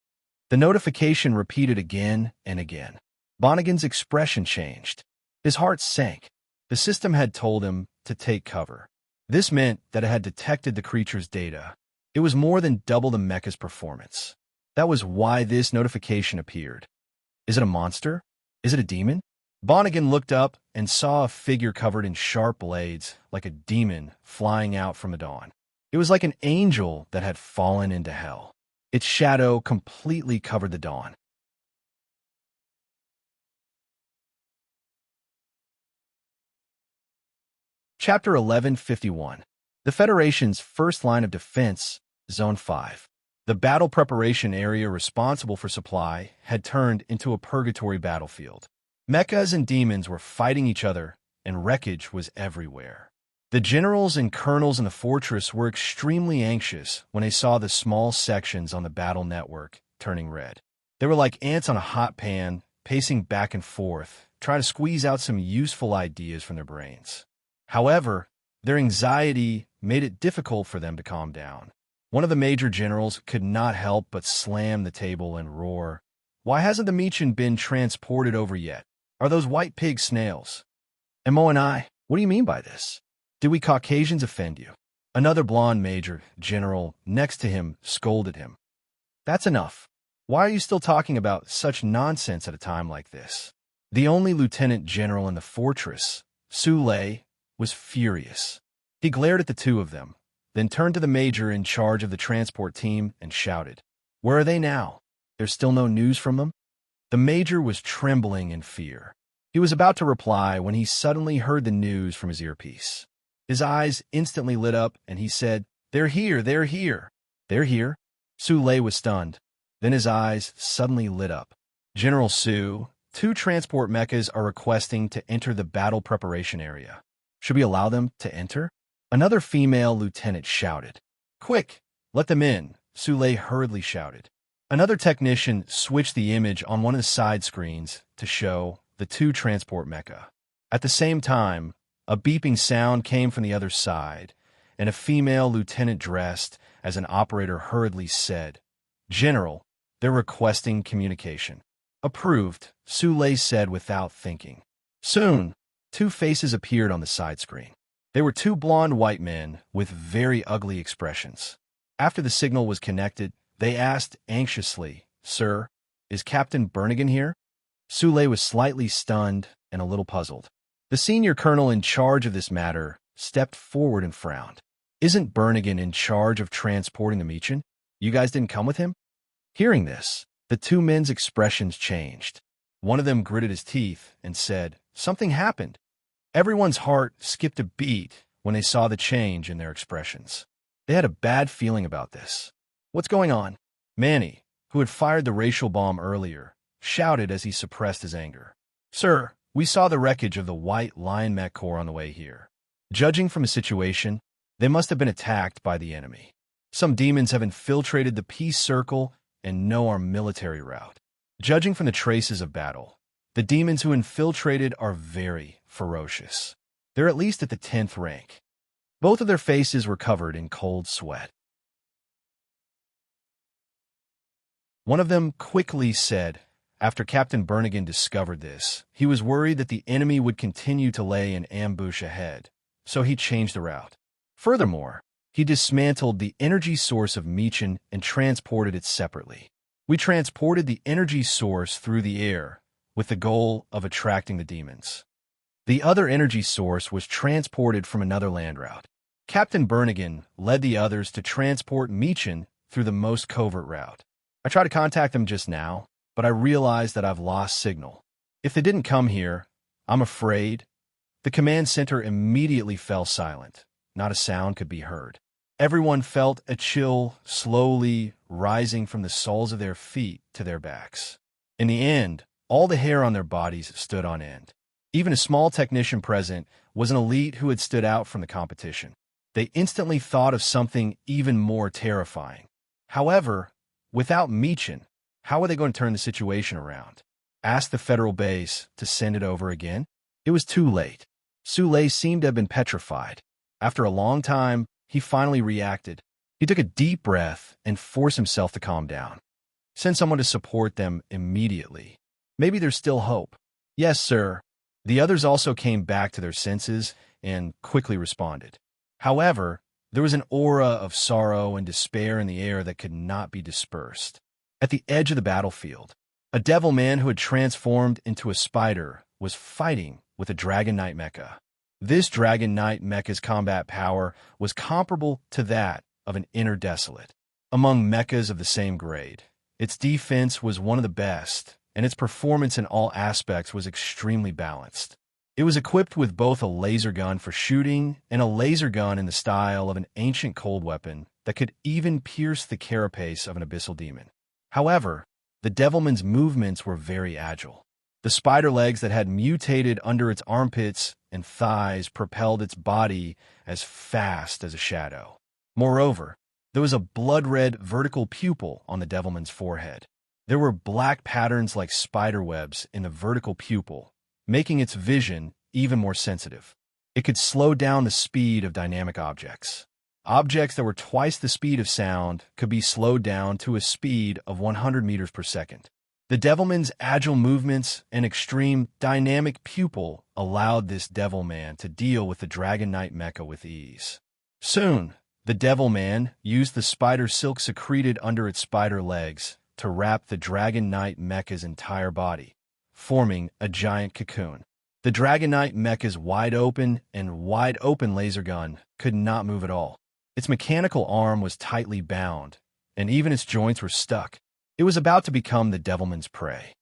The notification repeated again and again. Bonnigan's expression changed. His heart sank. The system had told him to take cover. This meant that it had detected the creature's data. It was more than double the mecha's performance. That was why this notification appeared. Is it a monster? Is it a demon? Bonnigan looked up and saw a figure covered in sharp blades, like a demon flying out from the dawn. It was like an angel that had fallen into hell. Its shadow completely covered the dawn. Chapter 1151. The Federation's first line of defense, Zone 5. The battle preparation area responsible for supply had turned into a purgatory battlefield. Mechas and demons were fighting each other, and wreckage was everywhere. The generals and colonels in the fortress were extremely anxious when they saw the small sections on the battle network turning red. They were like ants on a hot pan, pacing back and forth, trying to squeeze out some useful ideas from their brains. However, their anxiety made it difficult for them to calm down. One of the major generals could not help but slam the table and roar, "Why hasn't the Meechin been transported over yet? Are those white pig snails?" "Mo and I, what do you mean by this? Did we Caucasians offend you?" Another blonde major general next to him scolded him. "That's enough. Why are you still talking about such nonsense at a time like this?" The only lieutenant general in the fortress, Sule, was furious. He glared at the two of them, then turned to the major in charge of the transport team and shouted, "Where are they now? There's still no news from them?" The major was trembling in fear. He was about to reply when he suddenly heard the news from his earpiece. His eyes instantly lit up, and he said, "They're here, they're here." "They're here?" Sule was stunned. Then his eyes suddenly lit up. "General Su, 2 transport mechas are requesting to enter the battle preparation area. Should we allow them to enter?" Another female lieutenant shouted. "Quick, let them in," Sule hurriedly shouted. Another technician switched the image on one of the side screens to show the 2 transport mecha. At the same time, a beeping sound came from the other side, and a female lieutenant dressed as an operator hurriedly said, "General, they're requesting communication." "Approved," Sule said without thinking. Soon, 2 faces appeared on the side screen. They were 2 blonde white men with very ugly expressions. After the signal was connected, they asked anxiously, "Sir, is Captain Bernigan here?" Sule was slightly stunned and a little puzzled. The senior colonel in charge of this matter stepped forward and frowned. "Isn't Bernigan in charge of transporting the Meechin? You guys didn't come with him?" Hearing this, the 2 men's expressions changed. One of them gritted his teeth and said, "Something happened." Everyone's heart skipped a beat when they saw the change in their expressions. They had a bad feeling about this. "What's going on?" Manny, who had fired the racial bomb earlier, shouted as he suppressed his anger. "Sir, we saw the wreckage of the White Lion Mech Corps on the way here. Judging from the situation, they must have been attacked by the enemy. Some demons have infiltrated the peace circle and know our military route. Judging from the traces of battle, the demons who infiltrated are very ferocious. They're at least at the 10th rank. Both of their faces were covered in cold sweat." One of them quickly said, after Captain Bernigan discovered this, he was worried that the enemy would continue to lay an ambush ahead, so he changed the route. Furthermore, he dismantled the energy source of Meechin and transported it separately. "We transported the energy source through the air with the goal of attracting the demons. The other energy source was transported from another land route. Captain Bernigan led the others to transport Meechin through the most covert route. I tried to contact them just now, but I realized that I've lost signal. If they didn't come here, I'm afraid..." The command center immediately fell silent. Not a sound could be heard. Everyone felt a chill slowly rising from the soles of their feet to their backs. In the end, all the hair on their bodies stood on end. Even a small technician present was an elite who had stood out from the competition. They instantly thought of something even more terrifying. However, without Meechin, how were they going to turn the situation around? Ask the federal base to send it over again? It was too late. Sule seemed to have been petrified. After a long time, he finally reacted. He took a deep breath and forced himself to calm down. "Send someone to support them immediately. Maybe there's still hope." "Yes, sir." The others also came back to their senses and quickly responded. However, there was an aura of sorrow and despair in the air that could not be dispersed. At the edge of the battlefield, a devil man who had transformed into a spider was fighting with a Dragon Knight mecha. This Dragon Knight mecha's combat power was comparable to that of an Inner Desolate. Among mechas of the same grade, its defense was one of the best, and its performance in all aspects was extremely balanced. It was equipped with both a laser gun for shooting and a laser gun in the style of an ancient cold weapon that could even pierce the carapace of an abyssal demon. However, the devilman's movements were very agile. The spider legs that had mutated under its armpits and thighs propelled its body as fast as a shadow. Moreover, there was a blood-red vertical pupil on the devilman's forehead. There were black patterns like spider webs in the vertical pupil, making its vision even more sensitive. It could slow down the speed of dynamic objects. Objects that were twice the speed of sound could be slowed down to a speed of 100 meters per second. The devilman's agile movements and extreme dynamic pupil allowed this devilman to deal with the Dragon Knight mecha with ease. Soon, the devilman used the spider silk secreted under its spider legs to wrap the Dragon Knight mecha's entire body, forming a giant cocoon. The Dragon Knight mecha's wide-open laser gun could not move at all. Its mechanical arm was tightly bound, and even its joints were stuck. It was about to become the devilman's prey.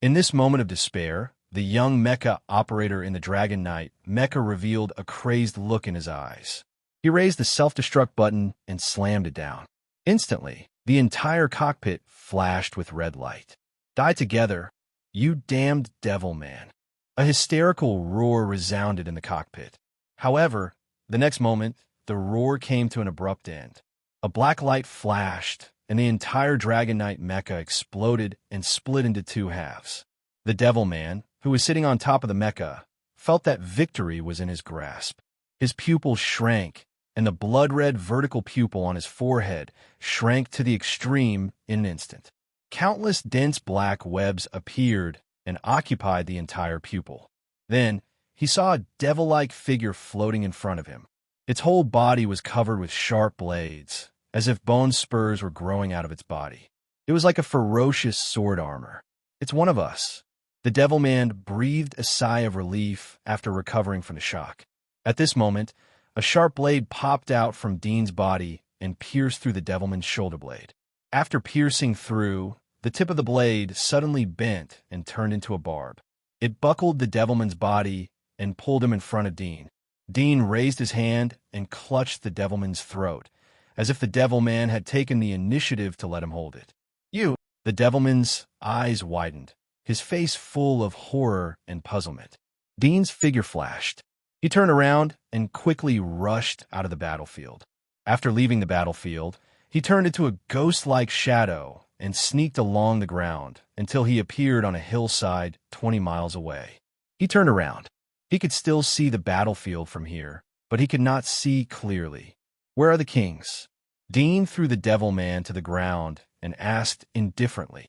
In this moment of despair, the young mecha operator in the Dragon Knight mecha revealed a crazed look in his eyes. He raised the self-destruct button and slammed it down. Instantly, the entire cockpit flashed with red light. Die together, you damned devilman. A hysterical roar resounded in the cockpit. However, the next moment, the roar came to an abrupt end. A black light flashed, and the entire Dragon Knight mecha exploded and split into two halves. The devilman, who was sitting on top of the mecha, felt that victory was in his grasp. His pupils shrank, and the blood-red vertical pupil on his forehead shrank to the extreme in an instant. Countless dense black webs appeared and occupied the entire pupil. Then, he saw a devil-like figure floating in front of him. Its whole body was covered with sharp blades, as if bone spurs were growing out of its body. It was like a ferocious sword armor. It's one of us. The devilman breathed a sigh of relief after recovering from the shock. At this moment, a sharp blade popped out from Dean's body and pierced through the devilman's shoulder blade. After piercing through, the tip of the blade suddenly bent and turned into a barb. It buckled the devilman's body and pulled him in front of Dean. Dean raised his hand and clutched the devilman's throat, as if the devilman had taken the initiative to let him hold it. "You!" The devilman's eyes widened, his face full of horror and puzzlement. Dean's figure flashed. He turned around and quickly rushed out of the battlefield. After leaving the battlefield, he turned into a ghost-like shadow and sneaked along the ground until he appeared on a hillside 20 miles away. He turned around. He could still see the battlefield from here, but he could not see clearly. "Where are the kings?" Dean threw the devilman to the ground and asked indifferently.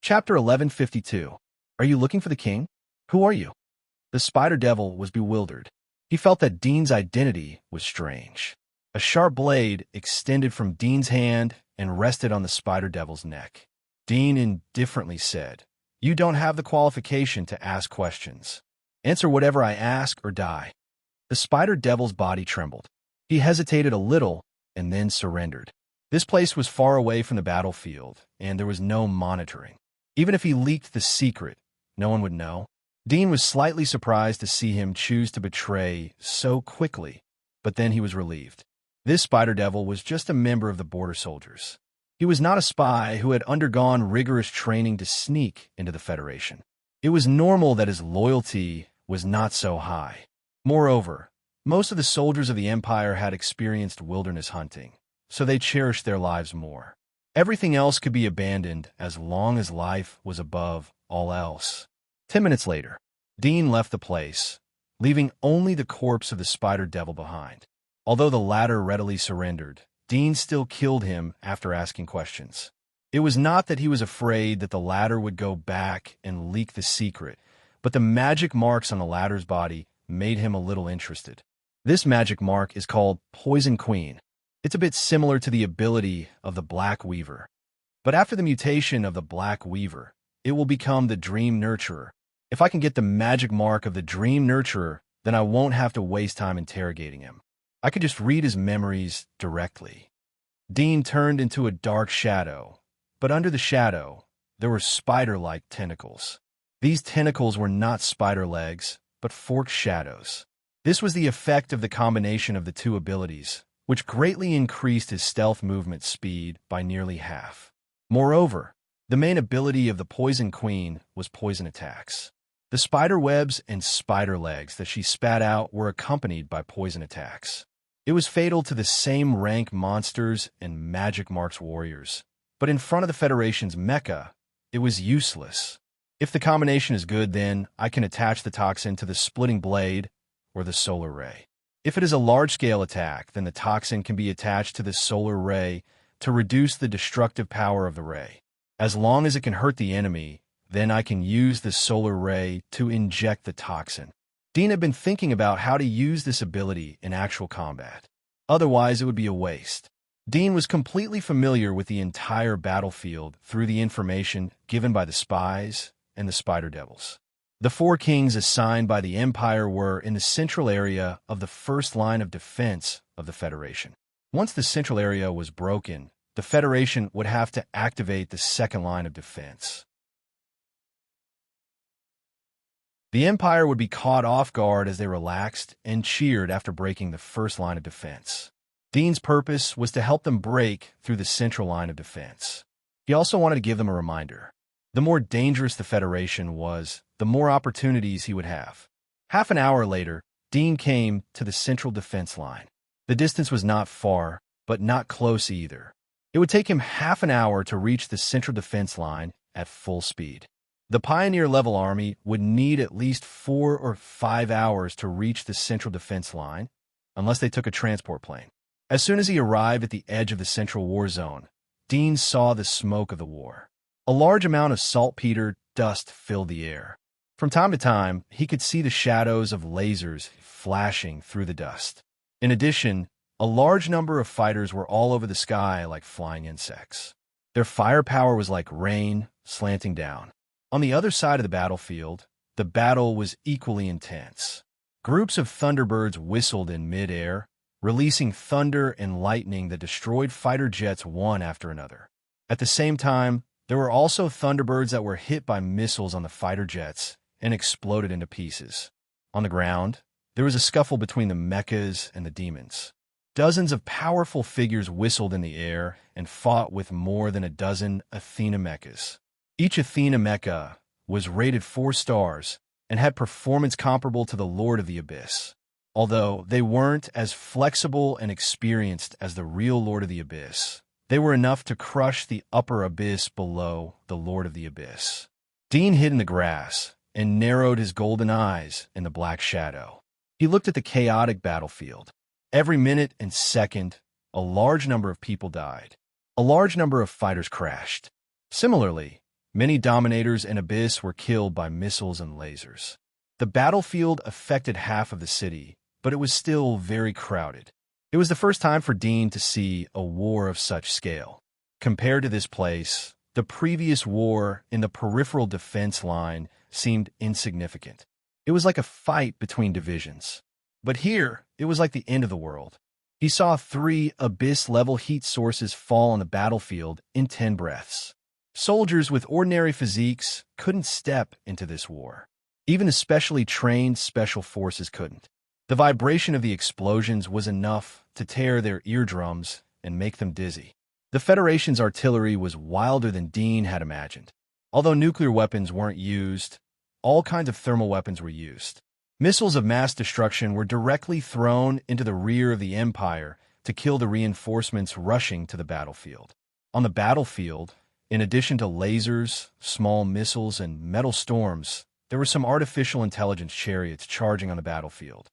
Chapter 1152. Are you looking for the king? Who are you? The spider devil was bewildered. He felt that Dean's identity was strange. A sharp blade extended from Dean's hand and rested on the spider devil's neck. Dean indifferently said, "You don't have the qualification to ask questions. Answer whatever I ask or die." The spider devil's body trembled. He hesitated a little and then surrendered. This place was far away from the battlefield, and there was no monitoring. Even if he leaked the secret, no one would know. Dean was slightly surprised to see him choose to betray so quickly, but then he was relieved. This spider devil was just a member of the border soldiers. He was not a spy who had undergone rigorous training to sneak into the Federation. It was normal that his loyalty was not so high. Moreover, most of the soldiers of the Empire had experienced wilderness hunting, so they cherished their lives more. Everything else could be abandoned as long as life was above all else. 10 minutes later, Dean left the place, leaving only the corpse of the spider devil behind. Although the latter readily surrendered, Dean still killed him after asking questions. It was not that he was afraid that the latter would go back and leak the secret, but the magic marks on the latter's body made him a little interested. This magic mark is called Poison Queen. It's a bit similar to the ability of the Black Weaver. But after the mutation of the Black Weaver, it will become the Dream Nurturer. If I can get the magic mark of the Dream Nurturer, then I won't have to waste time interrogating him. I could just read his memories directly. Dean turned into a dark shadow, but under the shadow, there were spider-like tentacles. These tentacles were not spider legs, but forked shadows. This was the effect of the combination of the two abilities, which greatly increased his stealth movement speed by nearly half. Moreover, the main ability of the Poison Queen was poison attacks. The spider webs and spider legs that she spat out were accompanied by poison attacks. It was fatal to the same rank monsters and magic marks warriors, but in front of the Federation's mecha, it was useless. If the combination is good, then I can attach the toxin to the splitting blade or the solar ray. If it is a large-scale attack, then the toxin can be attached to the solar ray to reduce the destructive power of the ray. As long as it can hurt the enemy, then I can use the solar ray to inject the toxin. Dean had been thinking about how to use this ability in actual combat. Otherwise, it would be a waste. Dean was completely familiar with the entire battlefield through the information given by the spies and the spider devils. The four kings assigned by the Empire were in the central area of the first line of defense of the Federation. Once the central area was broken, the Federation would have to activate the second line of defense. The Empire would be caught off guard as they relaxed and cheered after breaking the first line of defense. Dean's purpose was to help them break through the central line of defense. He also wanted to give them a reminder. The more dangerous the Federation was, the more opportunities he would have. Half an hour later, Dean came to the central defense line. The distance was not far, but not close either. It would take him half an hour to reach the central defense line at full speed. The Pioneer-level army would need at least 4 or 5 hours to reach the central defense line, unless they took a transport plane. As soon as he arrived at the edge of the central war zone, Dean saw the smoke of the war. A large amount of saltpeter dust filled the air. From time to time, he could see the shadows of lasers flashing through the dust. In addition, a large number of fighters were all over the sky like flying insects. Their firepower was like rain slanting down. On the other side of the battlefield, the battle was equally intense. Groups of thunderbirds whistled in mid-air, releasing thunder and lightning that destroyed fighter jets one after another. At the same time, there were also thunderbirds that were hit by missiles on the fighter jets and exploded into pieces. On the ground, there was a scuffle between the mechas and the demons. Dozens of powerful figures whistled in the air and fought with more than a dozen Athena mechas. Each Athena mecha was rated 4 stars and had performance comparable to the Lord of the Abyss. Although they weren't as flexible and experienced as the real Lord of the Abyss, they were enough to crush the upper abyss below the Lord of the Abyss. Dean hid in the grass and narrowed his golden eyes in the black shadow. He looked at the chaotic battlefield. Every minute and second, a large number of people died. A large number of fighters crashed. Similarly, many Dominators and Abyss were killed by missiles and lasers. The battlefield affected half of the city, but it was still very crowded. It was the first time for Dean to see a war of such scale. Compared to this place, the previous war in the peripheral defense line seemed insignificant. It was like a fight between divisions. But here, it was like the end of the world. He saw 3 Abyss-level heat sources fall on the battlefield in 10 breaths. Soldiers with ordinary physiques couldn't step into this war. Even the specially trained special forces couldn't. The vibration of the explosions was enough to tear their eardrums and make them dizzy. The Federation's artillery was wilder than Dean had imagined. Although nuclear weapons weren't used, all kinds of thermal weapons were used. Missiles of mass destruction were directly thrown into the rear of the Empire to kill the reinforcements rushing to the battlefield. On the battlefield, in addition to lasers, small missiles, and metal storms, there were some artificial intelligence chariots charging on the battlefield.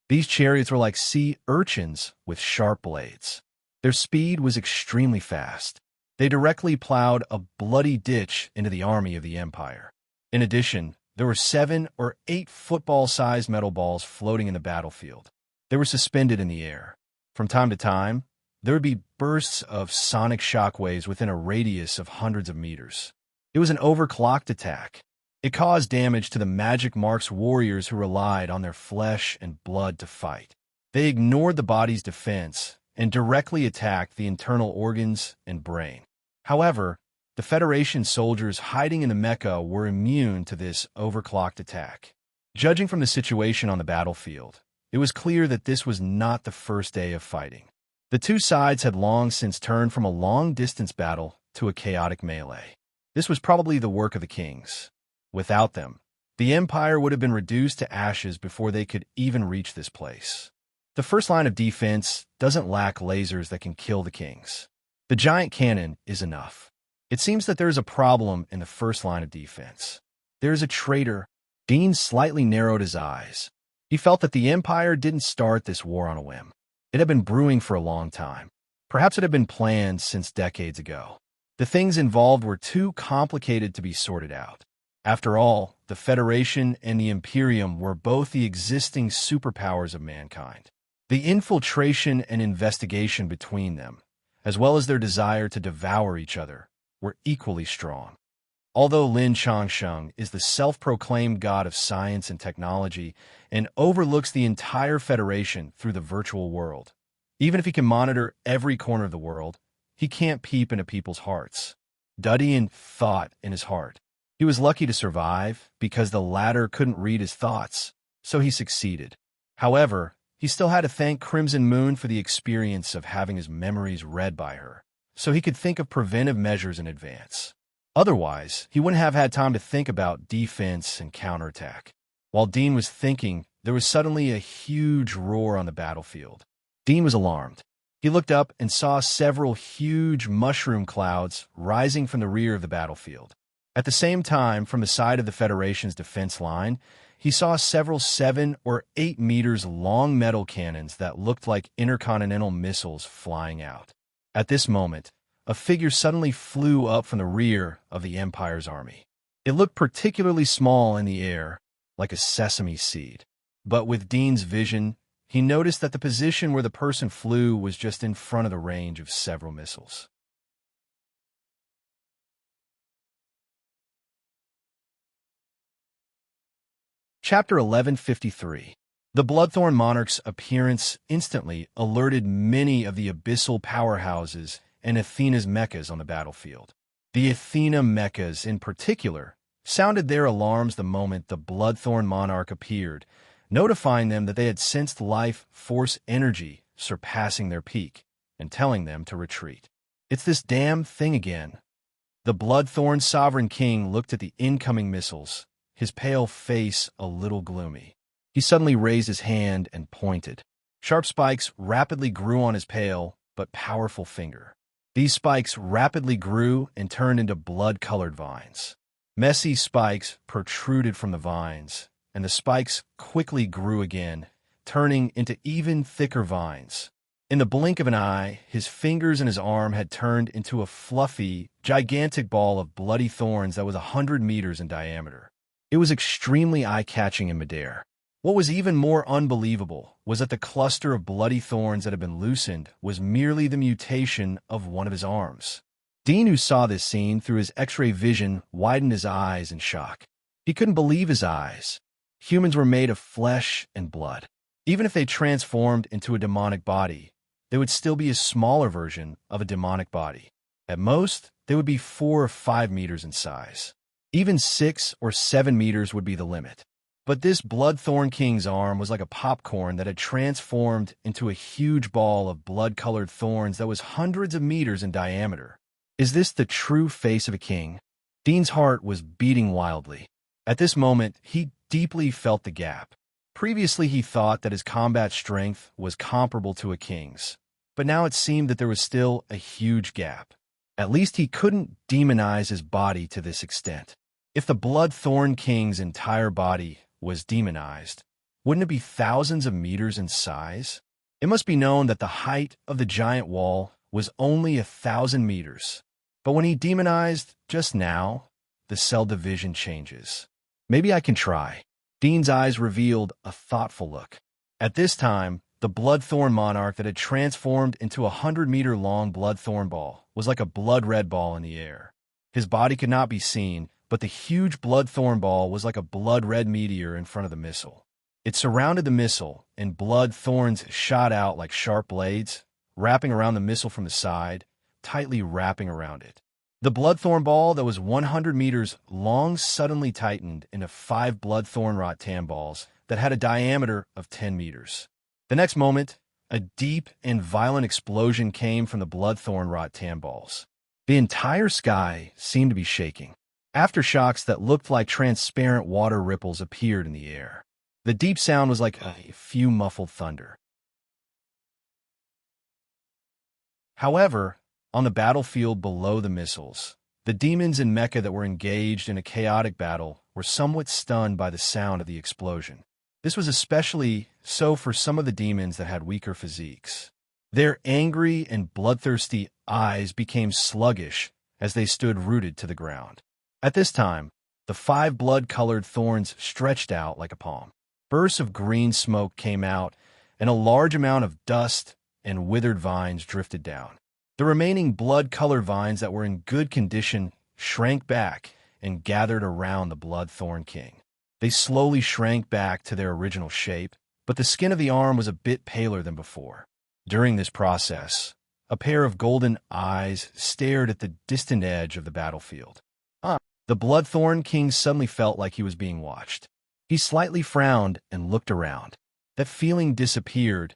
These chariots were like sea urchins with sharp blades. Their speed was extremely fast. They directly plowed a bloody ditch into the army of the Empire. In addition, there were 7 or 8 football-sized metal balls floating in the battlefield. They were suspended in the air. From time to time, there would be bursts of sonic shockwaves within a radius of hundreds of meters. It was an overclocked attack. It caused damage to the Magic Mark's warriors who relied on their flesh and blood to fight. They ignored the body's defense and directly attacked the internal organs and brain. However, The Federation soldiers hiding in the Mecca were immune to this overclocked attack. Judging from the situation on the battlefield, it was clear that this was not the first day of fighting. The two sides had long since turned from a long-distance battle to a chaotic melee. This was probably the work of the kings. Without them, the Empire would have been reduced to ashes before they could even reach this place. The first line of defense doesn't lack lasers that can kill the kings. The giant cannon is enough. It seems that there is a problem in the first line of defense. There is a traitor. Dean slightly narrowed his eyes. He felt that the Empire didn't start this war on a whim. It had been brewing for a long time. Perhaps it had been planned since decades ago. The things involved were too complicated to be sorted out. After all, the Federation and the Imperium were both the existing superpowers of mankind. The infiltration and investigation between them, as well as their desire to devour each other, were equally strong. Although Lin Changsheng is the self-proclaimed god of science and technology and overlooks the entire Federation through the virtual world, even if he can monitor every corner of the world, he can't peep into people's hearts. Dudian thought in his heart. He was lucky to survive because the latter couldn't read his thoughts, so he succeeded. However, he still had to thank Crimson Moon for the experience of having his memories read by her, so he could think of preventive measures in advance. Otherwise, he wouldn't have had time to think about defense and counterattack. While Dean was thinking, there was suddenly a huge roar on the battlefield. Dean was alarmed. He looked up and saw several huge mushroom clouds rising from the rear of the battlefield. At the same time, from the side of the Federation's defense line, he saw several 7 or 8 meters long metal cannons that looked like intercontinental missiles flying out. At this moment, a figure suddenly flew up from the rear of the Empire's army. It looked particularly small in the air, like a sesame seed. But with Dean's vision, he noticed that the position where the person flew was just in front of the range of several missiles. Chapter 1153. The Bloodthorn Monarch's appearance instantly alerted many of the abyssal powerhouses and Athena's mechas on the battlefield. The Athena mechas, in particular, sounded their alarms the moment the Bloodthorn Monarch appeared, notifying them that they had sensed life force energy surpassing their peak and telling them to retreat. "It's this damn thing again." The Bloodthorn Sovereign King looked at the incoming missiles, his pale face a little gloomy. He suddenly raised his hand and pointed. Sharp spikes rapidly grew on his pale but powerful finger. These spikes rapidly grew and turned into blood-colored vines. Messy spikes protruded from the vines, and the spikes quickly grew again, turning into even thicker vines. In the blink of an eye, his fingers and his arm had turned into a fluffy, gigantic ball of bloody thorns that was 100 meters in diameter. It was extremely eye-catching in midair. What was even more unbelievable was that the cluster of bloody thorns that had been loosened was merely the mutation of one of his arms. Dean, who saw this scene through his X-ray vision, widened his eyes in shock. He couldn't believe his eyes. Humans were made of flesh and blood. Even if they transformed into a demonic body, they would still be a smaller version of a demonic body. At most, they would be 4 or 5 meters in size. Even 6 or 7 meters would be the limit. But this Bloodthorn King's arm was like a popcorn that had transformed into a huge ball of blood-colored thorns that was hundreds of meters in diameter. Is this the true face of a king? Dean's heart was beating wildly. At this moment, he deeply felt the gap. Previously, he thought that his combat strength was comparable to a king's, but now it seemed that there was still a huge gap. At least he couldn't demonize his body to this extent. If the Bloodthorn King's entire body was demonized, wouldn't it be thousands of meters in size? It must be known that the height of the giant wall was only 1,000 meters. But when he demonized just now, the cell division changes. Maybe I can try. Dean's eyes revealed a thoughtful look. At this time, the Bloodthorn Monarch that had transformed into a 100-meter-long Bloodthorn ball was like a blood-red ball in the air. His body could not be seen, but the huge Bloodthorn ball was like a blood-red meteor in front of the missile. It surrounded the missile, and blood thorns shot out like sharp blades, wrapping around the missile from the side, tightly wrapping around it. The bloodthorn ball that was 100 meters long suddenly tightened into 5 bloodthorn rattan balls that had a diameter of 10 meters. The next moment, a deep and violent explosion came from the bloodthorn rattan balls. The entire sky seemed to be shaking. Aftershocks that looked like transparent water ripples appeared in the air. The deep sound was like a few muffled thunder. However, on the battlefield below the missiles, the demons in Mecca that were engaged in a chaotic battle were somewhat stunned by the sound of the explosion. This was especially so for some of the demons that had weaker physiques. Their angry and bloodthirsty eyes became sluggish as they stood rooted to the ground. At this time, the 5 blood-colored thorns stretched out like a palm. Bursts of green smoke came out, and a large amount of dust and withered vines drifted down. The remaining blood-colored vines that were in good condition shrank back and gathered around the Bloodthorn King. They slowly shrank back to their original shape, but the skin of the arm was a bit paler than before. During this process, a pair of golden eyes stared at the distant edge of the battlefield. The Bloodthorn King suddenly felt like he was being watched. He slightly frowned and looked around. That feeling disappeared,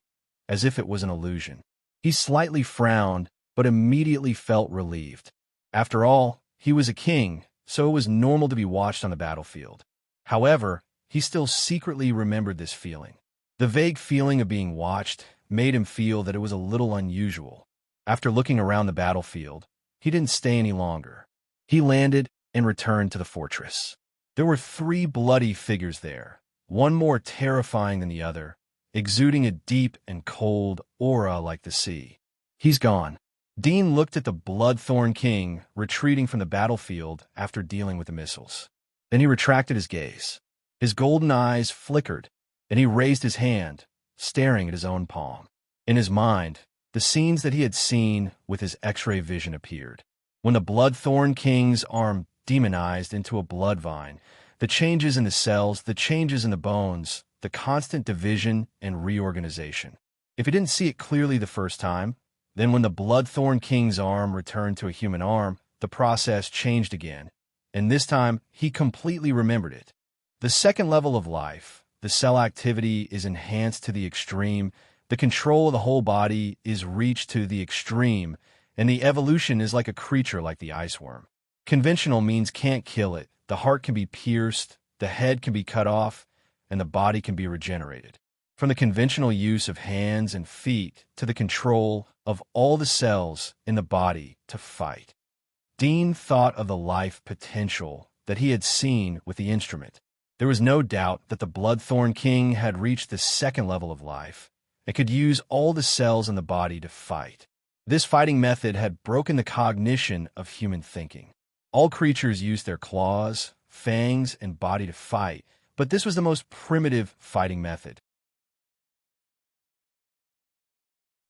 as if it was an illusion. He slightly frowned, but immediately felt relieved. After all, he was a king, so it was normal to be watched on the battlefield. However, he still secretly remembered this feeling. The vague feeling of being watched made him feel that it was a little unusual. After looking around the battlefield, he didn't stay any longer. He landed and returned to the fortress. There were 3 bloody figures there, one more terrifying than the other, exuding a deep and cold aura like the sea. He's gone. Dean looked at the Bloodthorn King retreating from the battlefield after dealing with the missiles. Then he retracted his gaze. His golden eyes flickered, and he raised his hand, staring at his own palm. In his mind, the scenes that he had seen with his X-ray vision appeared. When the Bloodthorn King's arm demonized into a blood vine, the changes in the cells, the changes in the bones, the constant division and reorganization. If he didn't see it clearly the first time, then when the Bloodthorn King's arm returned to a human arm, the process changed again, and this time he completely remembered it. The second level of life, the cell activity is enhanced to the extreme, the control of the whole body is reached to the extreme, and the evolution is like a creature like the iceworm. Conventional means can't kill it, the heart can be pierced, the head can be cut off, and the body can be regenerated. From the conventional use of hands and feet to the control of all the cells in the body to fight. Dean thought of the life potential that he had seen with the instrument. There was no doubt that the Bloodthorn King had reached the second level of life and could use all the cells in the body to fight. This fighting method had broken the cognition of human thinking. All creatures use their claws, fangs, and body to fight, but this was the most primitive fighting method.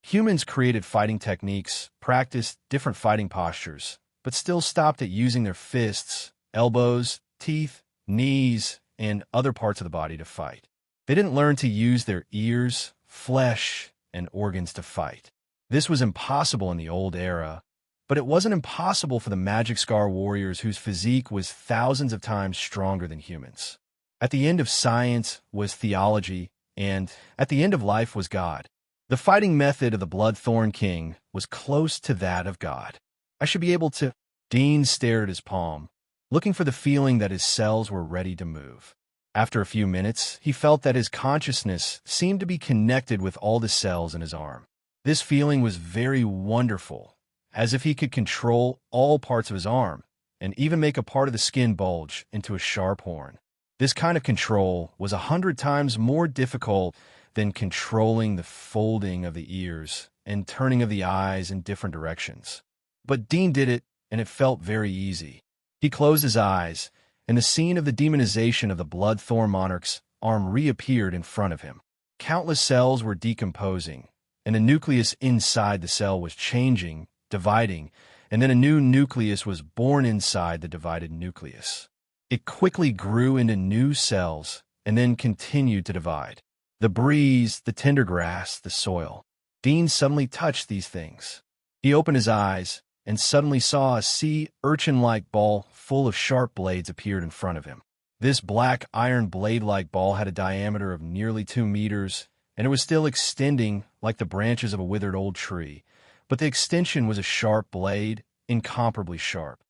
Humans created fighting techniques, practiced different fighting postures, but still stopped at using their fists, elbows, teeth, knees, and other parts of the body to fight. They didn't learn to use their ears, flesh, and organs to fight. This was impossible in the old era, but it wasn't impossible for the Magic Scar warriors whose physique was thousands of times stronger than humans. At the end of science was theology, and at the end of life was God. The fighting method of the Bloodthorn King was close to that of God. I should be able to... Dean stared at his palm, looking for the feeling that his cells were ready to move. After a few minutes, he felt that his consciousness seemed to be connected with all the cells in his arm. This feeling was very wonderful, as if he could control all parts of his arm, and even make a part of the skin bulge into a sharp horn. This kind of control was 100 times more difficult than controlling the folding of the ears and turning of the eyes in different directions. But Dean did it, and it felt very easy. He closed his eyes, and the scene of the demonization of the Bloodthorn Monarch's arm reappeared in front of him. Countless cells were decomposing, and the nucleus inside the cell was changing, dividing, and then a new nucleus was born inside the divided nucleus. It quickly grew into new cells and then continued to divide. The breeze, the tender grass, the soil. Dean suddenly touched these things. He opened his eyes, and suddenly saw a sea urchin-like ball full of sharp blades appeared in front of him. This black iron blade-like ball had a diameter of nearly 2 meters, and it was still extending like the branches of a withered old tree, but the extension was a sharp blade, incomparably sharp.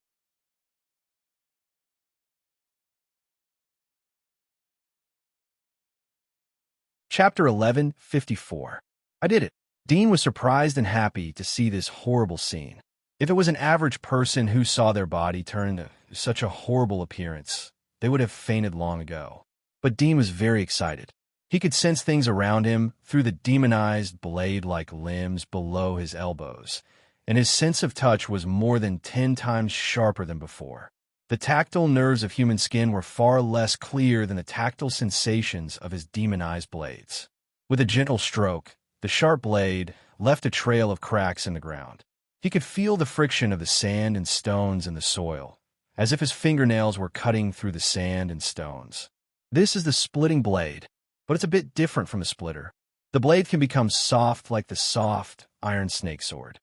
Chapter 11:54. I did it. Dean was surprised and happy to see this horrible scene. If it was an average person who saw their body turn into such a horrible appearance, they would have fainted long ago. But Dean was very excited. He could sense things around him through the demonized blade-like limbs below his elbows, and his sense of touch was more than 10 times sharper than before. The tactile nerves of human skin were far less clear than the tactile sensations of his demonized blades. With a gentle stroke, the sharp blade left a trail of cracks in the ground. He could feel the friction of the sand and stones in the soil, as if his fingernails were cutting through the sand and stones. This is the splitting blade, but it's a bit different from a splitter. The blade can become soft like the soft iron snake sword.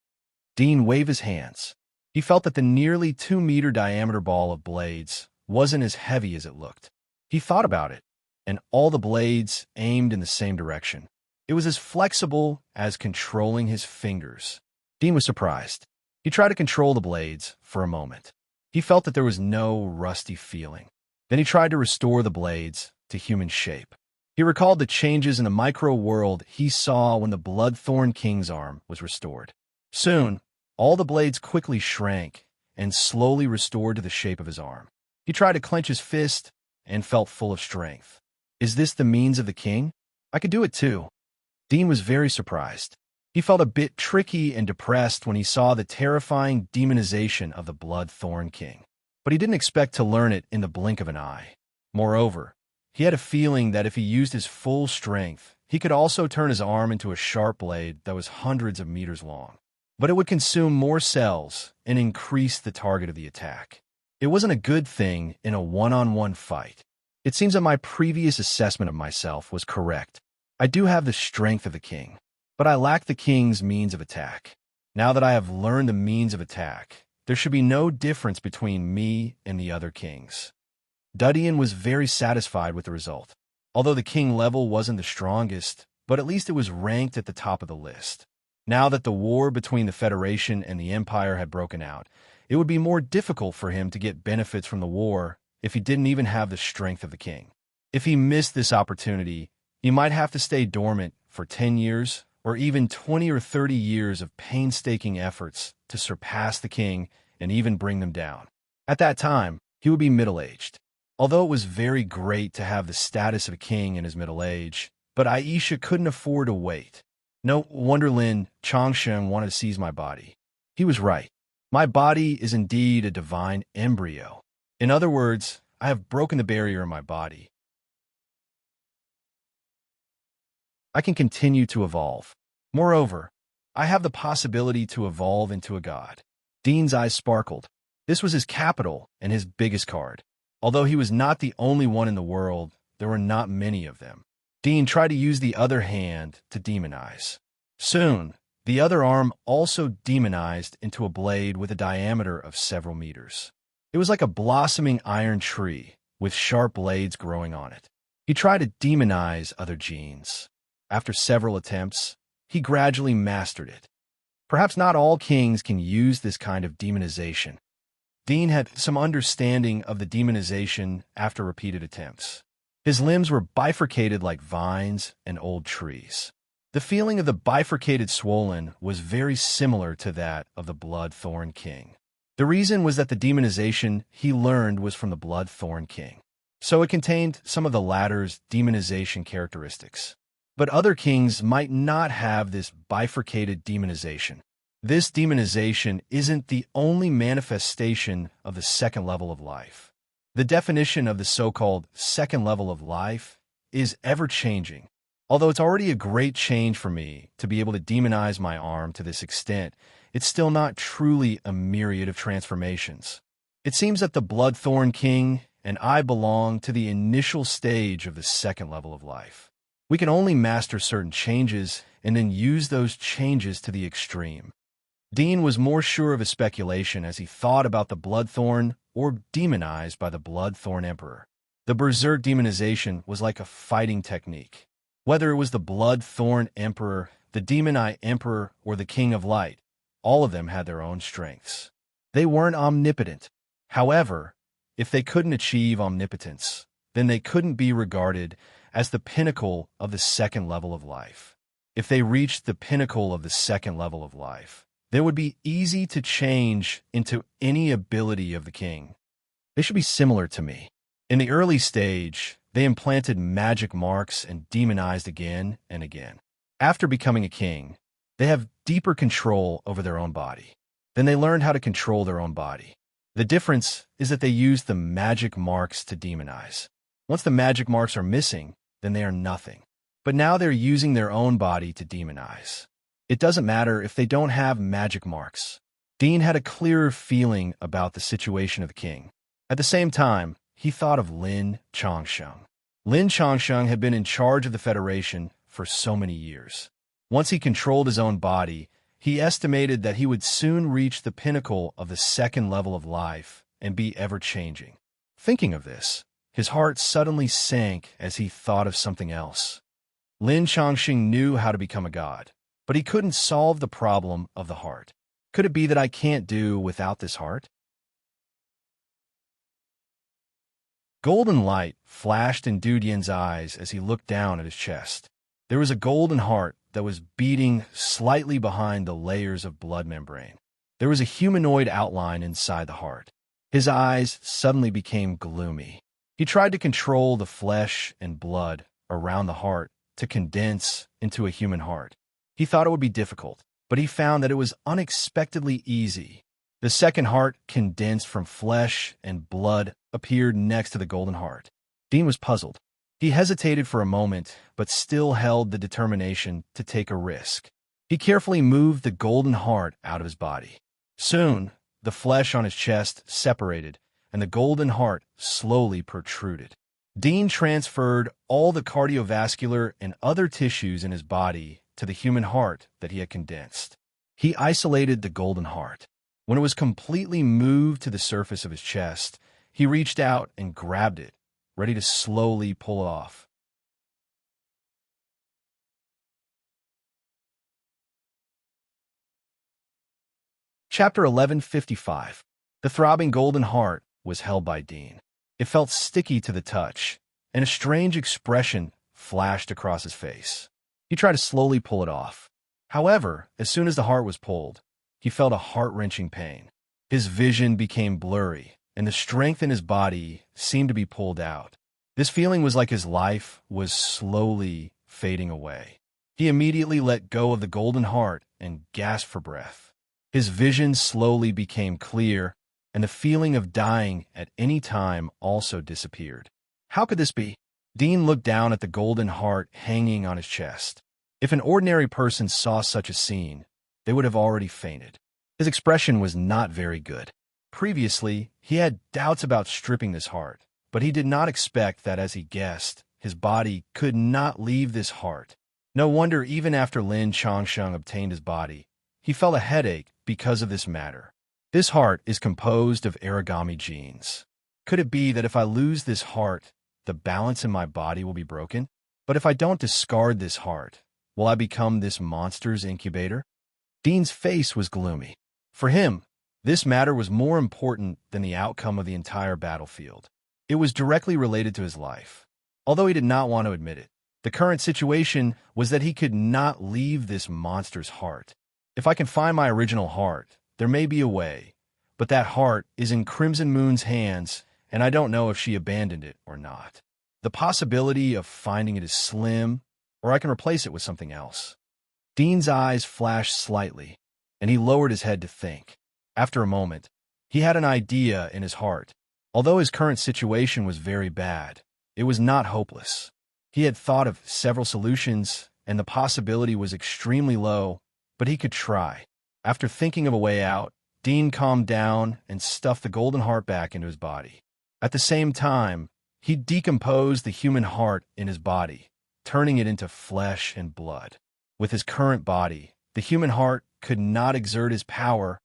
Dean waved his hands. He felt that the nearly 2-meter diameter ball of blades wasn't as heavy as it looked. He thought about it, and all the blades aimed in the same direction. It was as flexible as controlling his fingers. Dean was surprised. He tried to control the blades for a moment. He felt that there was no rusty feeling. Then he tried to restore the blades to human shape. He recalled the changes in the micro-world he saw when the Bloodthorn King's arm was restored. Soon, all the blades quickly shrank and slowly restored to the shape of his arm. He tried to clench his fist and felt full of strength. Is this the means of the king? I could do it too. Dean was very surprised. He felt a bit tricky and depressed when he saw the terrifying demonization of the Bloodthorn King. But he didn't expect to learn it in the blink of an eye. Moreover, he had a feeling that if he used his full strength, he could also turn his arm into a sharp blade that was hundreds of meters long. But it would consume more cells and increase the target of the attack. It wasn't a good thing in a one-on-one fight. It seems that my previous assessment of myself was correct. I do have the strength of the king, but I lack the king's means of attack. Now that I have learned the means of attack, there should be no difference between me and the other kings. Dudian was very satisfied with the result. Although the king level wasn't the strongest, but at least it was ranked at the top of the list. Now that the war between the Federation and the Empire had broken out, it would be more difficult for him to get benefits from the war if he didn't even have the strength of the king. If he missed this opportunity, he might have to stay dormant for 10 years or even 20 or 30 years of painstaking efforts to surpass the king and even bring them down. At that time, he would be middle-aged. Although it was very great to have the status of a king in his middle age, but Aisha couldn't afford to wait. No wonder Lin Chongsheng wanted to seize my body. He was right. My body is indeed a divine embryo. In other words, I have broken the barrier in my body. I can continue to evolve. Moreover, I have the possibility to evolve into a god. Dean's eyes sparkled. This was his capital and his biggest card. Although he was not the only one in the world, there were not many of them. Dean tried to use the other hand to demonize. Soon, the other arm also demonized into a blade with a diameter of several meters. It was like a blossoming iron tree with sharp blades growing on it. He tried to demonize other genes. After several attempts, he gradually mastered it. Perhaps not all kings can use this kind of demonization. Dean had some understanding of the demonization after repeated attempts. His limbs were bifurcated like vines and old trees. The feeling of the bifurcated swollen was very similar to that of the Bloodthorn King. The reason was that the demonization he learned was from the Bloodthorn King, so it contained some of the latter's demonization characteristics. But other kings might not have this bifurcated demonization. This demonization isn't the only manifestation of the second level of life. The definition of the so-called second level of life is ever-changing. Although it's already a great change for me to be able to demonize my arm to this extent, it's still not truly a myriad of transformations. It seems that the Bloodthorn King and I belong to the initial stage of the second level of life. We can only master certain changes and then use those changes to the extreme. Dean was more sure of his speculation as he thought about the Bloodthorn, or demonized by the Bloodthorn Emperor. The Berserk demonization was like a fighting technique. Whether it was the Bloodthorn Emperor, the Demon Eye Emperor, or the King of Light, all of them had their own strengths. They weren't omnipotent. However, if they couldn't achieve omnipotence, then they couldn't be regarded as the pinnacle of the second level of life. If they reached the pinnacle of the second level of life, they would be easy to change into any ability of the king. They should be similar to me. In the early stage, they implanted magic marks and demonized again and again. After becoming a king, they have deeper control over their own body. Then they learned how to control their own body. The difference is that they use the magic marks to demonize. Once the magic marks are missing, then they are nothing. But now they're using their own body to demonize. It doesn't matter if they don't have magic marks. Dean had a clearer feeling about the situation of the king. At the same time, he thought of Lin Changsheng. Lin Changsheng had been in charge of the Federation for so many years. Once he controlled his own body, he estimated that he would soon reach the pinnacle of the second level of life and be ever-changing. Thinking of this, his heart suddenly sank as he thought of something else. Lin Changsheng knew how to become a god, but he couldn't solve the problem of the heart. Could it be that I can't do without this heart? Golden light flashed in Du Dian's eyes as he looked down at his chest. There was a golden heart that was beating slightly behind the layers of blood membrane. There was a humanoid outline inside the heart. His eyes suddenly became gloomy. He tried to control the flesh and blood around the heart to condense into a human heart. He thought it would be difficult, but he found that it was unexpectedly easy. The second heart, condensed from flesh and blood, appeared next to the golden heart. Dean was puzzled. He hesitated for a moment, but still held the determination to take a risk. He carefully moved the golden heart out of his body. Soon, the flesh on his chest separated, and the golden heart slowly protruded. Dean transferred all the cardiovascular and other tissues in his body to the human heart that he had condensed. He isolated the golden heart. When it was completely moved to the surface of his chest, he reached out and grabbed it, ready to slowly pull it off. Chapter 1155. The throbbing golden heart was held by Dean. It felt sticky to the touch, and a strange expression flashed across his face. He tried to slowly pull it off. However, as soon as the heart was pulled, he felt a heart-wrenching pain. His vision became blurry, and the strength in his body seemed to be pulled out. This feeling was like his life was slowly fading away. He immediately let go of the golden heart and gasped for breath. His vision slowly became clear, and the feeling of dying at any time also disappeared. How could this be? Dean looked down at the golden heart hanging on his chest. If an ordinary person saw such a scene, they would have already fainted. His expression was not very good. Previously, he had doubts about stripping this heart, but he did not expect that, as he guessed, his body could not leave this heart. No wonder even after Lin Changsheng obtained his body, he felt a headache because of this matter. This heart is composed of origami genes. Could it be that if I lose this heart, the balance in my body will be broken? But if I don't discard this heart, will I become this monster's incubator? Dean's face was gloomy. For him, this matter was more important than the outcome of the entire battlefield. It was directly related to his life. Although he did not want to admit it, the current situation was that he could not leave this monster's heart. If I can find my original heart, there may be a way, but that heart is in Crimson Moon's hands, and I don't know if she abandoned it or not. The possibility of finding it is slim, or I can replace it with something else. Dean's eyes flashed slightly, and he lowered his head to think. After a moment, he had an idea in his heart. Although his current situation was very bad, it was not hopeless. He had thought of several solutions, and the possibility was extremely low, but he could try. After thinking of a way out, Dean calmed down and stuffed the golden heart back into his body. At the same time, he decomposed the human heart in his body, turning it into flesh and blood. With his current body, The human heart could not exert his power.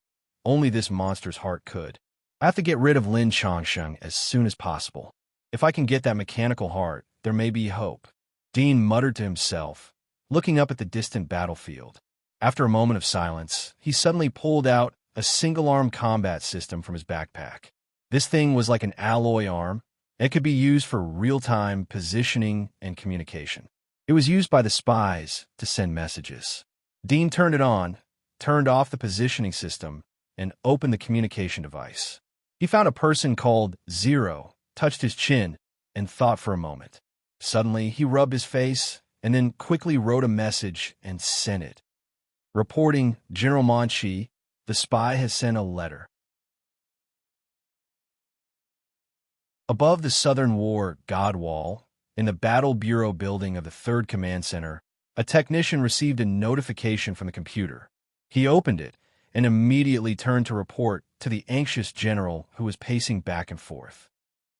Only this monster's heart could. I have to get rid of Lin Changsheng as soon as possible. If I can get that mechanical heart, there may be hope. Dean muttered to himself, looking up at the distant battlefield. After a moment of silence, he suddenly pulled out a single-arm combat system from his backpack. This thing was like an alloy arm. It could be used for real-time positioning and communication. It was used by the spies to send messages. Dean turned it on, turned off the positioning system, and opened the communication device. He found a person called Zero, touched his chin, and thought for a moment. Suddenly, he rubbed his face and then quickly wrote a message and sent it. Reporting, General Manchi, the spy has sent a letter. Above the Southern War God Wall, in the Battle Bureau building of the 3rd Command Center, a technician received a notification from the computer. He opened it and immediately turned to report to the anxious general who was pacing back and forth.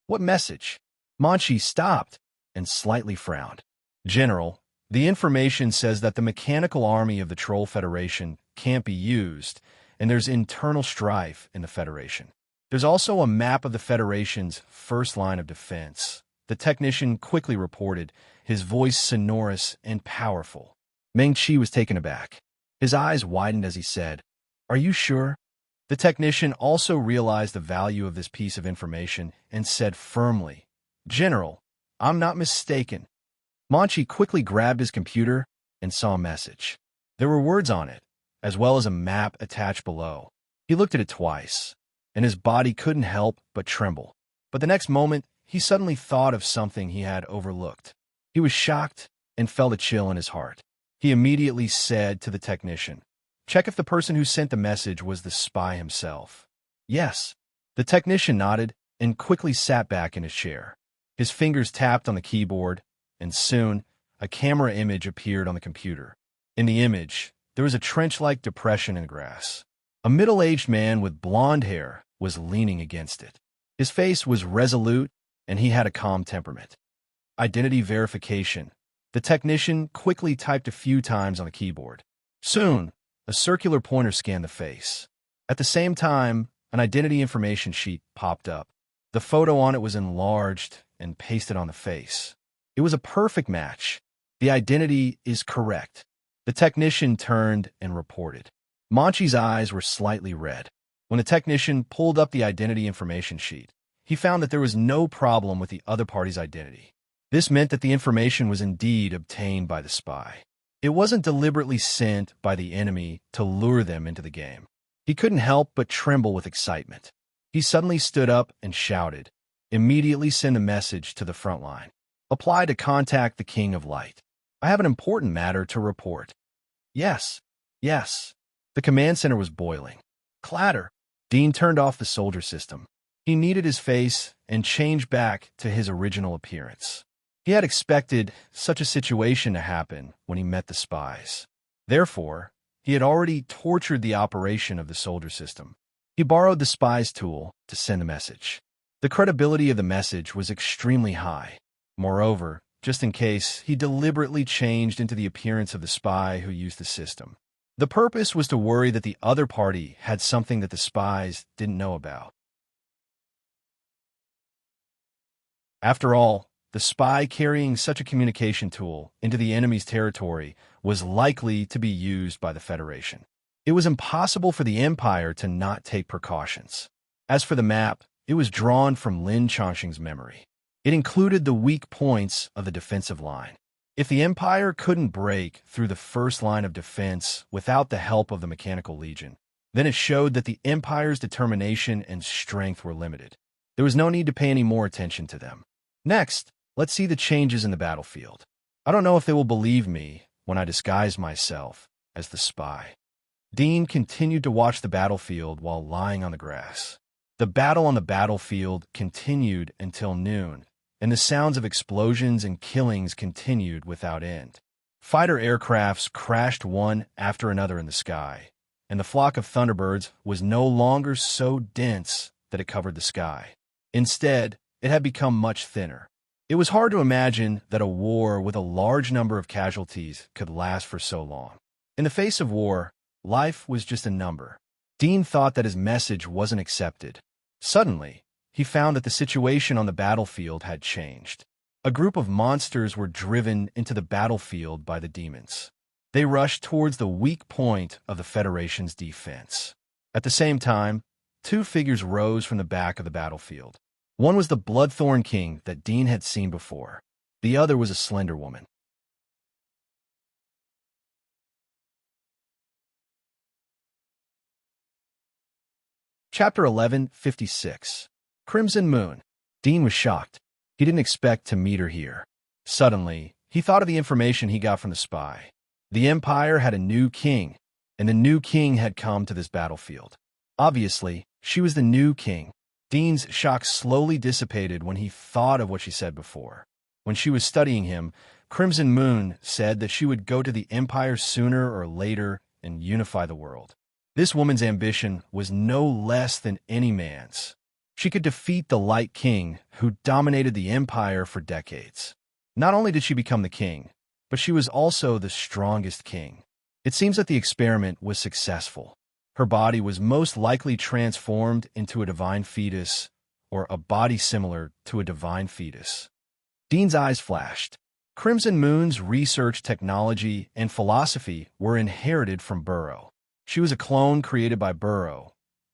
What message? Manchi stopped and slightly frowned. General, the information says that the mechanical army of the Troll Federation can't be used, and there's internal strife in the Federation. There's also a map of the Federation's first line of defense. The technician quickly reported, his voice sonorous and powerful. Meng Qi was taken aback. His eyes widened as he said, "Are you sure?" The technician also realized the value of this piece of information and said firmly, "General, I'm not mistaken." Manchi quickly grabbed his computer and saw a message. There were words on it, as well as a map attached below. He looked at it twice, and his body couldn't help but tremble. But the next moment, he suddenly thought of something he had overlooked. He was shocked and felt a chill in his heart. He immediately said to the technician, "Check if the person who sent the message was the spy himself." "Yes." The technician nodded and quickly sat back in his chair. His fingers tapped on the keyboard, and soon, a camera image appeared on the computer. In the image, there was a trench-like depression in the grass. A middle-aged man with blonde hair was leaning against it. His face was resolute, and he had a calm temperament. Identity verification. The technician quickly typed a few times on the keyboard. Soon, a circular pointer scanned the face. At the same time, an identity information sheet popped up. The photo on it was enlarged and pasted on the face. It was a perfect match. The identity is correct. The technician turned and reported. Manchi's eyes were slightly red. When the technician pulled up the identity information sheet, he found that there was no problem with the other party's identity. This meant that the information was indeed obtained by the spy. It wasn't deliberately sent by the enemy to lure them into the game. He couldn't help but tremble with excitement. He suddenly stood up and shouted, "Immediately send a message to the front line. Apply to contact the King of Light. I have an important matter to report." "Yes, yes." The command center was boiling. Clatter. Dean turned off the soldier system. He kneaded his face and changed back to his original appearance. He had expected such a situation to happen when he met the spies. Therefore, he had already tortured the operation of the soldier system. He borrowed the spy's tool to send the message. The credibility of the message was extremely high. Moreover, just in case, he deliberately changed into the appearance of the spy who used the system. The purpose was to worry that the other party had something that the spies didn't know about. After all, the spy carrying such a communication tool into the enemy's territory was likely to be used by the Federation. It was impossible for the Empire to not take precautions. As for the map, it was drawn from Lin Changsheng's memory. It included the weak points of the defensive line. If the Empire couldn't break through the first line of defense without the help of the Mechanical Legion, then it showed that the Empire's determination and strength were limited. There was no need to pay any more attention to them. Next, let's see the changes in the battlefield. I don't know if they will believe me when I disguise myself as the spy. Dean continued to watch the battlefield while lying on the grass. The battle on the battlefield continued until noon, and the sounds of explosions and killings continued without end. Fighter aircrafts crashed one after another in the sky, and the flock of Thunderbirds was no longer so dense that it covered the sky. Instead, it had become much thinner. It was hard to imagine that a war with a large number of casualties could last for so long. In the face of war, life was just a number. Dean thought that his message wasn't accepted. Suddenly, he found that the situation on the battlefield had changed. A group of monsters were driven into the battlefield by the demons. They rushed towards the weak point of the Federation's defense. At the same time, two figures rose from the back of the battlefield. One was the Bloodthorn King that Dean had seen before. The other was a slender woman. Chapter 11:56. Crimson Moon. Dean was shocked. He didn't expect to meet her here. Suddenly, he thought of the information he got from the spy. The Empire had a new king, and the new king had come to this battlefield. Obviously, she was the new king. Dean's shock slowly dissipated when he thought of what she said before. When she was studying him, Crimson Moon said that she would go to the Empire sooner or later and unify the world. This woman's ambition was no less than any man's. She could defeat the Light King, who dominated the Empire for decades. Not only did she become the king, but she was also the strongest king. It seems that the experiment was successful. Her body was most likely transformed into a divine fetus, or a body similar to a divine fetus. Dean's eyes flashed. Crimson Moon's research, technology, and philosophy were inherited from Burrow. She was a clone created by Burrow,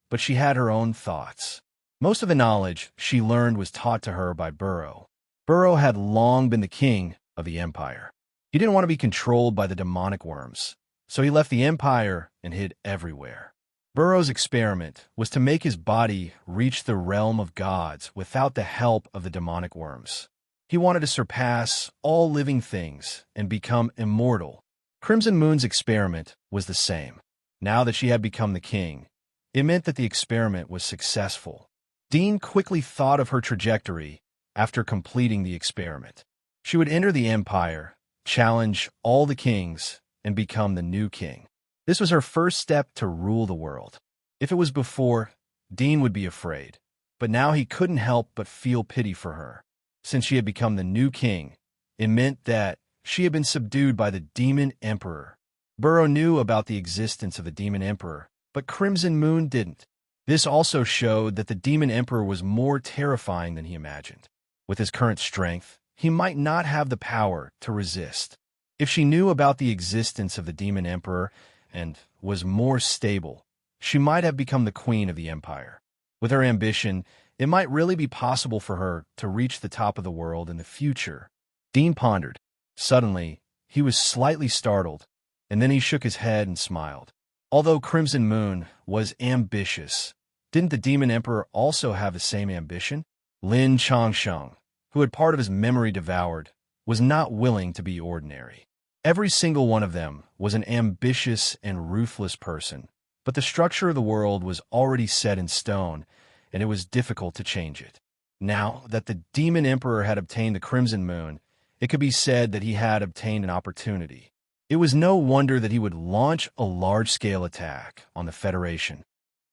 but she had her own thoughts. Most of the knowledge she learned was taught to her by Burrow. Burrow had long been the king of the Empire. He didn't want to be controlled by the demonic worms, so he left the Empire and hid everywhere. Burrow's experiment was to make his body reach the realm of gods without the help of the demonic worms. He wanted to surpass all living things and become immortal. Crimson Moon's experiment was the same. Now that she had become the king, it meant that the experiment was successful. Dean quickly thought of her trajectory after completing the experiment. She would enter the Empire, challenge all the kings, and become the new king. This was her first step to rule the world. If it was before, Dean would be afraid, but now he couldn't help but feel pity for her. Since she had become the new king, it meant that she had been subdued by the Demon Emperor. Burrow knew about the existence of the Demon Emperor, but Crimson Moon didn't. This also showed that the Demon Emperor was more terrifying than he imagined. With his current strength, he might not have the power to resist. If she knew about the existence of the Demon Emperor and was more stable, she might have become the queen of the Empire. With her ambition, it might really be possible for her to reach the top of the world in the future. Dean pondered. Suddenly, he was slightly startled, and then he shook his head and smiled. Although Crimson Moon was ambitious, didn't the Demon Emperor also have the same ambition? Lin Changsheng, who had part of his memory devoured, was not willing to be ordinary. Every single one of them was an ambitious and ruthless person, but the structure of the world was already set in stone, and it was difficult to change it. Now that the Demon Emperor had obtained the Crimson Moon, it could be said that he had obtained an opportunity. It was no wonder that he would launch a large-scale attack on the Federation.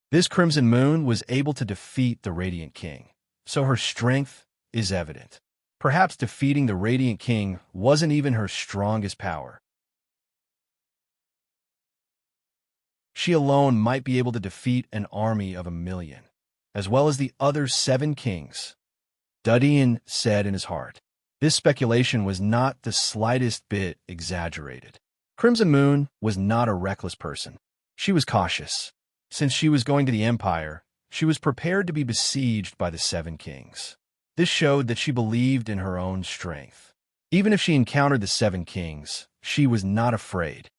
This Crimson Moon was able to defeat the Radiant King, so her strength is evident. Perhaps defeating the Radiant King wasn't even her strongest power. She alone might be able to defeat an army of 1,000,000, as well as the other 7 kings. Dudian said in his heart. This speculation was not the slightest bit exaggerated. Crimson Moon was not a reckless person. She was cautious. Since she was going to the Empire, she was prepared to be besieged by the 7 kings. This showed that she believed in her own strength. Even if she encountered the 7 kings, she was not afraid.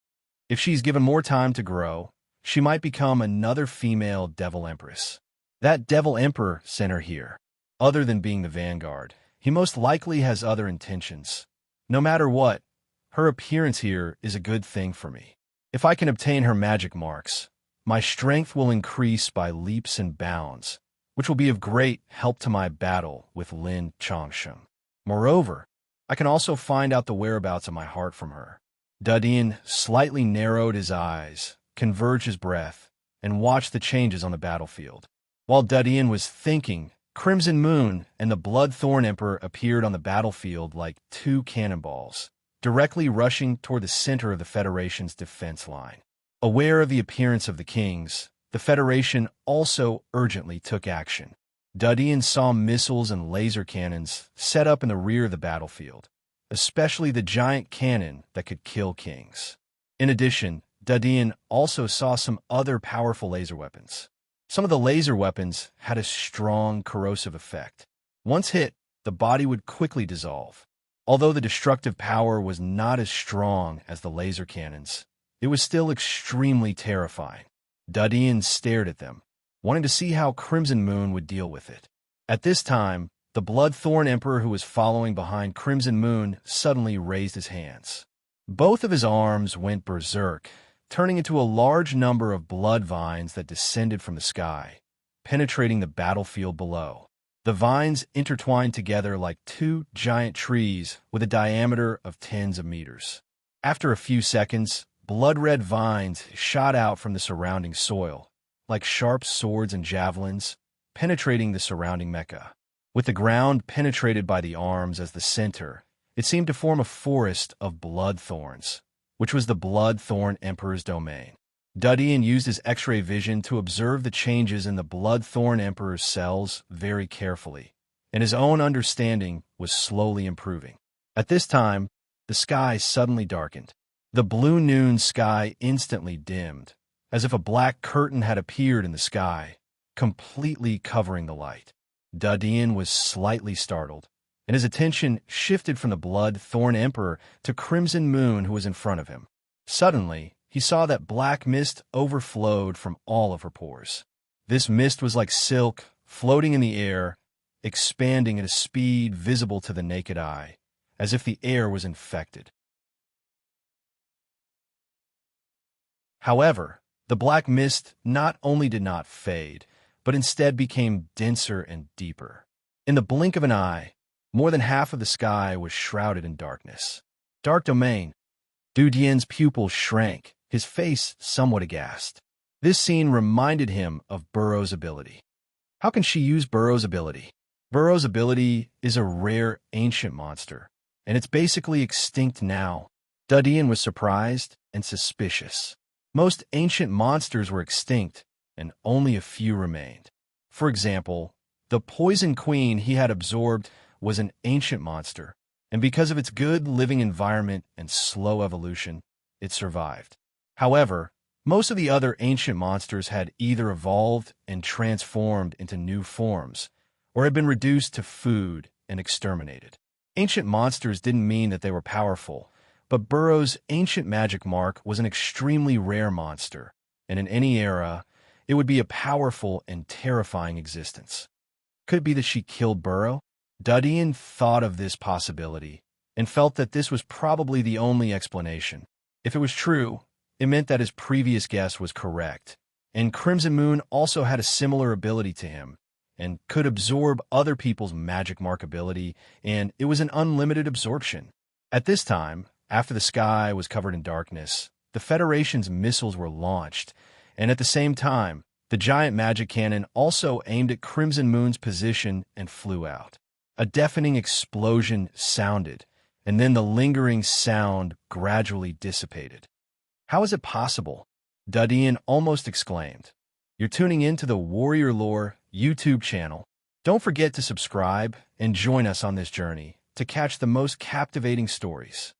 If she's given more time to grow, she might become another female Devil Empress. That Devil Emperor sent her here. Other than being the vanguard, he most likely has other intentions. No matter what, her appearance here is a good thing for me. If I can obtain her magic marks, my strength will increase by leaps and bounds, which will be of great help to my battle with Lin Changsheng. Moreover, I can also find out the whereabouts of my heart from her. Dudian slightly narrowed his eyes, converged his breath, and watched the changes on the battlefield. While Dudian was thinking, Crimson Moon and the Bloodthorn Emperor appeared on the battlefield like 2 cannonballs. directly rushing toward the center of the Federation's defense line. Aware of the appearance of the kings, the Federation also urgently took action. Dudian saw missiles and laser cannons set up in the rear of the battlefield, especially the giant cannon that could kill kings. In addition, Dudian also saw some other powerful laser weapons. Some of the laser weapons had a strong corrosive effect. Once hit, the body would quickly dissolve. Although the destructive power was not as strong as the laser cannons, it was still extremely terrifying. Dudian stared at them, wanting to see how Crimson Moon would deal with it. At this time, the Bloodthorn Emperor who was following behind Crimson Moon suddenly raised his hands. Both of his arms went berserk, turning into a large number of blood vines that descended from the sky, penetrating the battlefield below. The vines intertwined together like two giant trees with a diameter of tens of meters. After a few seconds, blood-red vines shot out from the surrounding soil, like sharp swords and javelins, penetrating the surrounding Mecca. With the ground penetrated by the arms as the center, it seemed to form a forest of blood thorns, which was the Bloodthorn Emperor's domain. Dudian used his X-ray vision to observe the changes in the Bloodthorn Emperor's cells very carefully, and his own understanding was slowly improving. At this time, the sky suddenly darkened. The blue noon sky instantly dimmed, as if a black curtain had appeared in the sky, completely covering the light. Dudian was slightly startled, and his attention shifted from the Bloodthorn Emperor to Crimson Moon who was in front of him. Suddenly, he saw that black mist overflowed from all of her pores. This mist was like silk, floating in the air, expanding at a speed visible to the naked eye, as if the air was infected. However, the black mist not only did not fade, but instead became denser and deeper. In the blink of an eye, more than half of the sky was shrouded in darkness. Dark domain. Dudian's pupils shrank, his face somewhat aghast. This scene reminded him of Burrow's ability. How can she use Burrow's ability? Burrow's ability is a rare ancient monster, and it's basically extinct now. Dudian was surprised and suspicious. Most ancient monsters were extinct, and only a few remained. For example, the Poison Queen he had absorbed was an ancient monster, and because of its good living environment and slow evolution, it survived. However, most of the other ancient monsters had either evolved and transformed into new forms, or had been reduced to food and exterminated. Ancient monsters didn't mean that they were powerful, but Burrow's ancient magic mark was an extremely rare monster, and in any era, it would be a powerful and terrifying existence. Could it be that she killed Burrow? Dudian thought of this possibility and felt that this was probably the only explanation. If it was true, it meant that his previous guess was correct, and Crimson Moon also had a similar ability to him and could absorb other people's magic mark ability, and it was an unlimited absorption. At this time, after the sky was covered in darkness, the Federation's missiles were launched, and at the same time, the giant magic cannon also aimed at Crimson Moon's position and flew out. A deafening explosion sounded, and then the lingering sound gradually dissipated. How is it possible? Dudian almost exclaimed. You're tuning in to the Warrior Lore YouTube channel. Don't forget to subscribe and join us on this journey to catch the most captivating stories.